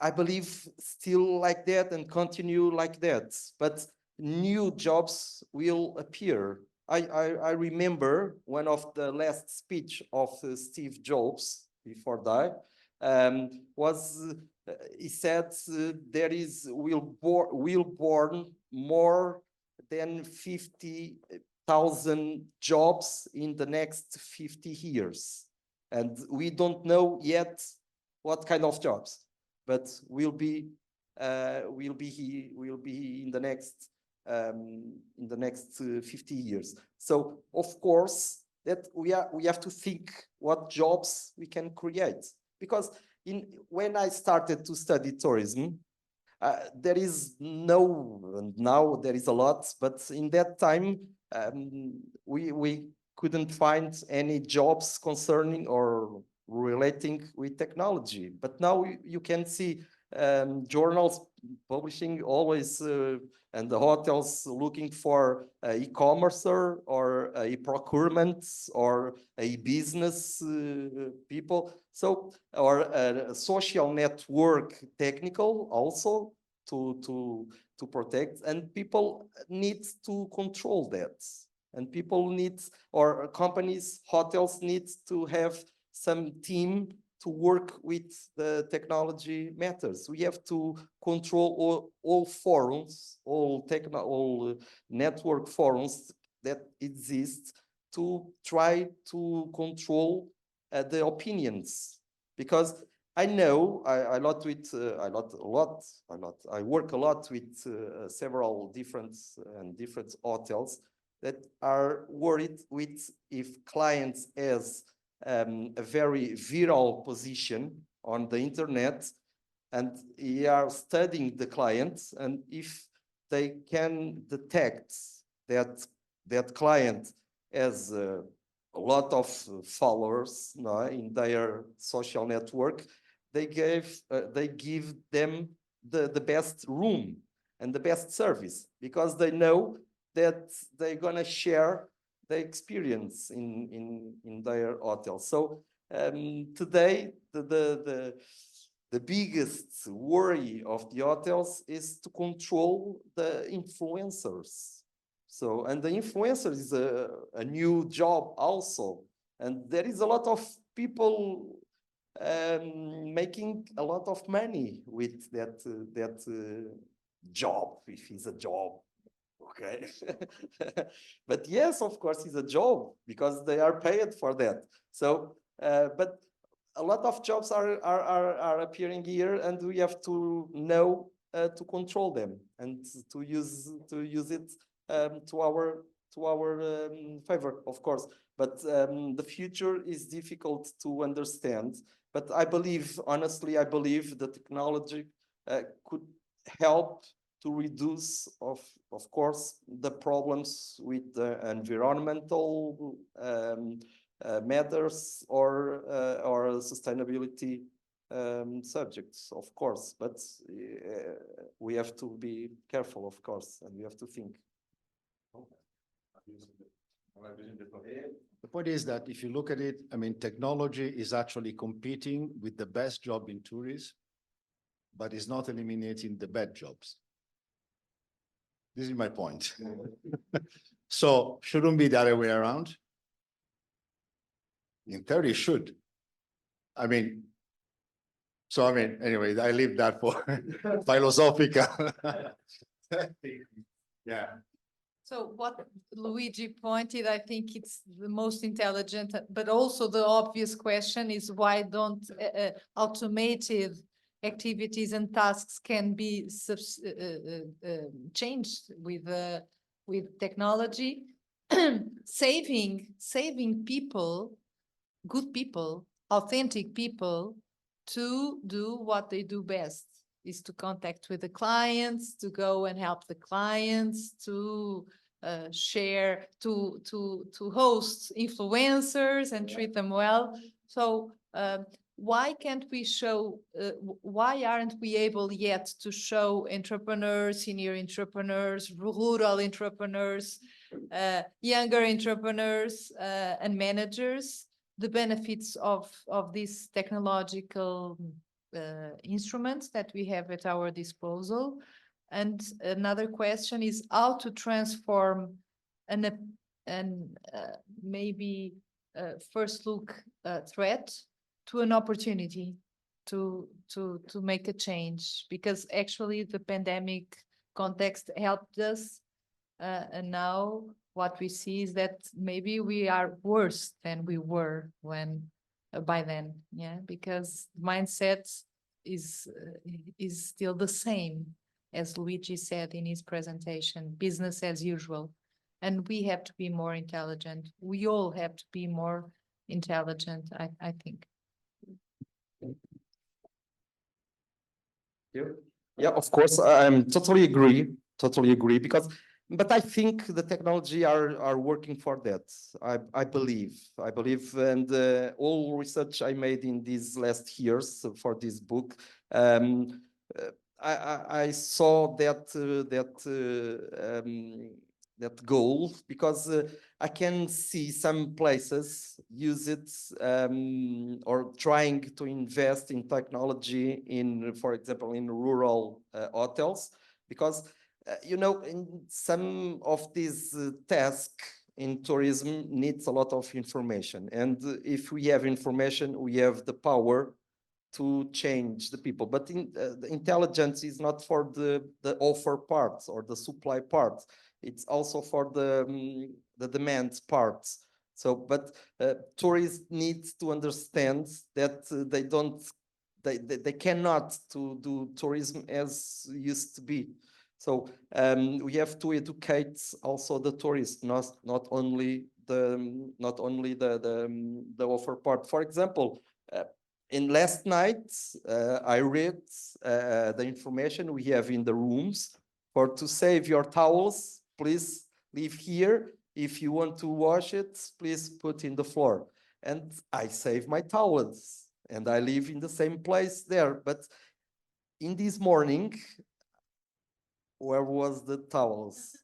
I believe still like that and continue like that, but new jobs will appear. I remember one of the last speech of Steve Jobs. before die, was he said there will born more than 50,000 jobs in the next 50 years. And we don't know yet what kind of jobs, but will be in the next 50 years. So of course that we have to think what jobs we can create, because when I started to study tourism, there is now there is a lot, but in that time we couldn't find any jobs concerning or relating with technology. But now you can see journals publishing always and the hotels looking for e-commerce or a procurement or a business people. So, or a social network technical also to protect, and people need to control that. And people need, or companies, hotels need to have some team to work with the technology matters. We have to control all forums, all network forums that exist to try to control the opinions. Because I know I work a lot with several different hotels that are worried with if clients has a very viral position on the internet, and they are studying the clients, and if they can detect that client has a lot of followers in their social network, they give them the best room and the best service, because they know that they're gonna share the experience in their hotel. So today, the biggest worry of the hotels is to control the influencers. So, and the influencer is a new job also. And there is a lot of people making a lot of money with that job, if it's a job. Okay. But yes, of course, it's a job because they are paid for that. So, but a lot of jobs are appearing here, and we have to know to control them and to use it to our favor, of course. But the future is difficult to understand. But I believe, honestly, I believe the technology could help to reduce, of course, the problems with the environmental matters or sustainability subjects, of course. But we have to be careful, of course, and we have to think. The point is that if you look at it, I mean, technology is actually competing with the best job in tourism, but is not eliminating the bad jobs. This is my point. So shouldn't be the other way around. In theory, it should. I mean, anyway, I leave that for philosophical. Yeah. So what Luigi pointed, I think it's the most intelligent, but also the obvious question is why don't automated activities and tasks can be changed with technology, saving people, good people, authentic people, to do what they do best, is to contact with the clients, to go and help the clients, to share, to host influencers and treat them well. So why can't we show, why aren't we able yet to show entrepreneurs, senior entrepreneurs, rural entrepreneurs, younger entrepreneurs and managers, the benefits of these technological instruments that we have at our disposal? And another question is how to transform maybe first look threat to an opportunity to make a change, because actually the pandemic context helped us. And now what we see is that maybe we are worse than we were when by then, yeah, because mindset is still the same, as Luigi said in his presentation, business as usual. And we have to be more intelligent. We all have to be more intelligent, I think. Yeah, of course, I'm totally agree, because, but I think the technology are working for that. I believe, and all research I made in these last years for this book, I saw that goal, because I can see some places use it or trying to invest in technology in, for example, in rural hotels, because you know, in some of these tasks in tourism needs a lot of information, and if we have information, we have the power to change the people. But the intelligence is not for the offer parts or the supply parts. It's also for the demand parts. So, but tourists need to understand that they cannot to do tourism as used to be. So we have to educate also the tourists, not only the offer part. For example, in last night, I read the information we have in the rooms for to save your towels. Please leave here. If you want to wash it, please put in the floor. And I save my towels and I live in the same place there. But in this morning, where was the towels?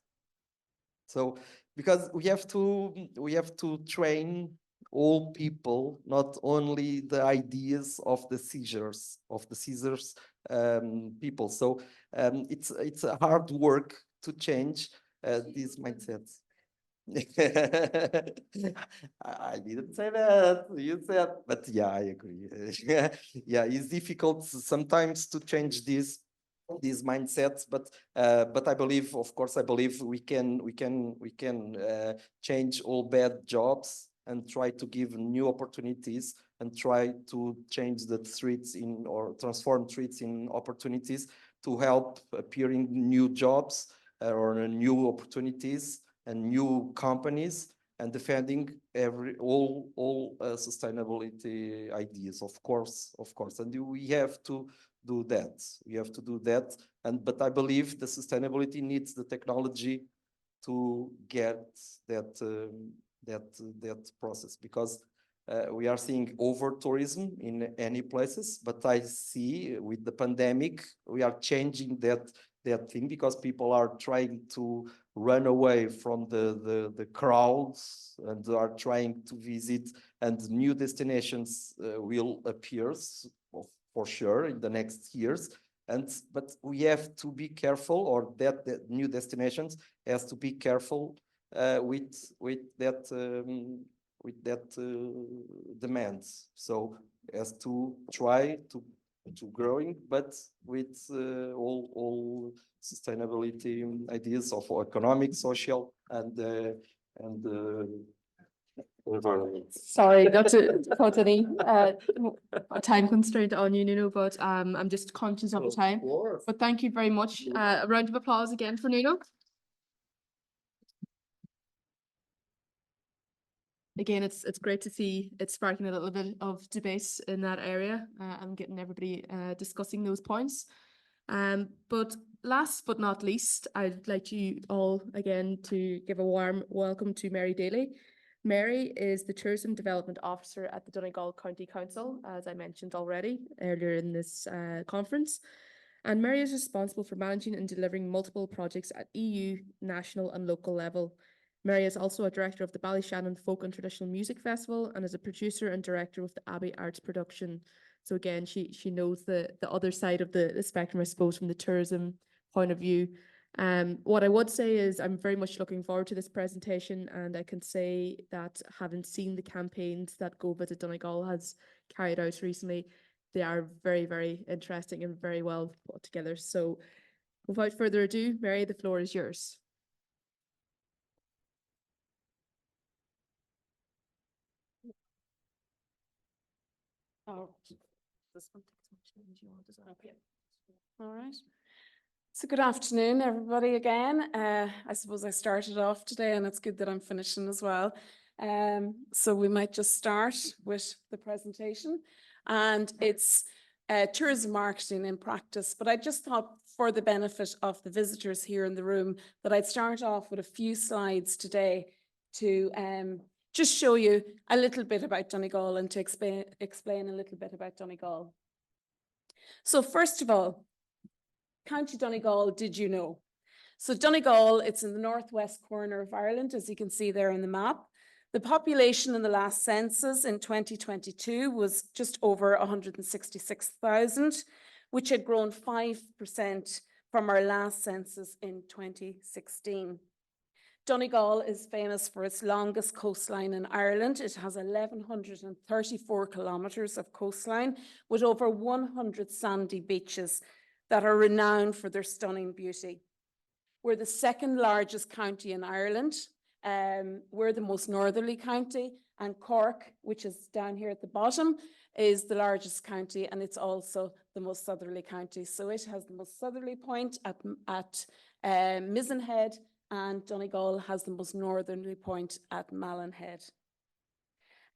So because we have to train all people, not only the ideas of the Caesars people. So it's a hard work to change these mindsets. I didn't say that, you said, but yeah, I agree. Yeah, it's difficult sometimes to change these mindsets, but I believe, of course, I believe we can change all bad jobs and try to give new opportunities and try to change the threats in, or transform threats in opportunities to help appearing new jobs or new opportunities and new companies, and defending all sustainability ideas, of course, and we have to do that. We have to do that, but I believe the sustainability needs the technology to get that process, because we are seeing over tourism in any places, but I see with the pandemic we are changing that thing, because people are trying to run away from the crowds and are trying to visit, and new destinations will appear for sure in the next years. But we have to be careful, or that new destinations has to be careful with that demands. So as to try to growing, but with all sustainability ideas of economic, social, and environment. Sorry, not to put any a time constraint on you, Nuno, but I'm just conscious of the time. But thank you very much. A round of applause again for Nuno. Again, it's great to see it sparking a little bit of debate in that area and getting everybody discussing those points. But last but not least, I'd like you all again to give a warm welcome to Mary Daly. Mary is the Tourism Development Officer at the Donegal County Council, as I mentioned already earlier in this conference. And Mary is responsible for managing and delivering multiple projects at EU, national and local level. Mary is also a director of the Ballyshannon Folk and Traditional Music Festival and is a producer and director with the Abbey Arts Production. So again, she knows the other side of the spectrum, I suppose, from the tourism point of view. What I would say is I'm very much looking forward to this presentation, and I can say that having seen the campaigns that Go Visit Donegal has carried out recently, they are very, very interesting and very well put together. So without further ado, Mary, the floor is yours. Oh, this one takes much change you want as well. Okay. All right. So good afternoon, everybody again. I suppose I started off today and it's good that I'm finishing as well. So we might just start with the presentation, and it's tourism marketing in practice. But I just thought for the benefit of the visitors here in the room that I'd start off with a few slides today to just show you a little bit about Donegal and to explain a little bit about Donegal. So first of all, County Donegal, did you know? So Donegal, it's in the northwest corner of Ireland, as you can see there in the map. The population in the last census in 2022 was just over 166,000, which had grown 5% from our last census in 2016. Donegal is famous for its longest coastline in Ireland. It has 1,134 kilometres of coastline with over 100 sandy beaches that are renowned for their stunning beauty. We're the second largest county in Ireland. We're the most northerly county, and Cork, which is down here at the bottom, is the largest county, and it's also the most southerly county. So it has the most southerly point at Mizen Head, and Donegal has the most northerly point at Malin Head.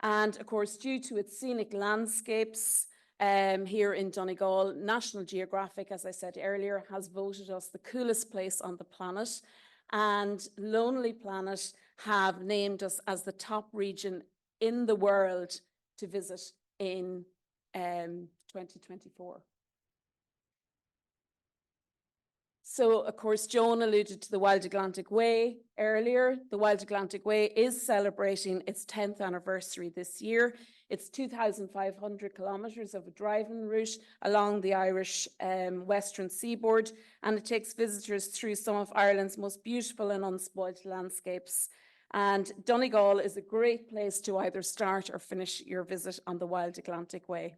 And of course, due to its scenic landscapes here in Donegal, National Geographic, as I said earlier, has voted us the coolest place on the planet, and Lonely Planet have named us as the top region in the world to visit in 2024. So, of course, Joan alluded to the Wild Atlantic Way earlier. The Wild Atlantic Way is celebrating its 10th anniversary this year. It's 2,500 kilometres of a driving route along the Irish western seaboard, and it takes visitors through some of Ireland's most beautiful and unspoilt landscapes. And Donegal is a great place to either start or finish your visit on the Wild Atlantic Way.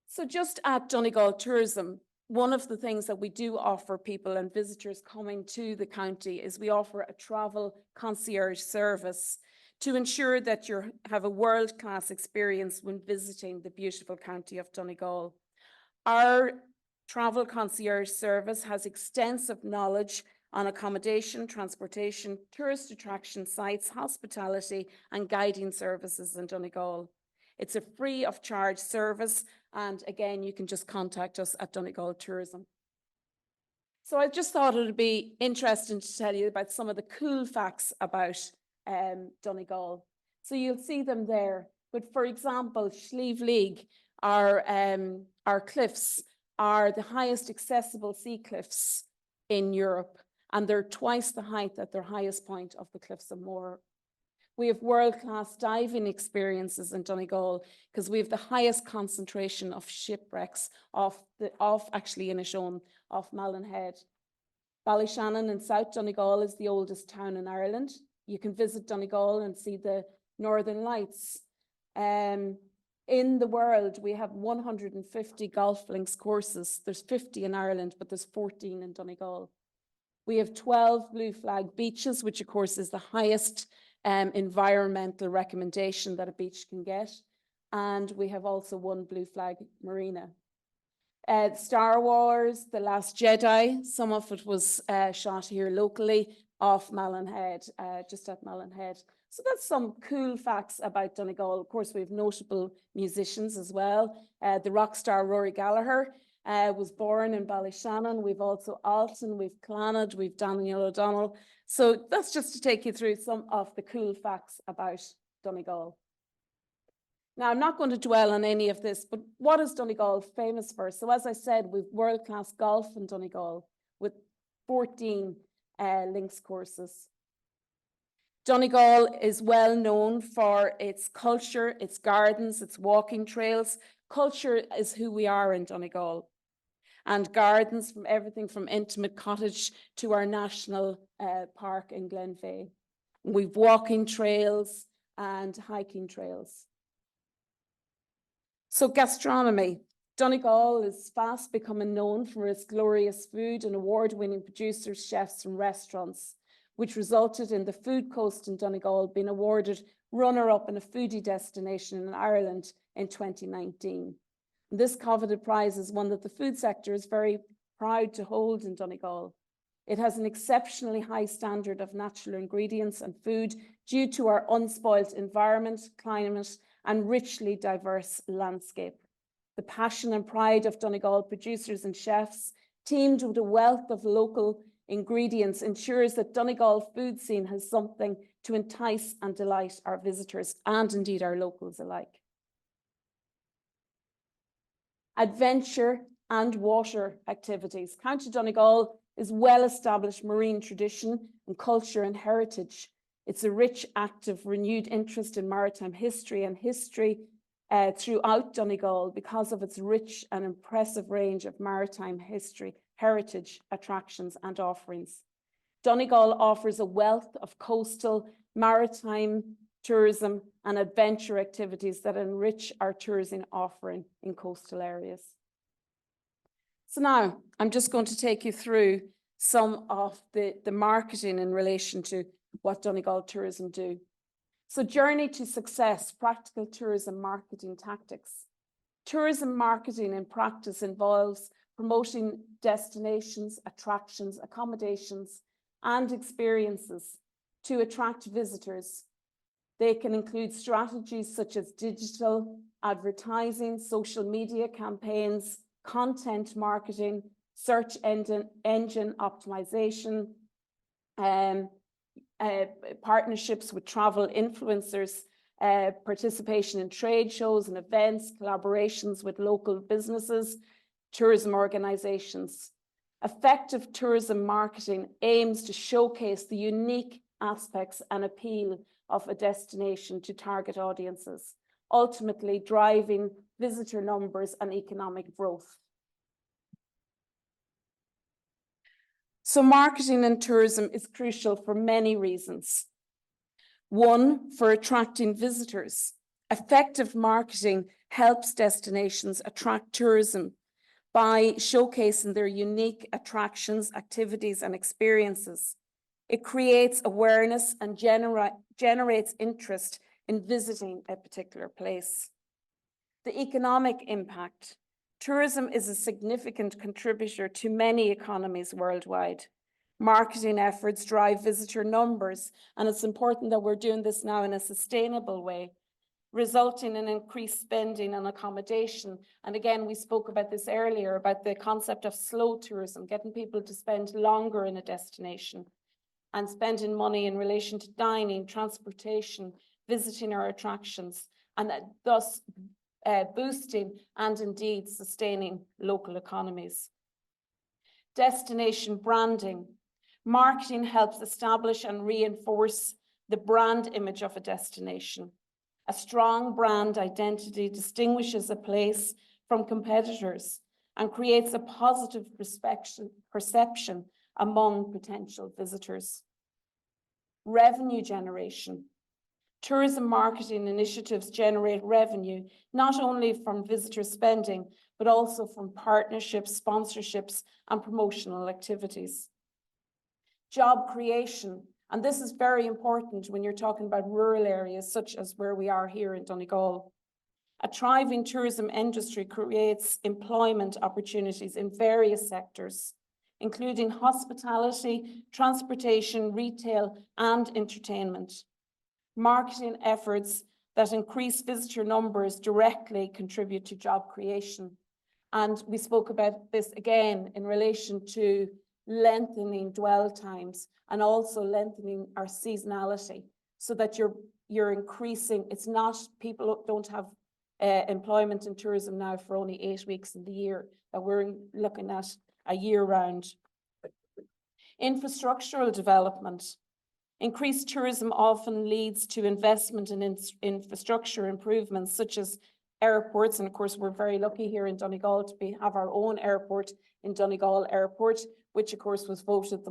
So just at Donegal Tourism, one of the things that we do offer people and visitors coming to the county is we offer a travel concierge service to ensure that you have a world-class experience when visiting the beautiful county of Donegal. Our travel concierge service has extensive knowledge on accommodation, transportation, tourist attraction sites, hospitality, and guiding services in Donegal. It's a free of charge service, and again, you can just contact us at Donegal Tourism. So I just thought it would be interesting to tell you about some of the cool facts about Donegal. So you'll see them there. But for example, Slieve League, our cliffs are the highest accessible sea cliffs in Europe, and they're twice the height at their highest point of the Cliffs of Moher. We have world-class diving experiences in Donegal because we have the highest concentration of shipwrecks off actually Inishowen, off Malin Head. Ballyshannon in South Donegal is the oldest town in Ireland. You can visit Donegal and see the Northern Lights. In the world, we have 150 golf links courses. There's 50 in Ireland, but there's 14 in Donegal. We have 12 blue flag beaches, which of course is the highest environmental recommendation that a beach can get. And we have also one blue flag marina. Star Wars, The Last Jedi, some of it was shot here locally off Malin Head, just at Malin Head. So that's some cool facts about Donegal. Of course, we have notable musicians as well. The rock star Rory Gallagher was born in Ballyshannon. We've also Alton, we've Clannad, we've Daniel O'Donnell. So that's just to take you through some of the cool facts about Donegal. Now, I'm not going to dwell on any of this, but what is Donegal famous for? So as I said, we've world-class golf in Donegal with 14 links courses. Donegal is well known for its culture, its gardens, its walking trails. Culture is who we are in Donegal. and gardens, from everything from intimate cottage to our national park in Glenveigh. We've walking trails and hiking trails. So gastronomy. Donegal is fast becoming known for its glorious food and award-winning producers, chefs and restaurants, which resulted in the Food Coast in Donegal being awarded runner-up in a foodie destination in Ireland in 2019. And this coveted prize is one that the food sector is very proud to hold in Donegal. It has an exceptionally high standard of natural ingredients and food due to our unspoilt environment, climate, and richly diverse landscape. The passion and pride of Donegal producers and chefs, teamed with a wealth of local ingredients, ensures that Donegal food scene has something to entice and delight our visitors and indeed our locals alike. Adventure and water activities. County Donegal is well-established marine tradition and culture and heritage. It's a rich, active, renewed interest in maritime history and history throughout Donegal because of its rich and impressive range of maritime history, heritage, attractions and offerings. Donegal offers a wealth of coastal, maritime tourism and adventure activities that enrich our tourism offering in coastal areas. So now I'm just going to take you through some of the marketing in relation to what Donegal Tourism do. So journey to success, practical tourism marketing tactics. Tourism marketing in practice involves promoting destinations, attractions, accommodations, and experiences to attract visitors. They can include strategies such as digital advertising, social media campaigns, content marketing, search engine optimization, partnerships with travel influencers, participation in trade shows and events, collaborations with local businesses, tourism organizations. Effective tourism marketing aims to showcase the unique aspects and appeal of a destination to target audiences, ultimately driving visitor numbers and economic growth. So marketing in tourism is crucial for many reasons. One, for attracting visitors. Effective marketing helps destinations attract tourism by showcasing their unique attractions, activities, and experiences. It creates awareness and generates interest in visiting a particular place. The economic impact. Tourism is a significant contributor to many economies worldwide. Marketing efforts drive visitor numbers, and it's important that we're doing this now in a sustainable way, resulting in increased spending on accommodation. And again, we spoke about this earlier, about the concept of slow tourism, getting people to spend longer in a destination and spending money in relation to dining, transportation, visiting our attractions, and thus boosting and indeed sustaining local economies. Destination branding. Marketing helps establish and reinforce the brand image of a destination. A strong brand identity distinguishes a place from competitors and creates a positive perception among potential visitors. Revenue generation. Tourism marketing initiatives generate revenue, not only from visitor spending, but also from partnerships, sponsorships, and promotional activities. Job creation, and this is very important when you're talking about rural areas such as where we are here in Donegal. A thriving tourism industry creates employment opportunities in various sectors, including hospitality, transportation, retail, and entertainment. Marketing efforts that increase visitor numbers directly contribute to job creation. And we spoke about this again in relation to lengthening dwell times and also lengthening our seasonality so that you're increasing. It's not, people don't have employment in tourism now for only 8 weeks in the year, that we're looking at a year round. Infrastructural development. Increased tourism often leads to investment in infrastructure improvements such as airports, and of course we're very lucky here in Donegal to have our own airport in Donegal Airport, which of course was voted the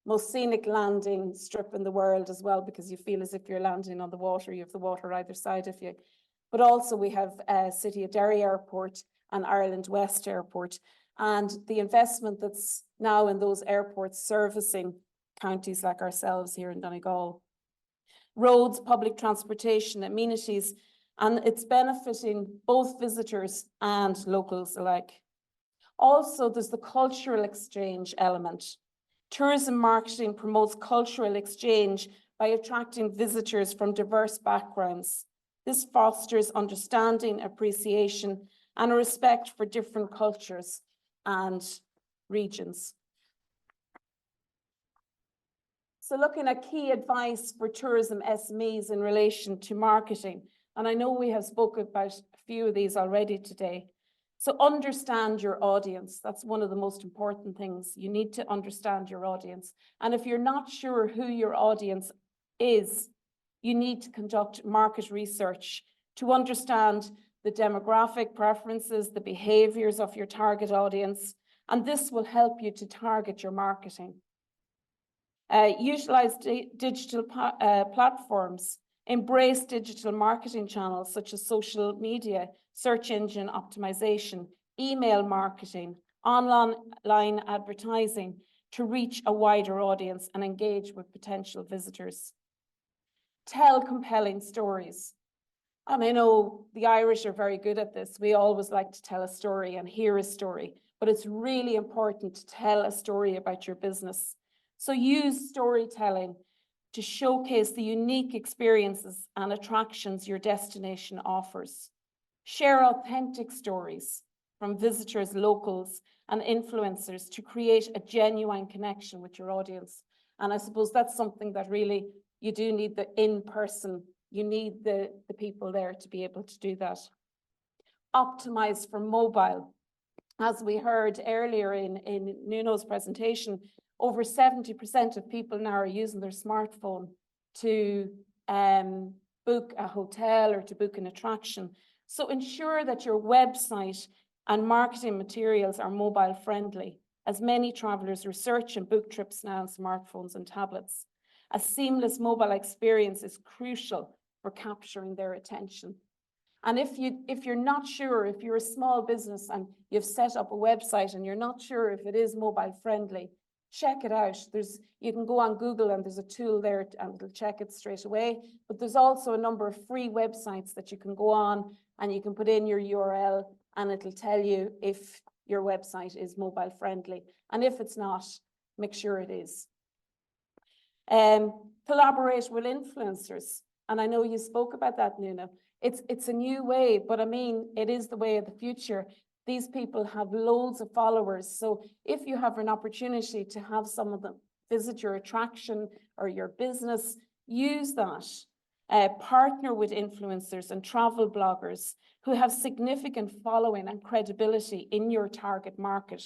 most scenic landing strip in the world as well, because you feel as if you're landing on the water, you have the water either side of you. But also we have City of Derry Airport and Ireland West Airport, and the investment that's now in those airports servicing counties like ourselves here in Donegal. Roads, public transportation, amenities, and it's benefiting both visitors and locals alike. Also, there's the cultural exchange element. Tourism marketing promotes cultural exchange by attracting visitors from diverse backgrounds. This fosters understanding, appreciation, and a respect for different cultures and regions. So looking at key advice for tourism SMEs in relation to marketing, and I know we have spoken about a few of these already today. So understand your audience. That's one of the most important things. You need to understand your audience. And if you're not sure who your audience is, you need to conduct market research to understand the demographic preferences, the behaviors of your target audience, and this will help you to target your marketing. Utilize digital platforms. Embrace digital marketing channels such as social media, search engine optimization, email marketing, online advertising to reach a wider audience and engage with potential visitors. Tell compelling stories. And I know the Irish are very good at this. We always like to tell a story and hear a story, but it's really important to tell a story about your business. So use storytelling to showcase the unique experiences and attractions your destination offers. Share authentic stories from visitors, locals, and influencers to create a genuine connection with your audience. And I suppose that's something that really you do need the in-person, you need the people there to be able to do that. Optimize for mobile. As we heard earlier in Nuno's presentation, over 70% of people now are using their smartphone to book a hotel or to book an attraction. So ensure that your website and marketing materials are mobile friendly, as many travelers research and book trips now on smartphones and tablets. A seamless mobile experience is crucial for capturing their attention. And if you're not sure, if you're a small business and you've set up a website and you're not sure if it is mobile friendly, check it out. You can go on Google and there's a tool there and it'll check it straight away. But there's also a number of free websites that you can go on and you can put in your URL and it'll tell you if your website is mobile friendly. And if it's not, make sure it is. Collaborate with influencers. And I know you spoke about that, Nuno. It's a new way, but I mean, it is the way of the future. These people have loads of followers. So if you have an opportunity to have some of them visit your attraction or your business, use that. Partner with influencers and travel bloggers who have significant following and credibility in your target market.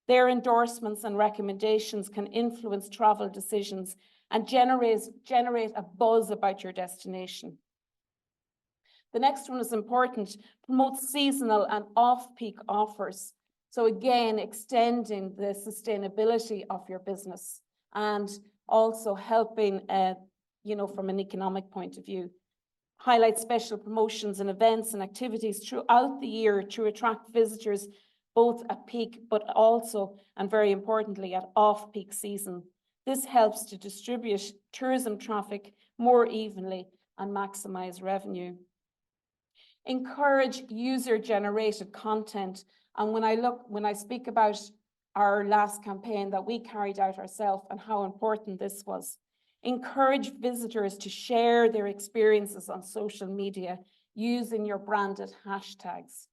Their endorsements and recommendations can influence travel decisions and generate a buzz about your destination. The next one is important, promote seasonal and off-peak offers. So again, extending the sustainability of your business and also helping, from an economic point of view. Highlight special promotions and events and activities throughout the year to attract visitors, both at peak, but also, and very importantly, at off-peak season. This helps to distribute tourism traffic more evenly and maximize revenue. Encourage user-generated content. And when I speak about our last campaign that we carried out ourselves and how important this was, encourage visitors to share their experiences on social media using your branded hashtags,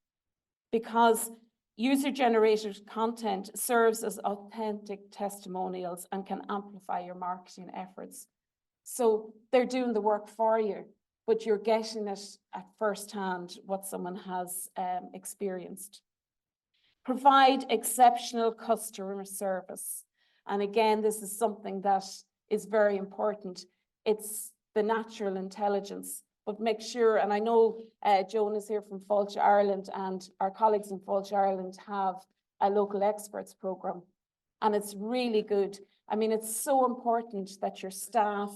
because user-generated content serves as authentic testimonials and can amplify your marketing efforts. So they're doing the work for you, but you're getting it at first hand, what someone has experienced. Provide exceptional customer service. And again, this is something that is very important. It's the natural intelligence, but make sure, and I know Joan is here from Fáilte Ireland, and our colleagues in Fáilte Ireland have a local experts program. And it's really good. I mean, it's so important that your staff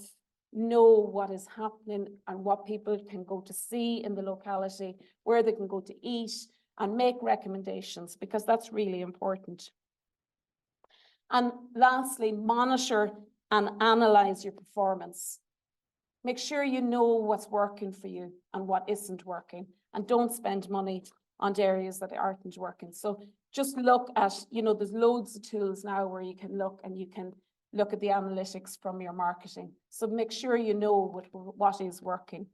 know what is happening and what people can go to see in the locality, where they can go to eat, and make recommendations, because that's really important. And lastly, monitor and analyze your performance. Make sure you know what's working for you and what isn't working, and don't spend money on areas that aren't working. So just look at, you know, there's loads of tools now where you can look, and you can look at the analytics from your marketing. So make sure you know what is working.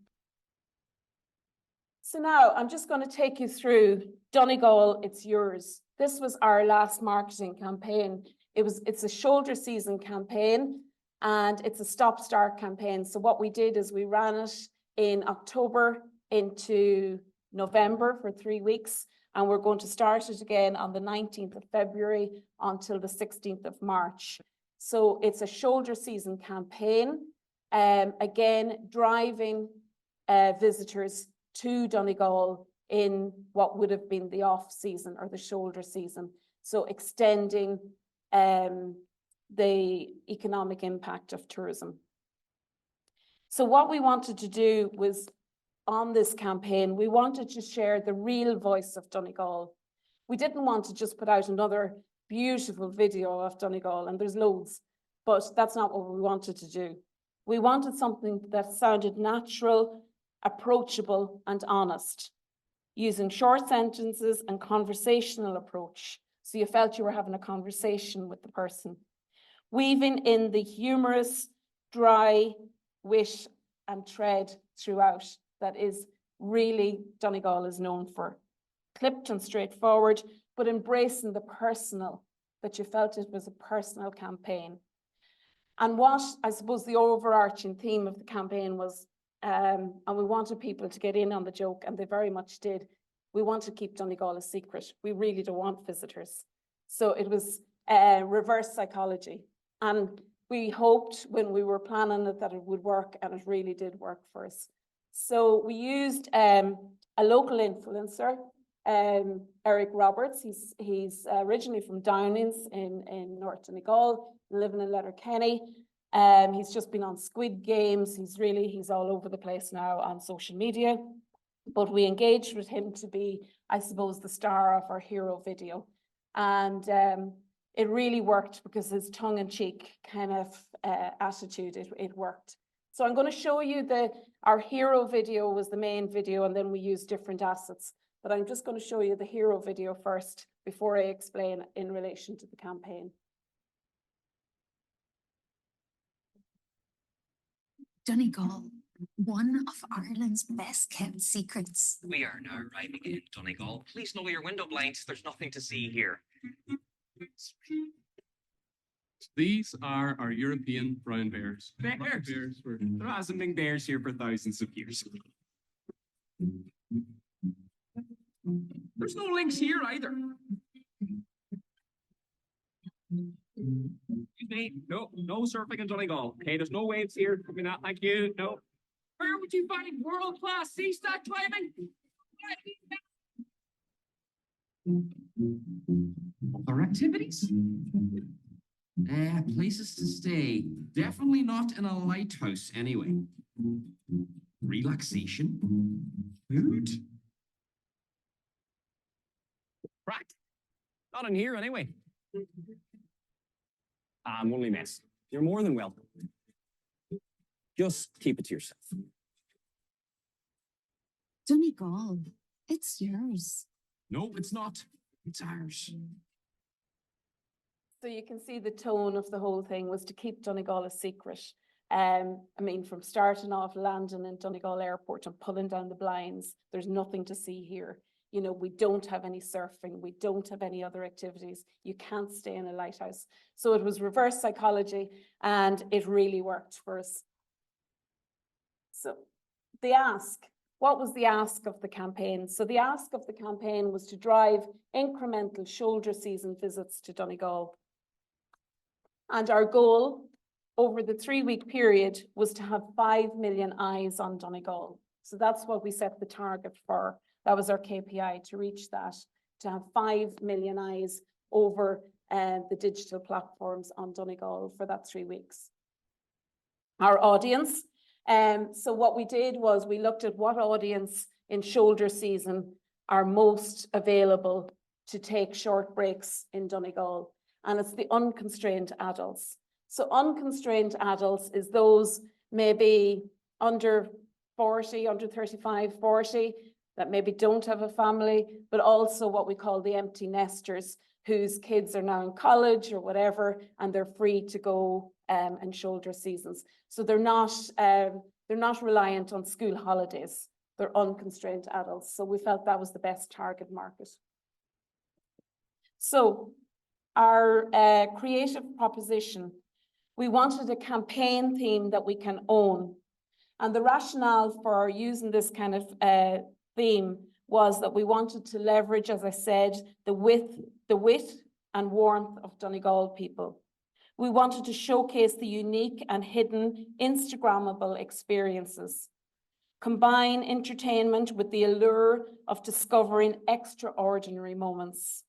So now I'm just going to take you through Donegal, it's yours. This was our last marketing campaign. It's a shoulder season campaign, and it's a stop-start campaign. So what we did is we ran it in October into November for 3 weeks, and we're going to start it again on the 19th of February until the 16th of March. So it's a shoulder season campaign, again, driving visitors to Donegal in what would have been the off season or the shoulder season. So extending the economic impact of tourism. So what we wanted to do was, on this campaign, we wanted to share the real voice of Donegal. We didn't want to just put out another beautiful video of Donegal, and there's loads, but that's not what we wanted to do. We wanted something that sounded natural, approachable, and honest, using short sentences and conversational approach, so you felt you were having a conversation with the person. Weaving in the humorous, dry wit and tread throughout that is really Donegal is known for. Clipped and straightforward, but embracing the personal, that you felt it was a personal campaign. And what I suppose the overarching theme of the campaign was, and we wanted people to get in on the joke, and they very much did. We want to keep Donegal a secret. We really don't want visitors. So it was reverse psychology. And we hoped when we were planning it that it would work, and it really did work for us. So we used a local influencer, Eric Roberts. He's originally from Downings in North Donegal, living in Letterkenny. He's just been on Squid Games. He's all over the place now on social media. But we engaged with him to be, I suppose, the star of our hero video. And it really worked because his tongue-in-cheek kind of attitude, it worked. So I'm going to show you our hero video was the main video, and then we used different assets. But I'm just going to show you the hero video first before I explain in relation to the campaign. Donegal, one of Ireland's best kept secrets. We are now arriving in Donegal. Please lower your window blinds. There's nothing to see here. These are our European brown bears. Bears. There hasn't been bears here for thousands of years. There's no links here either. Excuse me. No surfing in Donegal. Okay, there's no waves here. I mean, thank you. No. Where would you find world-class sea stack climbing? Other activities? Places to stay. Definitely not in a lighthouse anyway. Relaxation. Food. Right. Not in here anyway. I'm only mess. You're more than welcome. Just keep it to yourself. Donegal, it's yours. No, it's not. It's ours. So you can see the tone of the whole thing was to keep Donegal a secret. I mean, from starting off landing in Donegal Airport and pulling down the blinds, there's nothing to see here. You know, we don't have any surfing. We don't have any other activities. You can't stay in a lighthouse. So it was reverse psychology, and it really worked for us. So the ask, what was the ask of the campaign? So the ask of the campaign was to drive incremental shoulder season visits to Donegal. And our goal over the 3-week period was to have 5 million eyes on Donegal. So that's what we set the target for. That was our KPI, to reach that, to have 5 million eyes over the digital platforms on Donegal for that 3 weeks. Our audience. So what we did was we looked at what audience in shoulder season are most available to take short breaks in Donegal. And it's the unconstrained adults. So unconstrained adults is those maybe under 40, under 35, 40, that maybe don't have a family, but also what we call the empty nesters, whose kids are now in college or whatever, and they're free to go in shoulder seasons. So they're not reliant on school holidays. They're unconstrained adults. So we felt that was the best target market. So our creative proposition, we wanted a campaign theme that we can own. And the rationale for using this kind of theme was that we wanted to leverage, as I said, the wit and warmth of Donegal people. We wanted to showcase the unique and hidden Instagrammable experiences, combine entertainment with the allure of discovering extraordinary moments.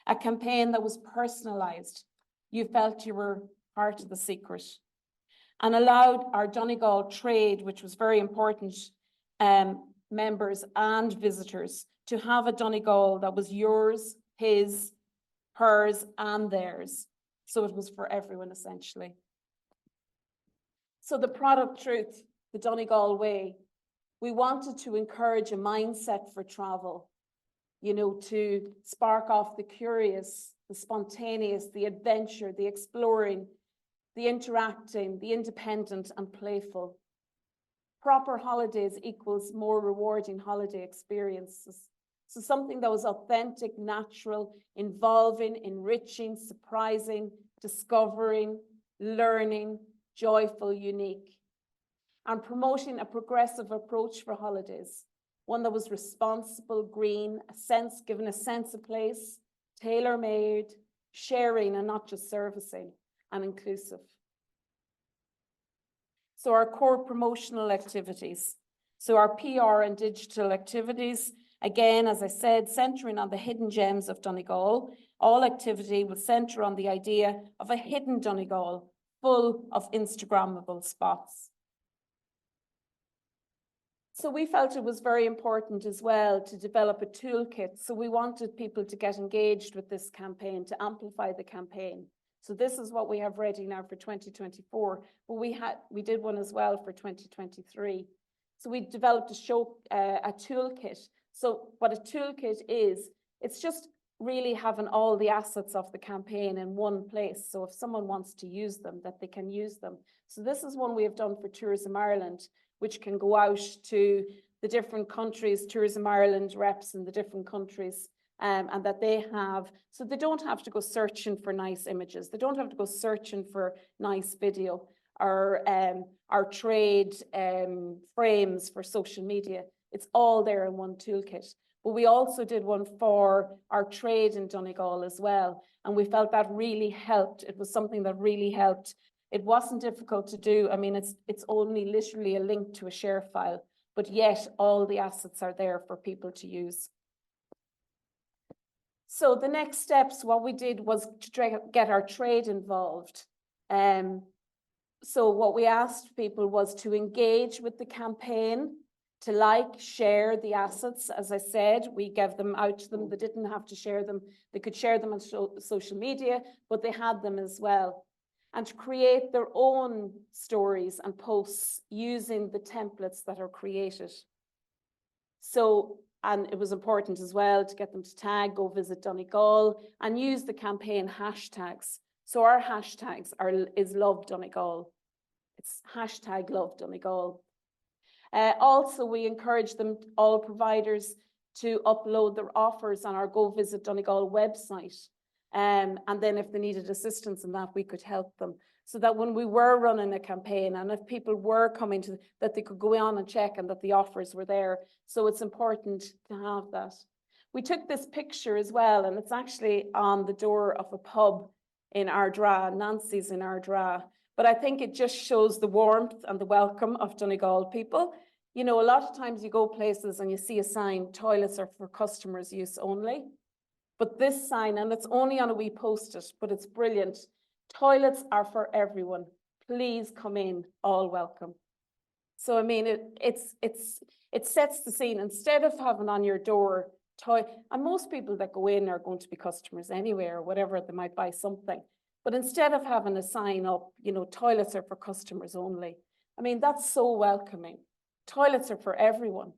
A campaign that was personalized. You felt you were part of the secret, and allowed our Donegal trade, which was very important, members and visitors to have a Donegal that was yours, his, hers, and theirs. So it was for everyone, essentially. So the product truth, the Donegal way, we wanted to encourage a mindset for travel, you know, to spark off the curious, the spontaneous, the adventure, the exploring, the interacting, the independent and playful. Proper holidays equals more rewarding holiday experiences. So something that was authentic, natural, involving, enriching, surprising, discovering, learning, joyful, unique. And promoting a progressive approach for holidays. One that was responsible, green, given a sense of place, tailor-made, sharing and not just servicing, and inclusive. So our core promotional activities. So our PR and digital activities, again, as I said, centering on the hidden gems of Donegal. All activity will center on the idea of a hidden Donegal, full of Instagrammable spots. So we felt it was very important as well to develop a toolkit. So we wanted people to get engaged with this campaign, to amplify the campaign. So this is what we have ready now for 2024, but we did one as well for 2023. So we developed a toolkit. So what a toolkit is, it's just really having all the assets of the campaign in one place. So if someone wants to use them, that they can use them. So this is one we have done for Tourism Ireland, which can go out to the different countries, Tourism Ireland reps in the different countries, and that they have, so they don't have to go searching for nice images. They don't have to go searching for nice video or our trade frames for social media. It's all there in one toolkit. But we also did one for our trade in Donegal as well. And we felt that really helped. It was something that really helped. It wasn't difficult to do. I mean, it's only literally a link to a share file, but yet all the assets are there for people to use. So the next steps, what we did was to get our trade involved. So what we asked people was to engage with the campaign, to like, share the assets. As I said, we gave them out to them. They didn't have to share them. They could share them on social media, but they had them as well. And to create their own stories and posts using the templates that are created. So, and it was important as well to get them to tag, go visit Donegal, and use the campaign hashtags. So our hashtags is Love Donegal. It's hashtag Love Donegal. Also, we encourage them, all providers, to upload their offers on our Go Visit Donegal website. And then if they needed assistance in that, we could help them. So that when we were running a campaign and if people were coming to, that they could go on and check and that the offers were there. So it's important to have that. We took this picture as well, and it's actually on the door of a pub in Ardra, Nancy's in Ardra. But I think it just shows the warmth and the welcome of Donegal people. You know, a lot of times you go places and you see a sign, toilets are for customers' use only. But this sign, and it's only on a wee post-it, but it's brilliant. Toilets are for everyone. Please come in, all welcome. So I mean, it sets the scene. Instead of having on your door, and most people that go in are going to be customers anyway, or whatever, they might buy something. But instead of having a sign up, you know, toilets are for customers only. I mean, that's so welcoming. Toilets are for everyone.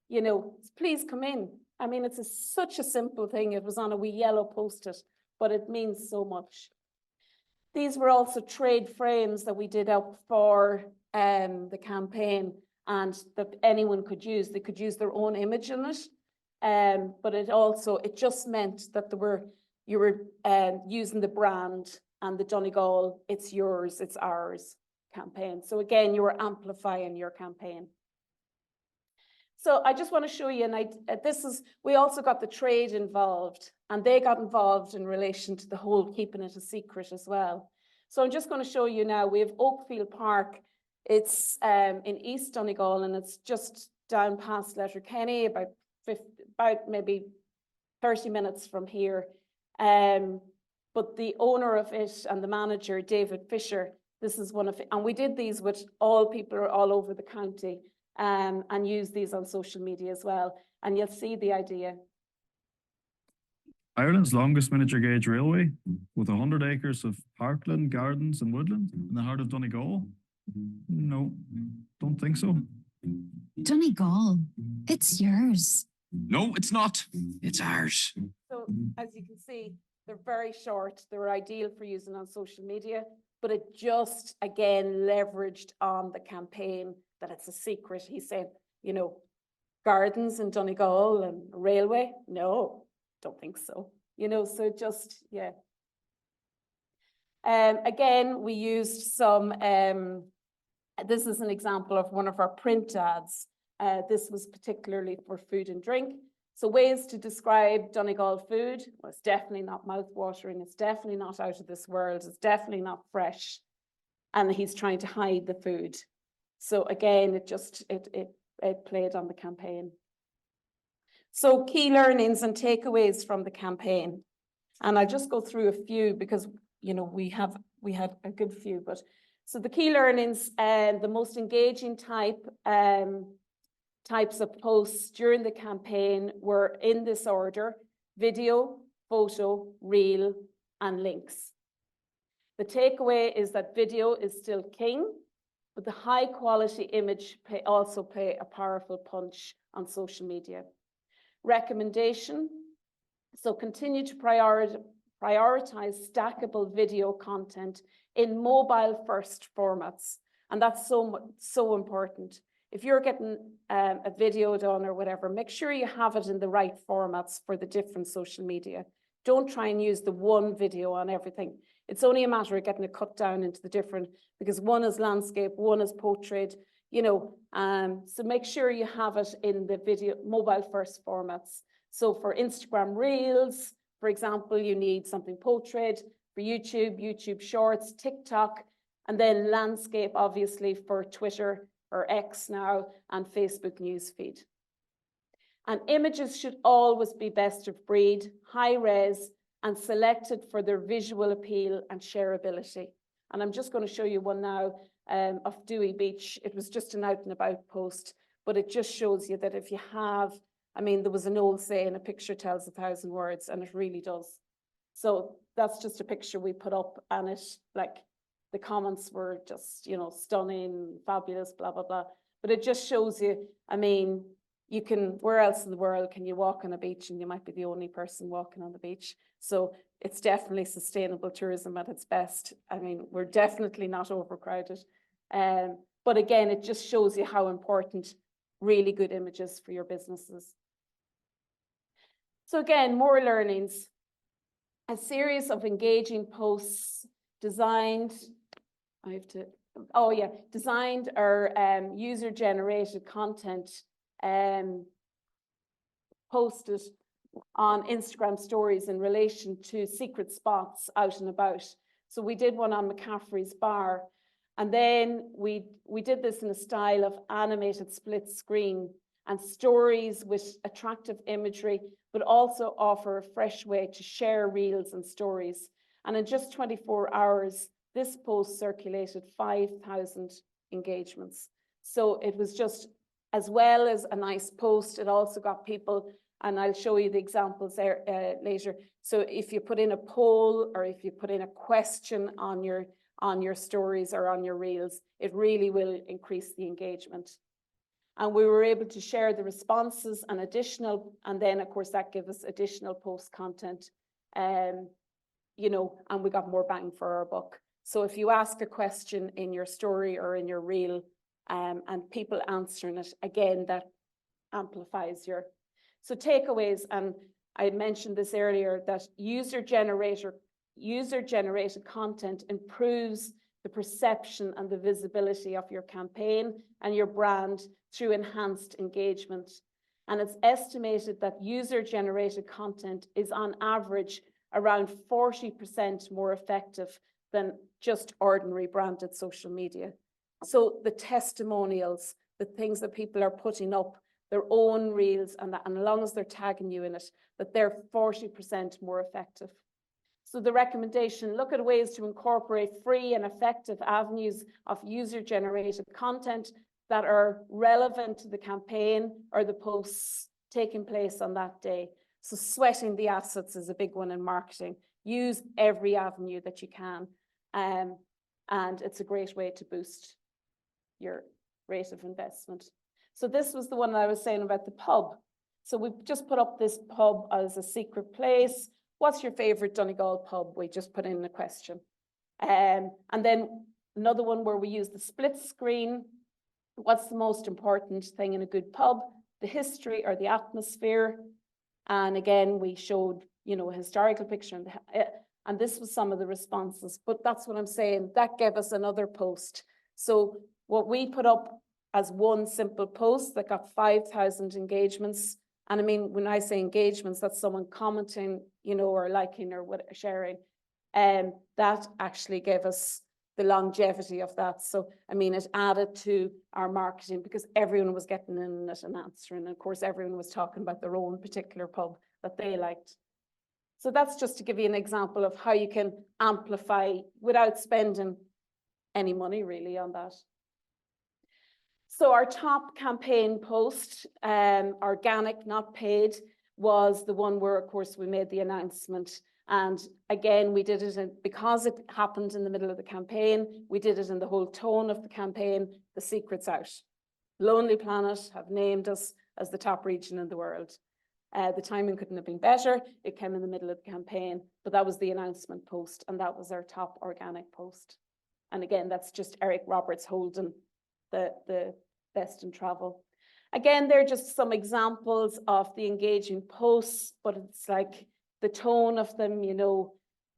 You know, please come in. I mean, it's such a simple thing. It was on a wee yellow post-it, but it means so much. These were also trade frames that we did up for the campaign, and that anyone could use. They could use their own image in it, but it just meant that you were using the brand and the Donegal, it's yours, it's ours campaign. So again, you were amplifying your campaign. So I just want to show you, and we also got the trade involved, and they got involved in relation to the whole keeping it a secret as well. So I'm just going to show you now, we have Oakfield Park. It's in East Donegal, and it's just down past Letterkenny, about maybe 30 minutes from here. But the owner of it and the manager, David Fisher, this is one of it. And we did these with all people all over the county, and use these on social media as well. And you'll see the idea. Ireland's longest miniature gauge railway, with 100 acres of parkland, gardens and woodland in the heart of Donegal? No, don't think so. Donegal, it's yours. No, it's not. It's ours. So as you can see, they're very short. They're ideal for using on social media, but it just, again, leveraged on the campaign that it's a secret. He said, you know, gardens in Donegal and railway? No, don't think so. You know, so just, yeah. Again, we used some, this is an example of one of our print ads. This was particularly for food and drink. So ways to describe Donegal food. Well, it's definitely not mouth-watering. It's definitely not out of this world. It's definitely not fresh. And he's trying to hide the food. So again, it played on the campaign. So key learnings and takeaways from the campaign. And I'll just go through a few because, you know, we had a good few, but so the key learnings and the most engaging types of posts during the campaign were in this order: video, photo, reel, and links. The takeaway is that video is still king, but the high quality image also play a powerful punch on social media. Recommendation: so continue to prioritize stackable video content in mobile first formats. And that's so important. If you're getting a video done or whatever, make sure you have it in the right formats for the different social media. Don't try and use the one video on everything. It's only a matter of getting it cut down into the different, because one is landscape, one is portrait, you know, so make sure you have it in the video, mobile first formats. So for Instagram Reels, for example, you need something portrait. For YouTube, YouTube Shorts, TikTok, and then landscape, obviously, for Twitter or X now, and Facebook newsfeed. And images should always be best of breed, high res, and selected for their visual appeal and shareability. And I'm just going to show you one now of Dewey Beach. It was just an out and about post, but it just shows you that if you have, I mean, there was an old saying, a picture tells 1,000 words, and it really does. So that's just a picture we put up, and it, like, the comments were just, you know, stunning, fabulous, blah, blah, blah. But it just shows you, I mean, you can, where else in the world can you walk on a beach and you might be the only person walking on the beach? So it's definitely sustainable tourism at its best. I mean, we're definitely not overcrowded. But again, it just shows you how important really good images for your businesses. So again, more learnings. A series of engaging posts designed, designed or user-generated content posted on Instagram stories in relation to secret spots out and about. So we did one on McCaffrey's Bar, and then we did this in a style of animated split screen, and stories with attractive imagery, but also offer a fresh way to share reels and stories. And in just 24 hours, this post circulated 5,000 engagements. So it was just, as well as a nice post, it also got people, and I'll show you the examples there later. So if you put in a poll or if you put in a question on your stories or on your reels, it really will increase the engagement. And we were able to share the responses and then of course that gives us additional post content, you know, and we got more bang for our buck. So if you ask a question in your story or in your reel, and people answering it, again, that amplifies your. So takeaways, and I mentioned this earlier, that user-generated content improves the perception and the visibility of your campaign and your brand through enhanced engagement. And it's estimated that user-generated content is on average around 40% more effective than just ordinary branded social media. So the testimonials, the things that people are putting up, their own reels, and as long as they're tagging you in it, that they're 40% more effective. So the recommendation, look at ways to incorporate free and effective avenues of user-generated content that are relevant to the campaign or the posts taking place on that day. So sweating the assets is a big one in marketing. Use every avenue that you can. And it's a great way to boost your rate of investment. So this was the one that I was saying about the pub. So we've just put up this pub as a secret place. What's your favorite Donegal pub? We just put in a question. And then another one where we use the split screen. What's the most important thing in a good pub? The history or the atmosphere. And again, we showed, you know, a historical picture. And this was some of the responses. But that's what I'm saying. That gave us another post. So what we put up as one simple post that got 5,000 engagements. And I mean, when I say engagements, that's someone commenting, you know, or liking or sharing. That actually gave us the longevity of that. So, I mean, it added to our marketing because everyone was getting in it and answering. And of course, everyone was talking about their own particular pub that they liked. So that's just to give you an example of how you can amplify without spending any money really on that. So our top campaign post, organic, not paid, was the one where, of course, we made the announcement. And again, we did it because it happened in the middle of the campaign. We did it in the whole tone of the campaign. The secret's out. Lonely Planet have named us as the top region in the world. The timing couldn't have been better. It came in the middle of the campaign, but that was the announcement post, and that was our top organic post. And again, that's just Eric Roberts holding the best in travel. Again, they're just some examples of the engaging posts, but it's like the tone of them, you know.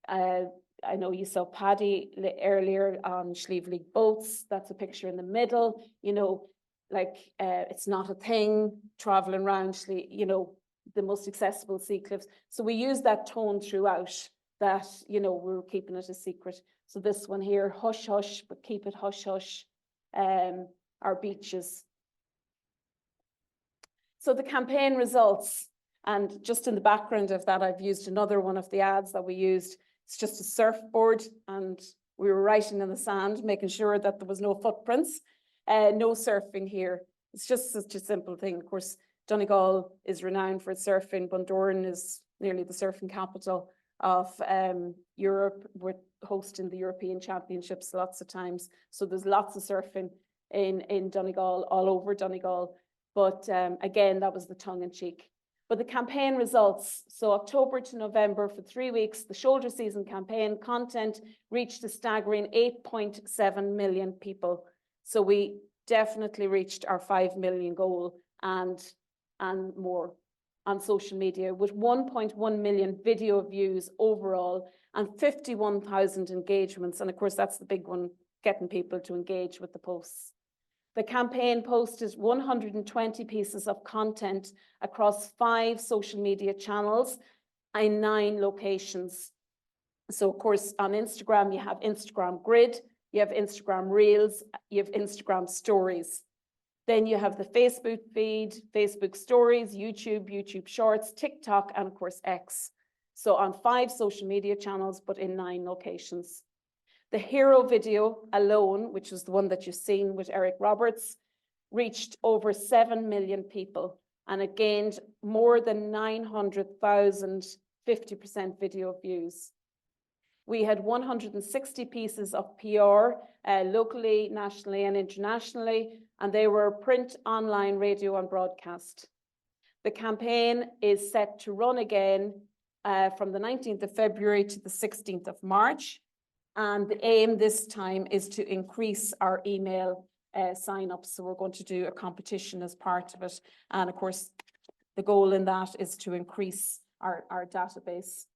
I know you saw Paddy earlier on Schlieve boats. That's a picture in the middle, you know, like it's not a thing, traveling around, you know, the most accessible sea cliffs. So we use that tone throughout that, you know, we're keeping it a secret. So this one here, hush, hush, but keep it hush, hush. Our beaches. So the campaign results, and just in the background of that, I've used another one of the ads that we used. It's just a surfboard, and we were writing in the sand, making sure that there was no footprints. No surfing here. It's just such a simple thing. Of course, Donegal is renowned for its surfing. Bundoran is nearly the surfing capital of Europe. We're hosting the European Championships lots of times. So there's lots of surfing in Donegal, all over Donegal. But again, that was the tongue in cheek. But the campaign results, so October to November for 3 weeks, the shoulder season campaign content reached a staggering 8.7 million people. So we definitely reached our 5 million goal and more on social media, with 1.1 million video views overall and 51,000 engagements. And of course, that's the big one, getting people to engage with the posts. The campaign posted 120 pieces of content across 5 social media channels in 9 locations. So of course, on Instagram, you have Instagram Grid, you have Instagram Reels, you have Instagram Stories. Then you have the Facebook feed, Facebook stories, YouTube Shorts, TikTok, and of course X. So on 5 social media channels, but in 9 locations. The hero video alone, which is the one that you've seen with Eric Roberts, reached over 7 million people, and it gained more than 900,000 50% video views. We had 160 pieces of PR locally, nationally, and internationally, and they were print, online, radio, and broadcast. The campaign is set to run again from the 19th of February to the 16th of March. And the aim this time is to increase our email sign-ups. So we're going to do a competition as part of it. And of course, the goal in that is to increase our database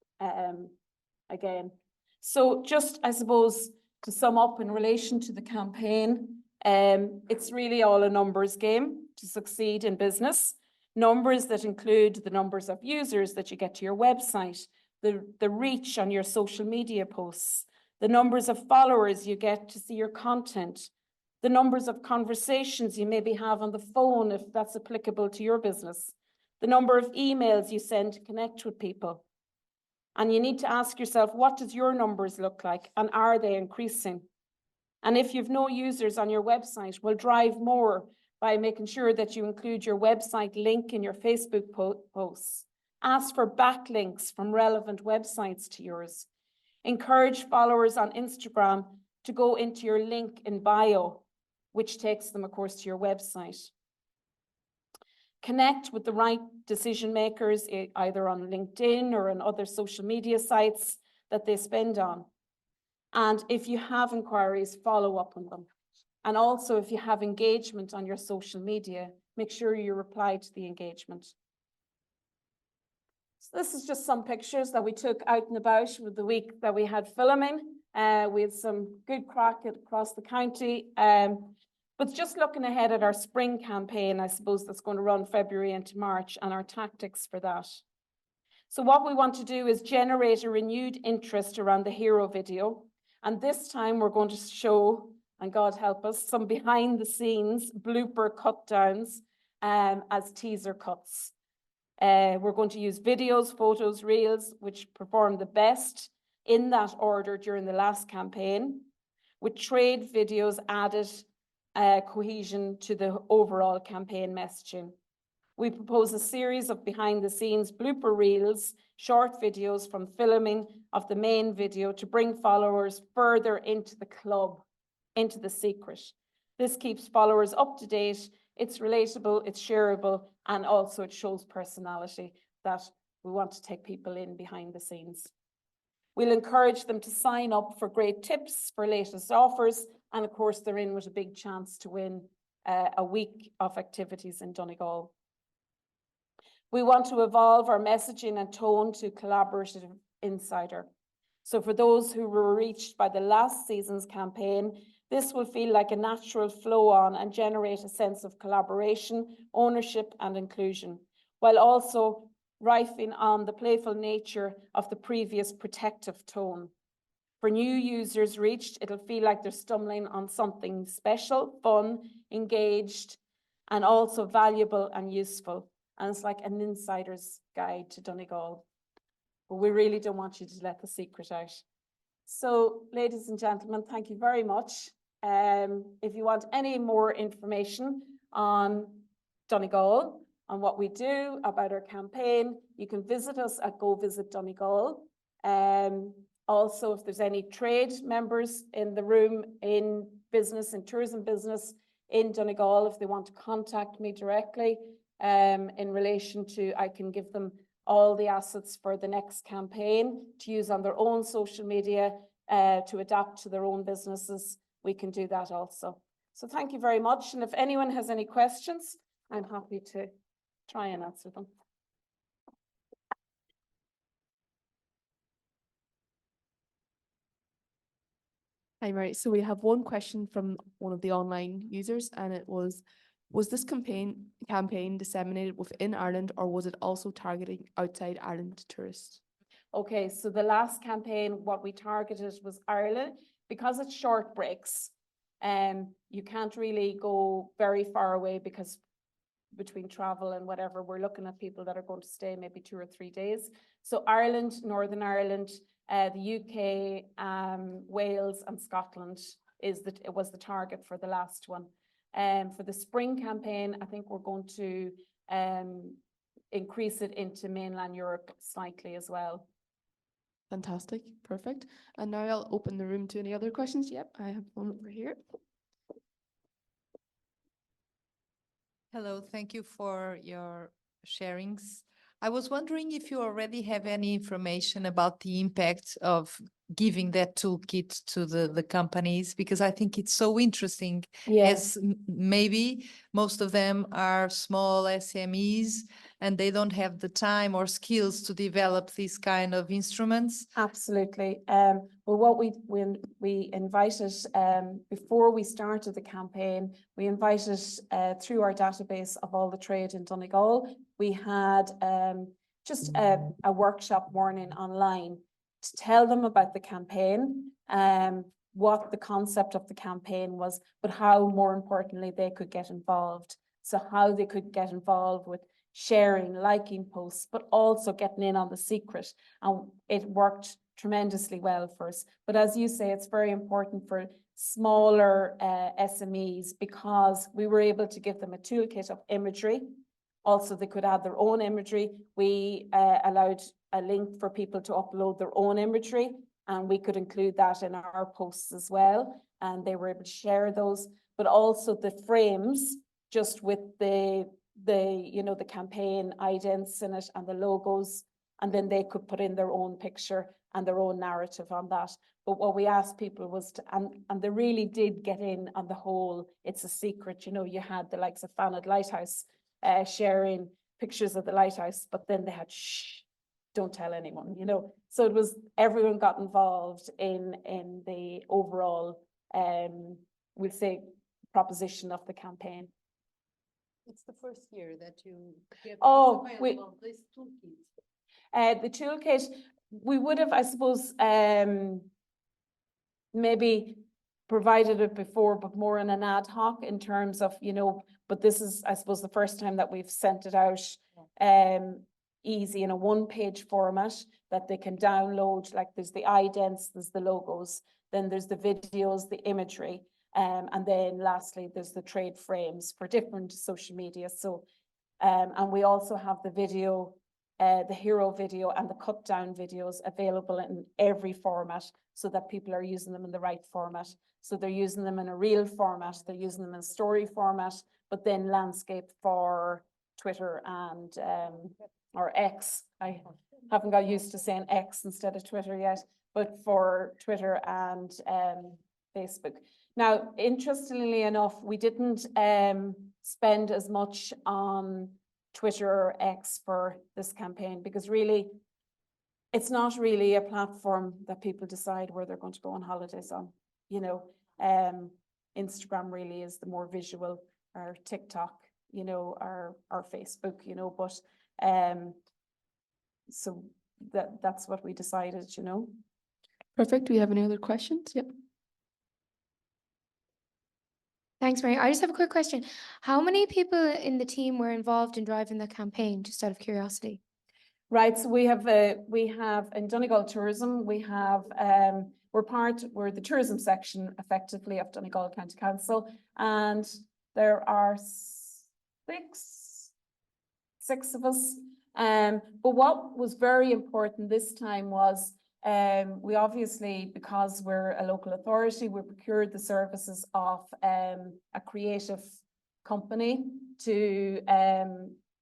again. So just, I suppose, to sum up in relation to the campaign, it's really all a numbers game to succeed in business. Numbers that include the numbers of users that you get to your website, the reach on your social media posts, the numbers of followers you get to see your content, the numbers of conversations you maybe have on the phone if that's applicable to your business, the number of emails you send to connect with people. And you need to ask yourself, what does your numbers look like and are they increasing? And if you've no users on your website, well, drive more by making sure that you include your website link in your Facebook posts. Ask for backlinks from relevant websites to yours. Encourage followers on Instagram to go into your link in bio, which takes them, of course, to your website. Connect with the right decision makers, either on LinkedIn or on other social media sites that they spend on. And if you have inquiries, follow up on them. And also, if you have engagement on your social media, make sure you reply to the engagement. So this is just some pictures that we took out and about with the week that we had filming. We had some good crack across the county. But just looking ahead at our spring campaign, I suppose that's going to run February into March, and our tactics for that. So what we want to do is generate a renewed interest around the hero video. And this time we're going to show, and God help us, some behind the scenes blooper cut downs as teaser cuts. We're going to use videos, photos, reels, which performed the best in that order during the last campaign, with trade videos added cohesion to the overall campaign messaging. We propose a series of behind the scenes blooper reels, short videos from filming of the main video to bring followers further into the club, into the secret. This keeps followers up to date, it's relatable, it's shareable, and also it shows personality that we want to take people in behind the scenes. We'll encourage them to sign up for great tips for latest offers, and of course they're in with a big chance to win a week of activities in Donegal. We want to evolve our messaging and tone to collaborative insider. So for those who were reached by the last season's campaign, this will feel like a natural flow on and generate a sense of collaboration, ownership, and inclusion, while also riffing on the playful nature of the previous protective tone. For new users reached, it'll feel like they're stumbling on something special, fun, engaged, and also valuable and useful. And it's like an insider's guide to Donegal. But we really don't want you to let the secret out. So, ladies and gentlemen, thank you very much. If you want any more information on Donegal, on what we do, about our campaign, you can visit us at Go Visit Donegal. Also, if there's any trade members in the room in business, in tourism business in Donegal, if they want to contact me directly in relation to, I can give them all the assets for the next campaign to use on their own social media to adapt to their own businesses. We can do that also. So thank you very much. And if anyone has any questions, I'm happy to try and answer them. Hi, Mary. So we have one question from one of the online users, and it was this campaign disseminated within Ireland, or was it also targeting outside Ireland tourists? Okay, so the last campaign, what we targeted was Ireland, because it's short breaks. You can't really go very far away because between travel and whatever, we're looking at people that are going to stay maybe 2 or 3 days. So Ireland, Northern Ireland, the UK, Wales and Scotland was the target for the last one. For the spring campaign, I think we're going to increase it into mainland Europe slightly as well. Fantastic, perfect. And now I'll open the room to any other questions. Yep, I have one over here. Hello, thank you for your sharings. I was wondering if you already have any information about the impact of giving that toolkit to the companies, because I think it's so interesting. Yes. As maybe most of them are small SMEs and they don't have the time or skills to develop these kind of instruments. Absolutely. Well, what we invited before we started the campaign, we invited through our database of all the trade in Donegal. We had just a workshop morning online to tell them about the campaign, what the concept of the campaign was, but how more importantly they could get involved. So how they could get involved with sharing, liking posts, but also getting in on the secret. And it worked tremendously well for us. But as you say, it's very important for smaller SMEs because we were able to give them a toolkit of imagery. Also, they could add their own imagery. We allowed a link for people to upload their own imagery, and we could include that in our posts as well. And they were able to share those, but also the frames just with the campaign idents in it and the logos, and then they could put in their own picture and their own narrative on that. But what we asked people was to, and they really did get in on the whole, it's a secret, you had the likes of Fanad Lighthouse sharing pictures of the lighthouse, but then they had, shh, don't tell anyone, So it was, everyone got involved in the overall, we'll say, proposition of the campaign. It's the first year that you get this toolkit. The toolkit, we would have, I suppose, maybe provided it before, but more in an ad hoc in terms of, but this is, I suppose, the first time that we've sent it out easy in a one-page format that they can download. Like there's the idents, there's the logos, then there's the videos, the imagery. And then lastly, there's the trade frames for different social media. So, and we also have the video, the hero video and the cut down videos available in every format so that people are using them in the right format. So they're using them in a reel format, they're using them in a story format, but then landscape for Twitter and, or X. I haven't got used to saying X instead of Twitter yet, but for Twitter and Facebook. Now, interestingly enough, we didn't spend as much on Twitter or X for this campaign because really, it's not really a platform that people decide where they're going to go on holidays on. Instagram really is the more visual, or TikTok, or Facebook, but so that's what we decided, Perfect. Do we have any other questions? Yep. Thanks, Mary. I just have a quick question. How many people in the team were involved in driving the campaign, just out of curiosity? Right, so we have in Donegal Tourism, we have, we're the tourism section effectively of Donegal County Council, and there are six of us. But what was very important this time was we obviously, because we're a local authority, we procured the services of a creative company to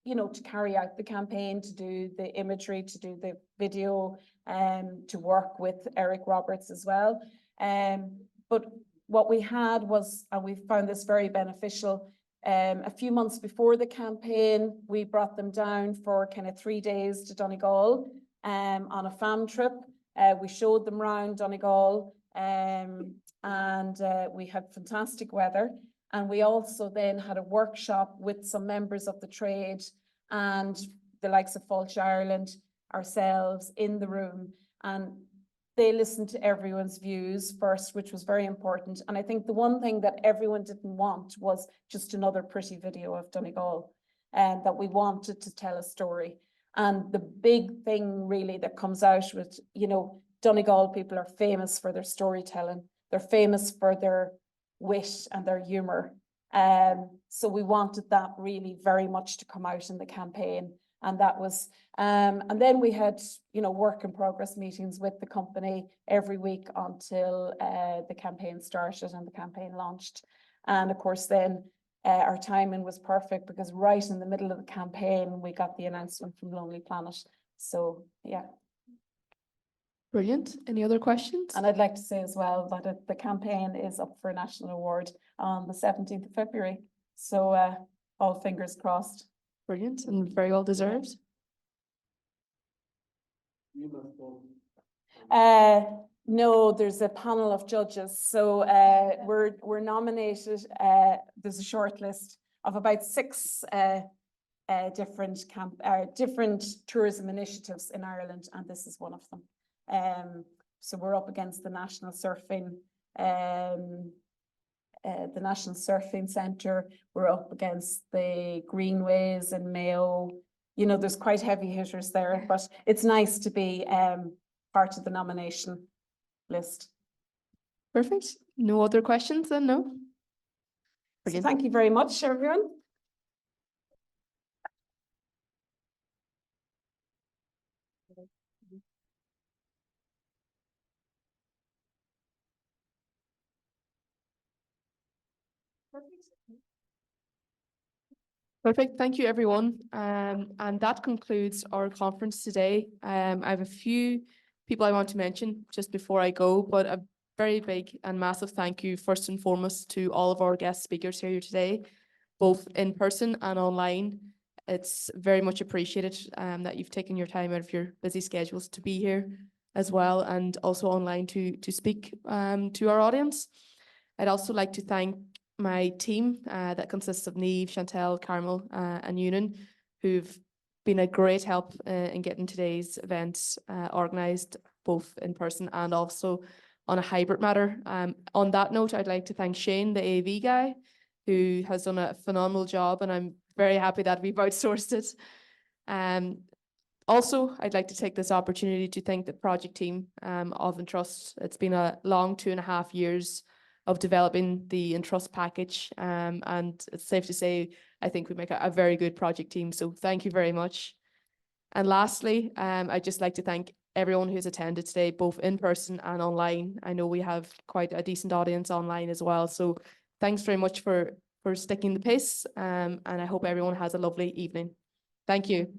to carry out the campaign, to do the imagery, to do the video, to work with Eric Roberts as well. But what we had was, and we found this very beneficial, a few months before the campaign, we brought them down for kind of 3 days to Donegal on a fam trip. We showed them around Donegal and we had fantastic weather. And we also then had a workshop with some members of the trade and the likes of Falch Ireland, ourselves in the room. And they listened to everyone's views first, which was very important. And I think the one thing that everyone didn't want was just another pretty video of Donegal, and that we wanted to tell a story. And the big thing really that comes out with, you know, Donegal people are famous for their storytelling. They're famous for their wit and their humour. So we wanted that really very much to come out in the campaign. And that was, and then we had, you know, work in progress meetings with the company every week until the campaign started and the campaign launched. And of course, then our timing was perfect because right in the middle of the campaign, we got the announcement from Lonely Planet. So, yeah. Brilliant. Any other questions? And I'd like to say as well that the campaign is up for a national award on the 17th of February. So all fingers crossed. Brilliant and very well deserved. No, there's a panel of judges. So we're nominated. There's a short list of about 6 different tourism initiatives in Ireland, and this is one of them. So we're up against the National Surfing Centre. We're up against the Greenways in Mayo. You know, there's quite heavy hitters there, but it's nice to be part of the nomination list. Perfect. No other questions then, no? So thank you very much, everyone. Perfect. Thank you, everyone. And that concludes our conference today. I have a few people I want to mention just before I go, but a very big and massive thank you first and foremost to all of our guest speakers here today, both in person and online. It's very much appreciated that you've taken your time out of your busy schedules to be here as well, and also online to speak to our audience. I'd also like to thank my team that consists of Niamh, Chantel, Carmel and Ewan, who've been a great help in getting today's event organised both in person and also on a hybrid matter. On that note, I'd like to thank Shane, the AV guy, who has done a phenomenal job, and I'm very happy that we've outsourced it. Also, I'd like to take this opportunity to thank the project team of ENTRUST. It's been a long 2.5 years of developing the ENTRUST package, and it's safe to say I think we make a very good project team, so thank you very much. And lastly, I'd just like to thank everyone who's attended today, both in person and online. I know we have quite a decent audience online as well, so thanks very much for sticking the pace, and I hope everyone has a lovely evening. Thank you.